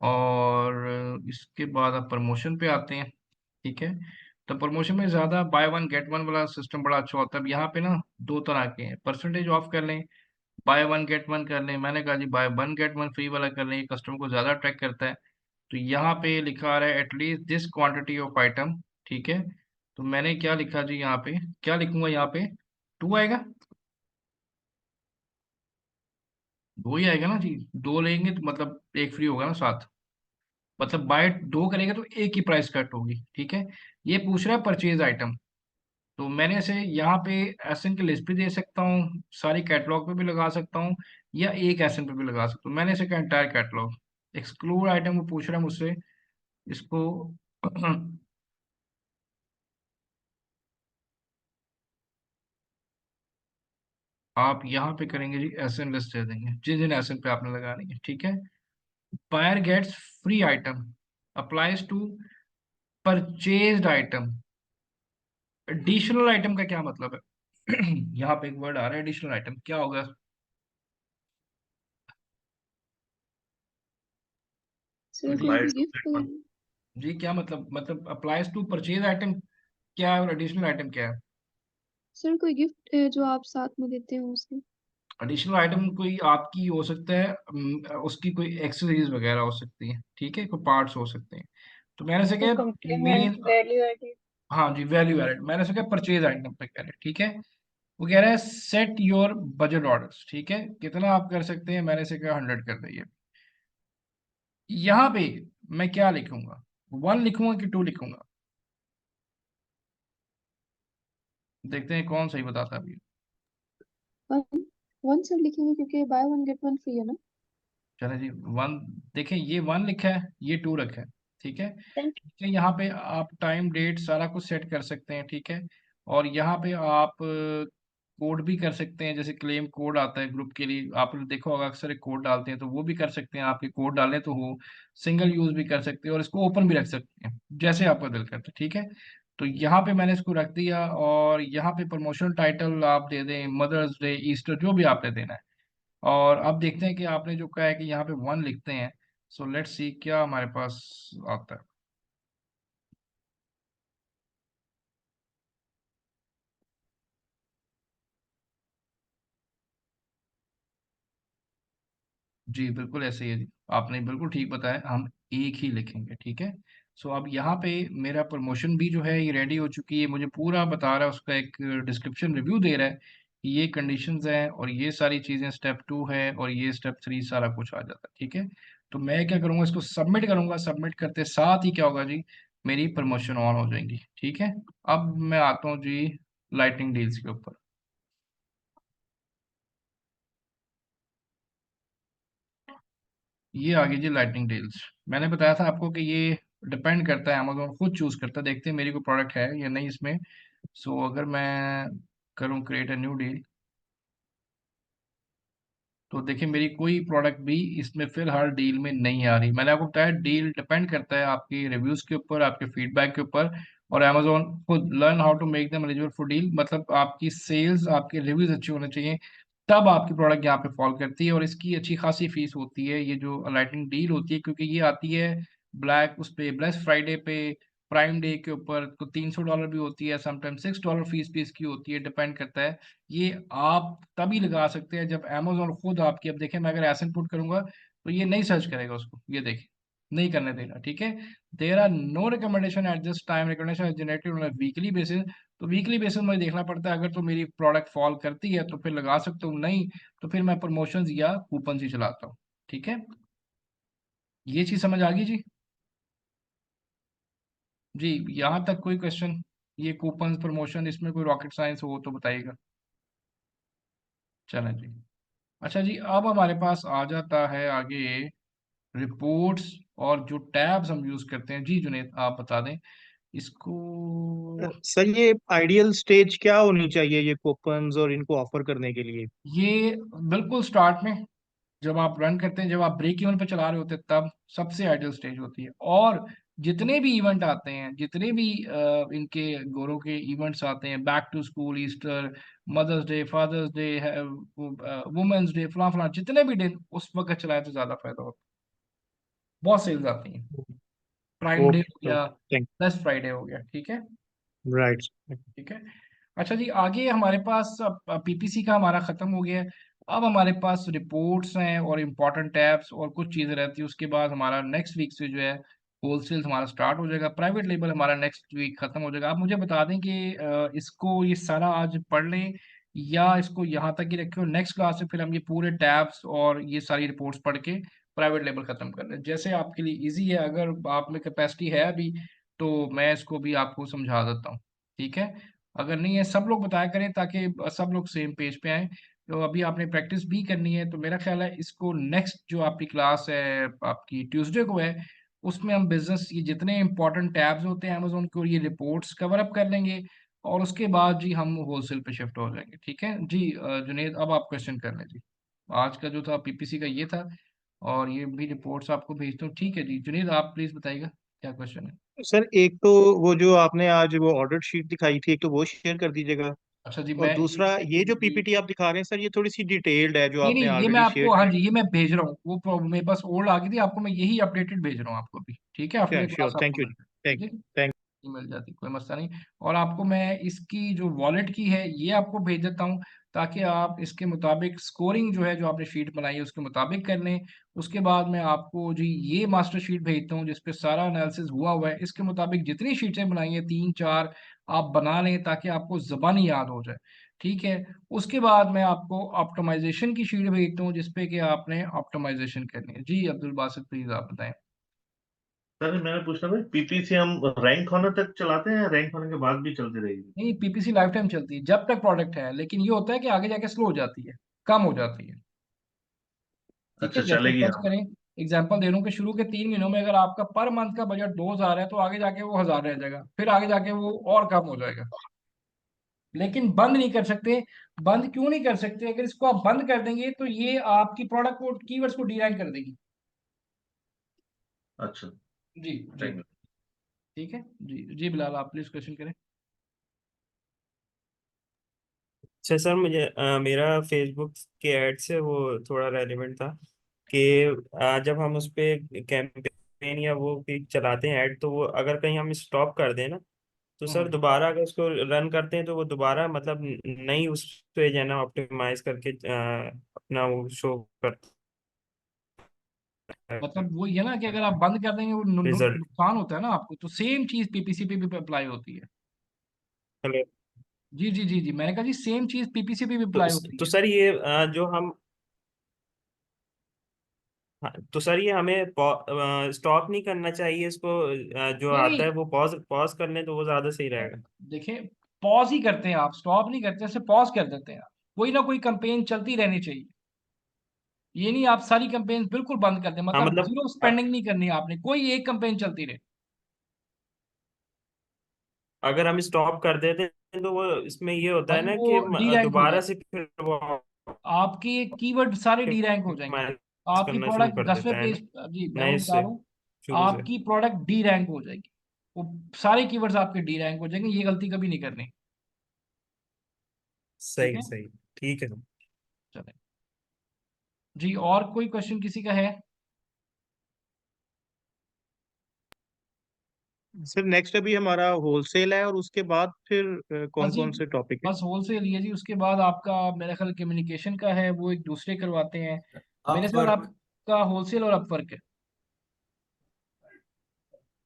और इसके बाद आप प्रमोशन पे आते हैं, ठीक है। तो प्रमोशन में ज़्यादा बाय वन गेट वन वाला सिस्टम बड़ा अच्छा होता है। अब यहाँ पे ना दो तरह के हैं, परसेंटेज ऑफ कर लें, बाय वन गेट वन कर लें। मैंने कहा जी buy one get one free वाला कर लें, ये कस्टमर को ज़्यादा अट्रैक्ट करता है। तो यहाँ पे लिखा आ रहा है at least this quantity of item, ठीक है। तो मैंने क्या लिखा जी, यहाँ पे क्या लिखूंगा, यहाँ पे 2 आएगा, 2 ही आएगा ना जी। 2 लेंगे तो मतलब एक फ्री होगा ना साथ, मतलब बाय 2 करेंगे तो एक ही प्राइस कट होगी, ठीक है। ये पूछ रहा है परचेज आइटम, तो मैंने इसे यहाँ पे एसएन की लिस्ट भी दे सकता हूँ, सारी कैटलॉग पे भी लगा सकता हूँ, या एक एसएन पे भी लगा सकता हूँ। मैंने इसे कहा एंटायर कैटलॉग। एक्सक्लूड आइटम को पूछ रहा है मुझसे, इसको आप यहाँ पे करेंगे जी एसएन लिस्ट दे देंगे जिन जिन एसएन पे आपने लगानी है, ठीक है। Buyer gets free item applies to purchased item. Additional item का क्या मतलब है? यहाँ पे एक वर्ड आ रहा है एडिशनल आइटम, क्या होगा? सर कोई बाय भी टू गिफ्ट गेट वन। वगैरह। जी क्या मतलब अप्लाइज टू परचेज आइटम क्या है और एडिशनल आइटम क्या है? सर कोई गिफ्ट जो आप साथ में देते हो उसके। एडिशनल आइटम कोई आपकी हो सकता है, उसकी कोई एक्सेसरीज वगैरह हो सकती है, ठीक है, कोई पार्ट्स हो सकते हैं। तो मैंने से तो क्या कॉम्प्लीमेंट मेन, वैल्यू एडेड। हाँ जी वैल्यू एडेड, मैंने से क्या परचेज आइटम पे कह रहे हैं, ठीक है। वो कह रहा है सेट योर बजट ऑर्डर्स, ठीक है, कितना आप कर सकते हैं, मैंने से क्या 100 कर दिए। यहाँ पे मैं क्या लिखूंगा, 1 लिखूंगा कि 2 लिखूंगा, देखते हैं कौन सही बताता है अभी। वन, वन सर लिखेंगे क्योंकि bye one get one free है ना। चले जी 1, देखें ये 1 लिखा है, ये 2 रखा है, ठीक है। ठीक है, यहाँ पे आप टाइम डेट सारा कुछ सेट कर सकते हैं, ठीक है। और यहाँ पे आप कोड भी कर सकते हैं, जैसे क्लेम कोड आता है ग्रुप के लिए, आपने देखा होगा अक्सर एक कोड डालते हैं, तो वो भी कर सकते हैं। आपके कोड डालें तो वो सिंगल यूज भी कर सकते हैं और इसको ओपन भी रख सकते हैं, जैसे आपका दिल करता है, ठीक है। तो यहाँ पे मैंने इसको रख दिया और यहाँ पे प्रमोशन टाइटल आप दे दें मदर्स डे, ईस्टर, जो भी आपने देना है। और अब देखते हैं कि आपने जो कहा है कि यहाँ पे 1 लिखते हैं। सो लेट्स सी क्या हमारे पास आता है। जी बिल्कुल ऐसे ही है जी, आपने बिल्कुल ठीक बताया, हम एक ही लिखेंगे, ठीक है। सो अब यहाँ पे मेरा प्रमोशन भी जो है ये रेडी हो चुकी है, मुझे पूरा बता रहा है, उसका एक डिस्क्रिप्शन रिव्यू दे रहा है कि ये कंडीशंस हैं और ये सारी चीज़ें, स्टेप 2 है और ये स्टेप 3, सारा कुछ आ जाता है, ठीक है। तो मैं क्या करूँगा, इसको सबमिट करूँगा, सबमिट करते साथ ही क्या होगा जी, मेरी प्रमोशन ऑन हो जाएंगी, ठीक है। अब मैं आता हूँ जी लाइटनिंग डील्स के ऊपर। ये आ गई जी लाइटनिंग डील्स। मैंने बताया था आपको कि ये डिपेंड करता है, अमेजोन खुद चूज करता है, देखते हैं मेरी कोई प्रोडक्ट है या नहीं इसमें। सो अगर मैं करूँ क्रिएट अ न्यू डील, तो देखिए मेरी कोई प्रोडक्ट भी इसमें फिलहाल डील में नहीं आ रही। मैंने आपको बताया डील डिपेंड करता है आपकी रिव्यूज के ऊपर, आपके फीडबैक के ऊपर, और अमेजोन खुद learn how to make them eligible for deal, मतलब आपकी सेल्स, आपके रिव्यूज अच्छे होने चाहिए, तब आपकी प्रोडक्ट यहाँ पे फॉल करती है। और इसकी अच्छी खासी फीस होती है, ये जो लाइटनिंग डील होती है, क्योंकि ये आती है ब्लैक उस पे ब्लैक फ्राइडे पे, प्राइम डे के ऊपर, तो $300 भी होती है, समटाइम्स $6 फीस भी इसकी होती है, डिपेंड करता है। ये आप तभी लगा सकते हैं जब अमेजोन खुद आपकी, अब देखें मैं अगर ऐसे पुट करूंगा तो ये नहीं सर्च करेगा उसको, ये देखिए नहीं करने देगा, ठीक है। There are no recommendation at this time, recommendation generated on weekly basis, तो वीकली बेसिस मुझे देखना पड़ता है, अगर तो मेरी प्रोडक्ट फॉल करती है तो फिर लगा सकता हूँ, नहीं तो फिर मैं प्रमोशंस या कूपन ही चलाता हूँ, ठीक है। ये चीज समझ आ गई जी? जी, यहाँ तक कोई क्वेश्चन? ये कूपन प्रमोशन, इसमें कोई रॉकेट साइंस हो तो बताइएगा। चलें जी। अच्छा जी, अब हमारे पास आ जाता है आगे रिपोर्ट्स और जो टैब्स हम यूज करते हैं। जी जुनेद, आप बता दें इसको। सर ये आइडियल स्टेज क्या होनी चाहिए ये कूपन्स और इनको ऑफर करने के लिए? ये बिल्कुल स्टार्ट में जब आप रन करते हैं, जब आप ब्रेक इवन पे चला रहे होते हैं, तब सबसे आइडियल स्टेज होती है। और जितने भी इवेंट आते हैं, जितने भी इनके गोरों के इवेंट्स आते हैं, back to school, Easter, mother's day, father's day, women's day, फलां फलां, जितने भी दिन उस वक्त चलाए तो ज्यादा फायदा होता है, बहुत सेल्स आती हैं। प्राइम डे हो ओके गया, ओके, थैंक प्लस फ्राइडे हो गया, ठीक है। राइट। ठीक है। अच्छा जी, आगे हमारे पास पीपीसी का हमारा खत्म हो गया है। अब हमारे पास रिपोर्ट्स हैं और इम्पोर्टेंट टैब्स और कुछ चीज़ें रहती है। उसके बाद हमारा नेक्स्ट वीक से जो है होलसेल हमारा स्टार्ट हो जाएगा, प्राइवेट लेबल हमारा नेक्स्ट वीक खत्म हो जाएगा। आप मुझे बता दें कि इसको ये सारा आज पढ़ लें या इसको यहाँ तक ही रखें, और नेक्स्ट क्लास से फिर हम ये पूरे टैब्स और ये सारी रिपोर्ट्स पढ़ के प्राइवेट लेबल खत्म कर लें, जैसे आपके लिए इजी है। अगर आप में कैपेसिटी है अभी तो मैं इसको भी आपको समझा देता हूँ, ठीक है। अगर नहीं है, सब लोग बताया करें ताकि सब लोग सेम पेज पे आए। तो अभी आपने प्रैक्टिस भी करनी है, तो मेरा ख्याल है इसको नेक्स्ट जो आपकी क्लास है आपकी ट्यूसडे को है, उसमें हम बिजनेस ये जितने इंपॉर्टेंट टैब्स होते हैं अमेजोन के और ये रिपोर्ट्स कवर अप कर लेंगे, और उसके बाद जी हम होलसेल पे शिफ्ट हो जाएंगे, ठीक है जी। जुनेद, अब आप क्वेश्चन कर लें जी। आज का जो था पीपीसी का ये था, और ये भी रिपोर्ट्स आपको भेजता हूँ, ठीक है जी। जुनेद, आप प्लीज बताइएगा क्या क्वेश्चन है। सर एक तो वो जो आपने आज वो ऑर्डर शीट दिखाई थी, एक तो वो शेयर कर दीजिएगा। अच्छा जी, और मैं दूसरा ये जो पीपीटी आप दिखा रहे हैं सर, ये थोड़ी सी डिटेल्ड है जो नहीं आपने नहीं, ये मैं ऑलरेडी शेयर आपको, हाँ की। जी ये मैं भेज रहा हूँ, वो मेरे पास ओल्ड आ गई थी, आपको मैं यही अपडेटेड भेज रहा हूँ आपको अभी, ठीक है। आफ्टर क्या, द क्लास श्योर, आपको थैंक यू मिल जी। जाएगी, ठीक थैंक है। थैंक मिल जाती, कोई मसला नहीं। और आपको मैं इसकी जो वॉलेट की है ये आपको भेज देता हूँ, ताकि आप इसके मुताबिक स्कोरिंग जो है, जो आपने शीट बनाई है उसके मुताबिक कर लें। उसके बाद मैं आपको जी ये मास्टर शीट भेजता हूँ जिसपे सारा एनालिसिस हुआ हुआ है, इसके मुताबिक जितनी शीटें बनाई हैं 3 4 आप बना लें, ताकि आपको जबानी याद हो जाए, ठीक है। उसके बाद मैं आपको ऑप्टिमाइजेशन की शीट भेजता हूँ जिसपे कि आपने ऑप्टिमाइजेशन करनी है। जी अब्दुल बासित, प्लीज आप बताएं। सर मैंने पूछना था, पीपीसी हम रैंक होने तक चलाते हैं या रैंक होने के बाद भी चलती रहेगी? नहीं, पीपीसी लाइफ टाइम चलती है जब तक प्रोडक्ट है, लेकिन ये होता है कि आगे जाके स्लो हो जाती है, कम हो जाती है, ठीक है। अच्छा, जैसे चलेगी फर्ज हाँ। करें, एग्जांपल दे रहा हूँ कि शुरू के 3 महीनों में अगर आपका पर मंथ का बजट 2,000 है, तो आगे जाके वो 1,000 रह जाएगा, फिर आगे जाके वो और कम हो जाएगा। लेकिन बंद नहीं कर सकते। बंद क्यों नहीं कर सकते? अगर इसको आप बंद कर देंगे तो ये आपकी प्रोडक्ट को, कीवर्ड्स को डी रैंक कर देगी। अच्छा, जी जी, थैंक यू। ठीक है जी। जी बिलाल, आप प्लीज क्वेश्चन करें। अच्छा सर, मुझे मेरा फेसबुक के ऐड से वो थोड़ा रेलिवेंट था कि जब हम उस पे कैंपेन या वो भी चलाते हैं ऐड, तो वो अगर कहीं हम स्टॉप कर दें ना, तो सर हम्म। दोबारा अगर उसको रन करते हैं तो वो दोबारा मतलब नई उस पे जो है ना ऑप्टिमाइज करके अपना वो शो करता है मतलब वो ये ना कि अगर आप बंद कर देंगे वो रिजल्ट। नुकसान होता है ना आपको, तो सेम चीज पीपीसी पे भी अप्लाई होती है। हेलो। जी जी जी जी, मैंने कहा जी सेम चीज पीपीसी पे भी अप्लाई होती तो है। सर ये जो हम, हाँ, तो सर ये हमें स्टॉप नहीं करना चाहिए इसको, जो नहीं आता है नहीं, वो पॉज पॉज कर लें तो वो ज्यादा सही रहेगा। देखें, पॉज ही करते हैं आप, स्टॉप नहीं करते, ऐसे पॉज कर देते हैं आप। कोई ना कोई कंपेन चलती रहनी चाहिए। ये नहीं आप सारी कंपेन बिल्कुल बंद कर दें, हाँ मतलब मतलब जीरो स्पेंडिंग नहीं करनी आपने, कोई एक कंपेन चलती रहे। अगर हम स्टॉप कर देते हैं तो वो इसमें ये होता है भाई ना वो कि डी रैंक हो दोबारा जाएगी, से फिर वो आपके कीवर्ड सारे डी रैंक हो जाएंगे। optimize आपकी करना शुरू प्रोडक्ट कर 10वें देता है पेज, ना जी मैं नए वो बता से रहा हूँ, शुरू से। आपकी प्रोडक्ट डी रैंक हो जाएगी। वो सारे कीवर्ड्स आपके डी रैंक हो जाएंगे। ये गलती कभी नहीं करनी। ठीक सही है, सही। ठीक है सर। चले जी। और कोई क्वेश्चन किसी का है? सर नेक्स्ट अभी हमारा होलसेल है, और उसके बाद फिर बस कौन जी, कौन से टॉपिक है? बस होलसेल ही है जी। उसके बाद आपका मेरा ख्याल कम्युनिकेशन का है, वो एक दूसरे करवाते हैं। मेरे साथ अपवर्क। आपका होलसेल और अपवर्क है।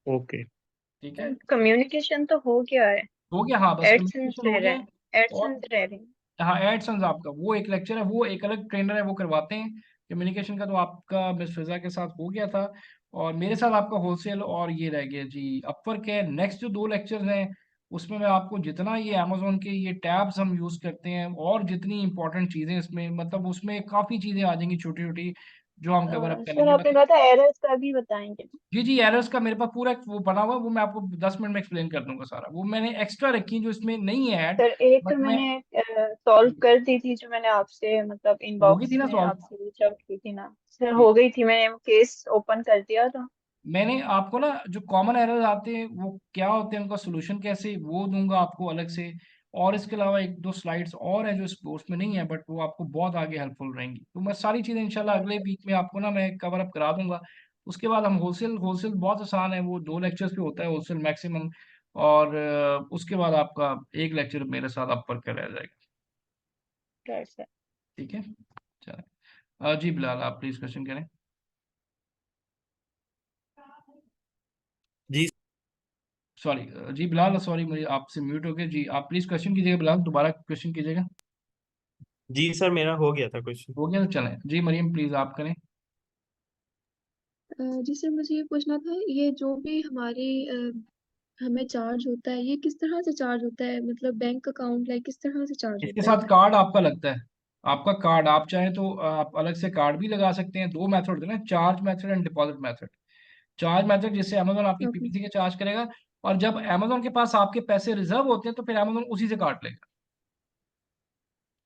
ओके। ठीक है, कम्युनिकेशन तो हो गया है, हो गया। हाँ, बस एडसेंस कम्युनिकेशन हो रह रहा गया है। है, और एडसेंस रह रही है। हाँ, एडसन्स आपका वो एक लेक्चर है, वो एक अलग ट्रेनर है, वो करवाते हैं। कम्युनिकेशन का तो आपका मिस फिजा के साथ हो गया था। और मेरे साथ आपका होलसेल और ये रह गया जी अपवर्क है। नेक्स्ट जो 2 लेक्चर्स हैं उसमें मैं आपको जितना ये अमेजोन के ये टैब्स हम यूज करते हैं और जितनी इंपॉर्टेंट चीजें इसमें, मतलब उसमें काफी चीजें आ जाएंगी छोटी छोटी जो हम कवर अप सर करेंगे। आपने कहा था एरर्स का भी बताएंगे। जी जी, एरर्स का मेरे पास पूरा एक वो बना हुआ है, वो मैं आपको 10 मिनट में एक्सप्लेन कर दूंगा सारा। वो मैंने एक्स्ट्रा रखी जो इसमें नहीं है ऐड, सर एक तो बट मैं मैंने सॉल्व कर दी थी, जो मैंने आपसे मतलब हो गई थी इनबॉक्स ना में सॉल्व। आपसे रीच आउट की थी ना सर, हो गई थी, मैंने केस ओपन कर दिया था। मैंने आपको ना जो कॉमन एरर्स आते हैं वो क्या होते हैं, उनका सोल्यूशन कैसे, वो दूंगा आपको अलग से। और इसके अलावा 1-2 स्लाइड्स और है जो इस कोर्स में नहीं है, बट वो आपको बहुत आगे हेल्पफुल रहेंगी। तो मैं सारी चीज़ें इंशाल्लाह अगले वीक में आपको ना मैं कवर अप करा दूंगा। उसके बाद हम होलसेल होलसेल बहुत आसान है, वो 2 लेक्चर्स पे होता है होलसेल मैक्सिमम। और उसके बाद आपका एक लेक्चर मेरे साथ आप पर कर रह जाएगा। Right sir. ठीक है, चलो। जी बिलाल, आप प्लीज क्वेश्चन करें। जी। सॉरी जी बिलाल, सॉरी मुझे आपसे म्यूट हो गया जी। आप प्लीज क्वेश्चन कीजिएगा बिलाल, दोबारा क्वेश्चन कीजिएगा। जी सर, मेरा हो गया था क्वेश्चन। हो गया तो चलें जी। मरियम प्लीज आप करें। जी सर, मुझे ये पूछना था, ये जो भी हमारी हमें चार्ज होता है, ये किस तरह से चार्ज होता है, मतलब बैंक अकाउंट लाइक किस तरह से चार्ज इसके होता है साथ ये? कार्ड आपका लगता है। आपका कार्ड आप चाहे तो आप अलग से कार्ड भी लगा सकते हैं। 2 मेथड होते हैं ना, charge method and deposit method. Charge method जिससे अमेजोन आपकी ओके। पीपीसी के चार्ज करेगा, और जब अमेजोन के पास आपके पैसे रिजर्व होते हैं तो फिर अमेजोन उसी से काट लेगा।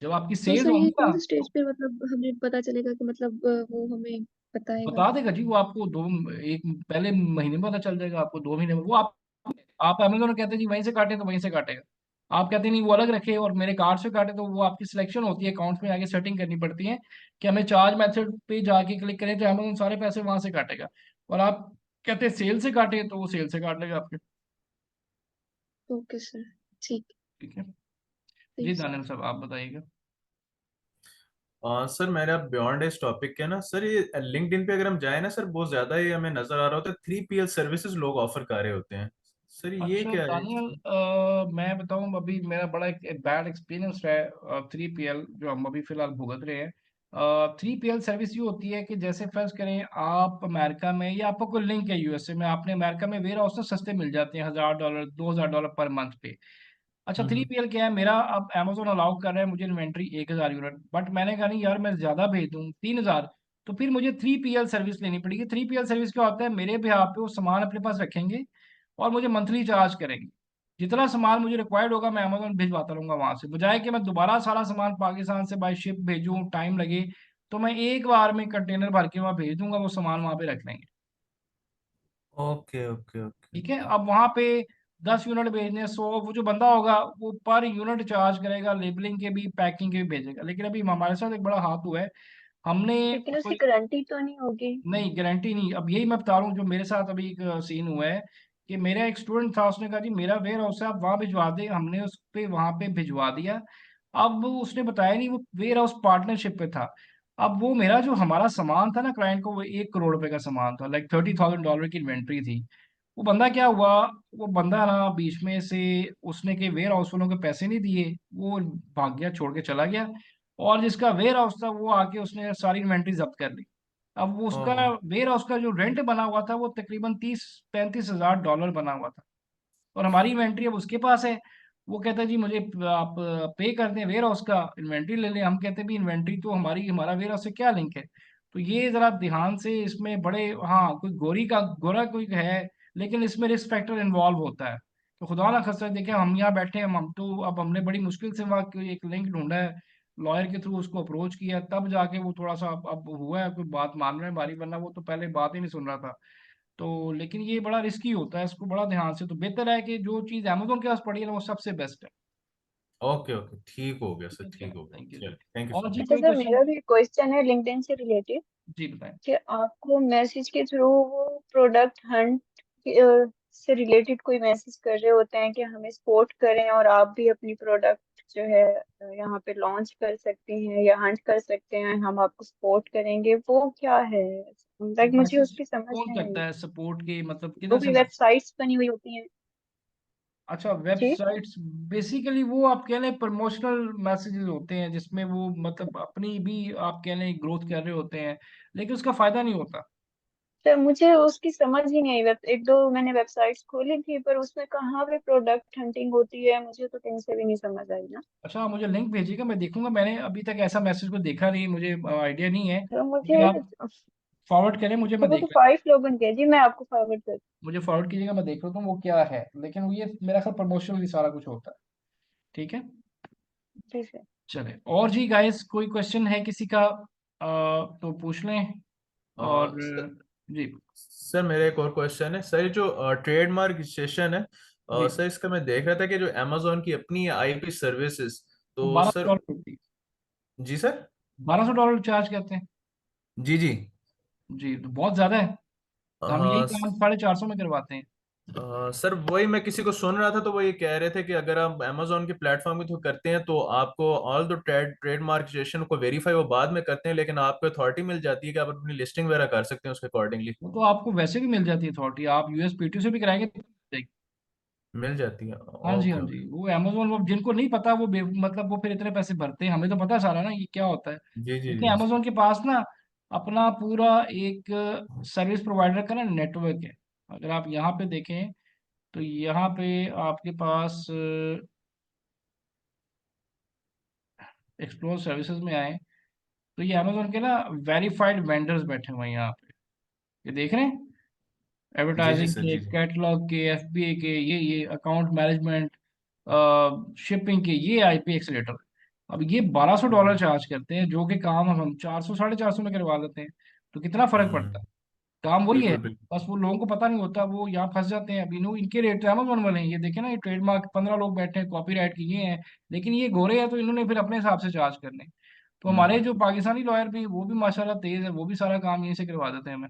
जब आपकी तो सेल्स सर ये होंगी ना कौन से तो स्टेज पे मतलब हमें पता चलेगा कि मतलब वो हमें बताएगा? बता देगा जी। वो आपको एक पहले महीने में पता चल जाएगा, आपको 2 महीने में। वो आप अमेजोन कहते हैं जी वहीं से काटे तो वहीं से काटेगा। आप कहते नहीं वो अलग रखे और मेरे कार्ड से काटे, तो वो आपकी सिलेक्शन होती है, अकाउंट्स में आगे सेटिंग करनी पड़ती है कि हमें चार्ज मेथड पे जाके क्लिक करें तो अमेजोन सारे पैसे वहां से काटेगा। और आप कहते हैं सेल से काटे तो वो सेल से काट लेगा आपके। Okay sir. ठीक। ठीक है जी। थैंक्स। दानियल साहब आप बताइएगा। सर मेरा बियॉन्ड इस टॉपिक के ना सर, ये लिंक्डइन पे अगर हम जाए ना सर, बहुत ज्यादा ही हमें नजर आ रहा होता है 3PL सर्विसेज लोग ऑफर कर रहे होते हैं। सर ये अच्छा क्या है? दानियल, मैं बताऊं, अभी मेरा बड़ा एक बैड एक्सपीरियंस है 3PL जो हम अभी फिलहाल भुगत रहे हैं। 3PL सर्विस ये होती है कि जैसे फर्ज करें आप अमेरिका में, या आपका कोई लिंक है यूएसए में, आपने अमेरिका में वेयर हाउस सस्ते मिल जाते हैं, $1000 $2000 पर मंथ पे। अच्छा, थ्री हम्म। पी एल क्या है, मेरा अब अमेजोन अलाउ कर रहा है मुझे इन्वेंट्री 1000 यूनिट, बट मैंने कहा नहीं यार मैं ज्यादा भेज दूँ 3000, तो फिर मुझे 3PL सर्विस लेनी पड़ेगी। 3PL सर्विस क्या होता है, मेरे बिहाफ पे वो सामान अपने पास रखेंगे और मुझे मंथली चार्ज करेंगे। जितना सामान मुझे रिक्वायर्ड होगा मैं अमेजोन भिजवाता रहूंगा वहां से, बजाय कि मैं दोबारा सारा सामान पाकिस्तान से बाय शिप भेजूं, टाइम लगे। तो मैं एक बार में कंटेनर भर के वहां भेज दूंगा, वो सामान वहां पे रख लेंगे। Okay okay okay. ठीक है, अब वहां पे 10 यूनिट भेजने 100, वो जो बंदा होगा वो पर यूनिट चार्ज करेगा, लेबलिंग के भी पैकिंग के भी भेजेगा। लेकिन अभी हमारे साथ एक बड़ा हाथ हुआ है, हमने लेकिन उसकी कोई गारंटी तो नहीं होगी। नहीं गारंटी नहीं। अब यही मैं बता रहा हूँ जो मेरे साथ अभी एक सीन हुआ है कि मेरा एक स्टूडेंट था, उसने कहा जी मेरा वेयर हाउस है आप वहाँ भिजवा दें, हमने उस पे वहाँ पे भिजवा दिया। अब उसने बताया नहीं वो वेयर हाउस पार्टनरशिप पे था। अब वो मेरा जो हमारा सामान था ना क्लाइंट को, वो 1 करोड़ रुपए का सामान था, लाइक $30,000 की इन्वेंट्री थी। वो बंदा क्या हुआ, वो बंदा ना बीच में से उसने के वेयर हाउस वालों के पैसे नहीं दिए, वो भाग गया, छोड़ के चला गया। और जिसका वेयर हाउस था वो आके उसने सारी इन्वेंट्री जब्त कर ली। अब वो उसका ओहो। वेयर हाउस का जो रेंट बना हुआ था वो तकरीबन 30-35 हजार डॉलर बना हुआ था, और हमारी इन्वेंट्री अब उसके पास है। वो कहता है जी मुझे आप पे कर दें वेयर हाउस का, इन्वेंट्री ले लें। हम कहते हैं भी इन्वेंट्री तो हमारी, हमारा वेयर हाउस से क्या लिंक है। तो ये जरा ध्यान से इसमें बड़े, हाँ कोई गोरा कोई है, लेकिन इसमें रिस्क फैक्टर इन्वॉल्व होता है। तो खुदा ना खास्ता देखिए हम यहाँ बैठे हैं, हम तो अब हमने बड़ी मुश्किल से वहाँ कोई एक लिंक ढूंढा है, लॉयर के थ्रू उसको अप्रोच किया, तब जाके वो थोड़ा सा अब हुआ है, कोई बात मान रहा है हमारी, वरना वो तो पहले बात ही नहीं सुन रहा था। तो लेकिन ये बड़ा रिस्की होता है, इसको बड़ा ध्यान से, तो बेहतर है कि जो चीज़ अमेजोन के पास पड़ी है ना वो सबसे बेस्ट है। ओके ओके, ठीक हो गया ठीक सर, है ठीक चलो, हो गया, थैंक यू जी। चलिए, थैंक यू और सो जी मच। अच्छा कोई सर, क्वेश्चन? मेरा भी क्वेश्चन है लिंक्डइन से रिलेटेड जी बताएं। कि आपको मैसेज के थ्रू वो प्रोडक्ट हंट से रिलेटेड कोई मैसेज कर रहे होते हैं कि हमें सपोर्ट करें और आप भी अपनी प्रोडक्ट जो है यहाँ पे लॉन्च कर सकते हैं या हंट कर सकते हैं, हम आपको सपोर्ट करेंगे, वो क्या है? लाइक मुझे मैसेज उसकी समझ कौन नहीं करता आई। है सपोर्ट के, मतलब वो किधर से भी मैसेज? वेबसाइट्स बनी हुई होती हैं। अच्छा, जी वेबसाइट्स। बेसिकली वो आप कह लें प्रमोशनल मैसेजेस होते हैं, जिसमें वो मतलब अपनी भी आप कह लें ग्रोथ कर रहे होते हैं, लेकिन उसका फायदा नहीं होता। सर, मुझे उसकी समझ ही नहीं आई। वेब एक दो मैंने वेबसाइट्स खोली थी पर उसमें कहाँ पे प्रोडक्ट हंटिंग होती है, मुझे तो कहीं से भी नहीं समझ आई ना। अच्छा, आप मुझे लिंक भेजिएगा, मैं देखूंगा, मैंने अभी तक ऐसा मैसेज को देखा नहीं, मुझे आइडिया नहीं है, तो लेकिन मुझे आप फॉरवर्ड करें मुझे, तो मैं वो देख तो लेता 5 लोगों के जी, मैं आपको फॉरवर्ड कर। हूँ। मुझे फॉरवर्ड कीजिएगा, मैं देख लेता हूँ वो क्या है, लेकिन वो ये मेरा ख्याल प्रमोशनल ही सारा कुछ होता है। ठीक है। जी सर। चले, और जी गाइस कोई क्वेश्चन है किसी का? तो पूछ लें। और सर, जी। सर मेरा एक और क्वेश्चन है सर, ये जो ट्रेडमार्क रजिस्ट्रेशन है, जी, सर इसका मैं देख रहा था कि जो अमेजोन की अपनी आईपी सर्विसेज, वो तो बारह सौ सर। डॉलर होती है। जी सर। $1200 चार्ज करते हैं। जी जी। जी, तो बहुत ज्यादा है। तो हम यही हाँ काम 450 में करवाते हैं। सर, वही मैं किसी को सुन रहा था, तो वो ये कह रहे थे कि अगर आप अमेजोन के प्लेटफॉर्म के थ्रू करते हैं तो आपको ऑल द ट्रेडमार्क रजिस्ट्रेशन को वेरीफाई वो बाद में करते हैं, लेकिन आपको अथॉरिटी मिल जाती है कि आप अपनी लिस्टिंग वगैरह कर सकते हैं उसके अकॉर्डिंगली। वो तो आपको वैसे भी मिल जाती है अथॉरिटी, आप यूएसपीटी से भी कराएंगे तो मिल जाएगी। मिल जाती है, हाँ जी, हाँ ओके जी, ओके। वो अमेजोन, वो जिनको नहीं पता वो मतलब वो फिर इतने पैसे भरते हैं, हमें तो पता सारा ना ये क्या होता है। जी जी क्योंकि जी। अमेजोन के पास ना अपना पूरा एक सर्विस प्रोवाइडर का ना नेटवर्क है। अगर आप यहाँ पे देखें तो यहाँ पे आपके पास एक्सप्लोर सर्विसेज में आए तो ये अमेजोन के ना वेरीफाइड वेंडर्स बैठे हुए हैं यहाँ पे, ये देख रहे हैं, जी जी एडवर्टाइजिंग सर, के, जी जी। कैटलॉग के, एफबीए के, ये अकाउंट मैनेजमेंट, शिपिंग के, ये आईपी एक्सेलेटर। अब ये $1200 हम्म चार्ज करते हैं, जो कि काम हम 400 450 में करवा लेते हैं। तो कितना फर्क पड़ता है? काम वही है, बिल्कुल बिल्कुल। बस वो लोगों को पता नहीं होता, वो यहाँ फंस जाते हैं। अभी इनके रेट अमेजोन वाले हैं, ये देखे ना, ये ट्रेडमार्क 15 लोग बैठे हैं, कॉपीराइट की ये हैं, लेकिन ये गोरे हैं तो इन्होंने फिर अपने हिसाब से चार्ज करने। तो हमारे हम्म। जो पाकिस्तानी लॉयर भी, वो भी माशाल्लाह तेज है, वो भी सारा काम यहीं से करवा देते हैं हमें।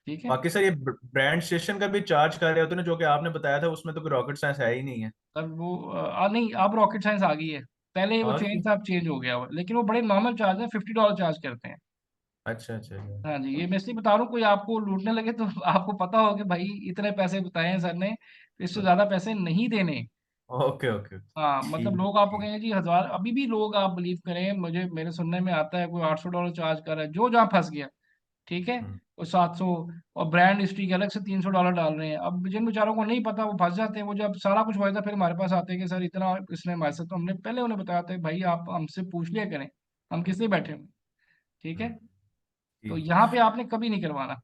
ठीक है। बाकी सर, ये ब्रांड स्टेशन का भी चार्ज कर रहे होते हैं ना, जो कि आपने बताया था, उसमें तो कोई रॉकेट साइंस है ही नहीं है। सर वो नहीं, अब रॉकेट साइंस आ गई है। पहले वो आ चेंज गई। था, अब चेंज हो गया हुआ, लेकिन वो बड़े नॉर्मल चार्ज है, $50 चार्ज करते हैं। अच्छा अच्छा अच्छा। हाँ जी, ये मैं इसलिए बता रहा हूँ, कोई आपको लूटने लगे तो आपको पता हो कि भाई इतने पैसे बताए हैं सर ने, तो इससे ज्यादा पैसे नहीं देने। Okay okay. हाँ, मतलब ठीक लोग आपको ठीक। कहेंगे जी 1000, अभी भी लोग, आप बिलीव करें, मुझे मेरे सुनने में आता है कोई $800 चार्ज कर रहा है जो जहाँ फंस गया। ठीक है। हम्म वो 700, और ब्रांड हिस्ट्री के अलग से $300 डाल रहे हैं। अब जिन बेचारों को नहीं पता वो फंस जाते हैं, वो जब सारा कुछ हो जाता है फिर हमारे पास आते हैं कि सर इतना इसने हमारे साथ, तो हमने पहले उन्हें बताया था भाई आप हमसे पूछ लिया करें, हम किस लिए बैठे हुए। ठीक है। हम्म, तो ठीक। यहाँ पे आपने कभी नहीं करवाना।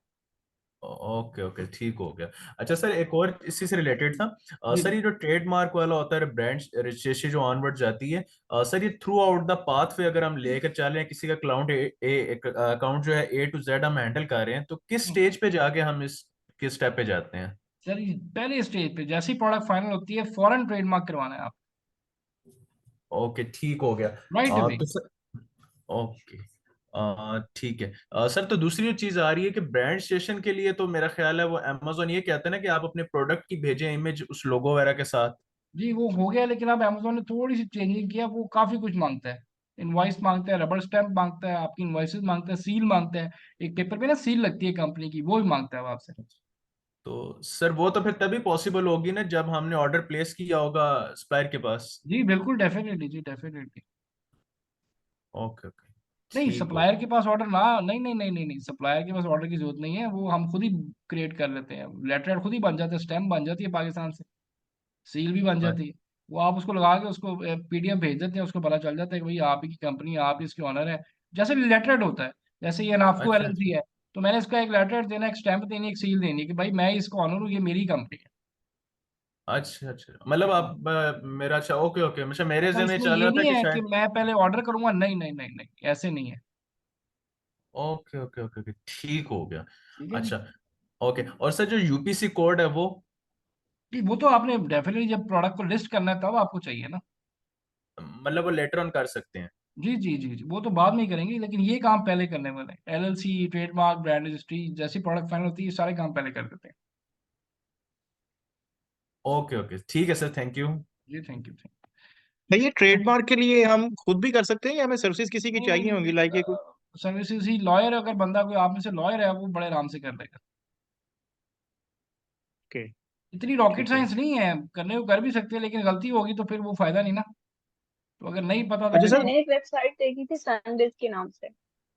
ओके ओके, ठीक हो गया। अच्छा सर, एक और इसी से रिलेटेड था। जी सर, ये जो ट्रेडमार्क वाला होता है, ब्रांड रजिस्ट्रेशन जो ऑनवर्ड जाती है, सर ये थ्रू आउट द पाथ वे अगर हम लेकर चल रहे हैं, किसी का अकाउंट जो है A to Z हम हैंडल कर रहे हैं, तो किस स्टेज पे जाके हम इस किस स्टेप पे जाते हैं? सर, ये पहले स्टेज पे जैसी प्रोडक्ट फाइनल होती है फॉरेन ट्रेडमार्क करवाना है आप, ओके, ठीक हो गया। Right away. तो सर, ओके, ठीक है। सर, तो दूसरी जो चीज आ रही है कि ब्रांड स्टेशन के लिए, तो मेरा ख्याल है वो अमेजोन ये कहता है ना कि आप अपने प्रोडक्ट की भेजें इमेज उस लोगो वगैरह के साथ। जी वो हो गया, लेकिन अब अमेजोन ने थोड़ी सी चेंजिंग किया, वो काफी कुछ मांगता है। इनवॉइस मांगता है, रबर स्टैंप मांगता है, आपकी इनवॉइसेस मांगता है, सील मांगता है, एक पेपर पे ना सील लगती है कंपनी की, वो भी मांगता है वो आपसे। तो सर, वो तो फिर तभी पॉसिबल होगी ना जब हमने ऑर्डर प्लेस किया होगा सप्लायर के पास। जी बिल्कुल, डेफिनेटली जी, डेफिनेटली। ओके ओके, नहीं, ठीक हो सप्लायर के पास ऑर्डर ना, नहीं नहीं नहीं नहीं नहीं, सप्लायर के पास ऑर्डर की जरूरत नहीं है, वो हम खुद ही क्रिएट कर लेते हैं, लेटर खुद ही बन जाता है, स्टैम्प बन जाती है पाकिस्तान से, सील भी बन गया। जाती है। वो आप उसको लगा के उसको पीडीएफ भेज देते हैं, उसको पता चल जाता है कि भाई आप ही की कंपनी है, आप ही इसके ऑनर है। जैसे लेटरेड होता है, जैसे ये नाफको अच्छा एलएलसी अच्छा है, तो मैंने इसका एक लेटरेड देना, एक स्टैंप देनी, एक सील देनी कि भाई मैं इसका ऑनर हूँ, ये मेरी कंपनी है। अच्छा अच्छा, मतलब हाँ। आप मेरा, अच्छा, ओके ओके, अच्छा, मेरे अच्छा, ज़हन में इसमें चल ये रहा था नहीं कि है कि शायद। मैं पहले ऑर्डर करूंगा, नहीं नहीं नहीं नहीं, ऐसे नहीं है। ओके ओके ओके ओके, ठीक हो गया। ठीक है जी। अच्छा। ओके, और सर जो यूपीसी कोड है वो जी, वो तो आपने डेफिनेटली जब प्रोडक्ट को लिस्ट करना है तब आपको चाहिए ना। मतलब वो लेटर ऑन कर सकते हैं? जी जी जी जी, वो तो बाद में ही करेंगे, लेकिन ये काम पहले करने वाले हैं। एलएलसी, ट्रेडमार्क, ब्रांड रजिस्ट्री जैसी प्रोडक्ट फाइनल होती है, ये सारे काम पहले कर देते हैं। ओके ओके, ठीक है सर, थैंक यू। जी थैंक यू, थैंक नहीं, ये ट्रेडमार्क के लिए हम खुद भी कर सकते हैं या हमें सर्विसेज किसी की नहीं नहीं चाहिए नहीं होंगी, लाइक ये सर्विसेज ही लॉयर, अगर बंदा कोई आप में से लॉयर है वो बड़े आराम से कर देगा। ओके, इतनी रॉकेट ठीक है। साइंस नहीं है, करने को कर भी सकते हैं, लेकिन गलती होगी तो फिर वो फायदा नहीं ना। तो अगर नहीं पता तो अच्छा फिर सर, मैंने एक वेबसाइट देखी थी सनबिज के नाम से,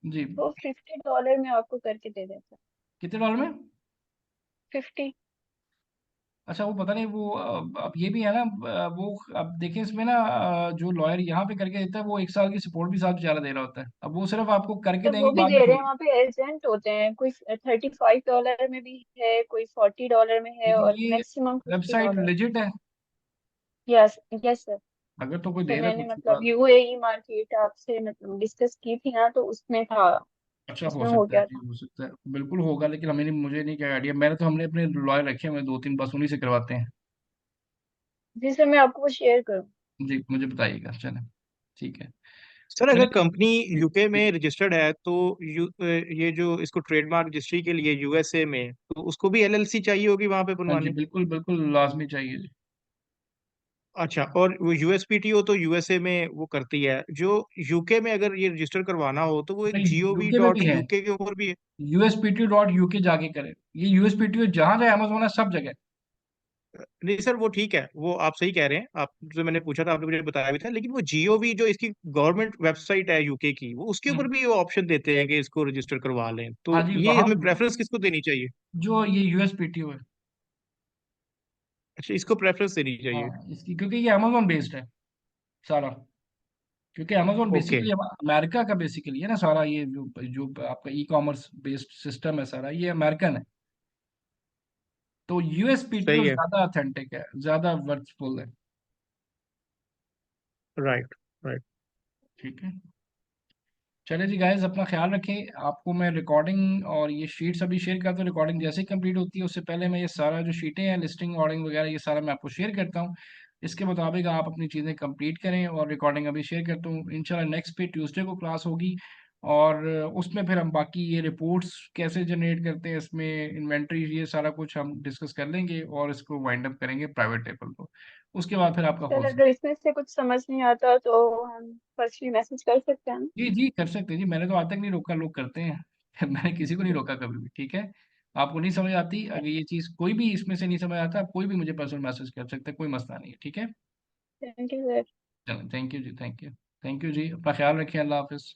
जी। वो $50 में आपको करके दे देता। कितने डॉलर में? 50। अच्छा, वो पता नहीं वो अब ये भी है ना, वो अब देखें इसमें ना, जो लॉयर यहाँ पे करके देता है वो 1 साल की सपोर्ट भी साथ बेचारा दे रहा होता है। अब वो सिर्फ आपको करके मतलब वो देंगे, भी बाद में दे रहे छोड़ हैं, वहाँ पे एजेंट होते हैं, कोई $35 में भी है, कोई $40 में है, लेकिन और ये maximum fifty website dollar legit है। Yes, yes sir. अगर तो कोई जब दे रहा है तो मैंने अच्छी मतलब बात। यूएई मार्केट आपसे मतलब डिस्कस की थी ना, तो उसमें था, अच्छा, हो उसमें हो सकता है गया जी, था। हो सकता है, बिल्कुल होगा, लेकिन हमें नहीं, मुझे नहीं क्या आइडिया। मैंने तो, हमने अपने लॉयर रखे हैं, मैं 2-3 बस उन्हीं से करवाते हैं। जी सर, मैं आपको वो शेयर करूँ। जी, मुझे बताइएगा, चलें, ठीक है। सर अगर चलिए। कंपनी जी यूके जी में रजिस्टर्ड है तो ये जो इसको ट्रेडमार्क रजिस्ट्री के लिए यूएसए में, तो उसको भी एलएलसी चाहिए होगी वहां पे हाँ जी, बनवानी? बिल्कुल बिल्कुल लाजमी चाहिए जी। अच्छा, और वो यूएसपीटीओ तो यूएसए में वो करती है, जो यूके में अगर ये रजिस्टर करवाना हो तो वो एक नहीं, जीओवी यूके में डॉट भी है, यूके के ऊपर भी है? USPTO.UK जाके करें। ये USPTO जहां जहाँ अमेजोन है सब जगह। नहीं सर, वो ठीक है, वो आप सही कह रहे हैं, आपसे मैंने पूछा था, आपने मुझे बताया भी था, लेकिन वो जीओवी जो इसकी गवर्नमेंट वेबसाइट है यूके की, वो उसके ऊपर हम्म, भी वो ऑप्शन देते हैं कि इसको रजिस्टर करवा लें, हाँ तो जी, ये वहां हमें पे प्रेफरेंस किसको देनी चाहिए? जो ये USPTO है। अच्छा, इसको प्रेफरेंस देनी चाहिए। हाँ, इसकी, क्योंकि ये अमेजोन बेस्ड है सारा। क्योंकि अमेजोन ओके, बेसिकली अमेरिका का बेसिकली है ना सारा, ये जो जो आपका ई कॉमर्स बेस्ड सिस्टम है सारा, ये अमेरिकन है। तो USPTO सही है। ज्यादा ऑथेंटिक है, ज्यादा वर्थफुल है। Right, right. ठीक है। चले जी गाइस, अपना ख्याल रखें। आपको मैं रिकॉर्डिंग और ये शीट्स अभी शेयर करता हूँ। रिकॉर्डिंग जैसे ही कंप्लीट होती है उससे पहले मैं ये सारा जो शीटें हैं, लिस्टिंग, ऑर्डिंग वगैरह, ये सारा मैं आपको शेयर करता हूँ। इसके मुताबिक आप अपनी चीज़ें कंप्लीट करें, और रिकॉर्डिंग अभी शेयर करता हूँ। इंशाल्लाह नेक्स्ट पे ट्यूसडे को क्लास होगी, और उसमें फिर हम बाकी ये रिपोर्ट्स कैसे जनरेट करते हैं, इसमें इन्वेंट्री, ये सारा कुछ हम डिस्कस कर लेंगे, और इसको वाइंड अप करेंगे प्राइवेट टेबल को। उसके बाद फिर आपका सर होल। अगर इसमें से कुछ समझ नहीं आता तो हम पर्सनली मैसेज कर सकते हैं ना? जी जी, कर सकते हैं जी, मैंने तो आज तक नहीं रोका, लोग करते हैं। मैंने किसी को नहीं रोका कभी भी, ठीक है। आपको नहीं समझ आती, अगर ये चीज़ कोई भी इसमें से नहीं समझ आता, आप कोई भी मुझे पर्सनल मैसेज कर सकते हैं, कोई मसला नहीं है, ठीक है। Thank you sir. चलो, थैंक यू जी, थैंक यू। थैंक यू जी, अपना ख्याल रखिए, अल्लाह हाफिज़।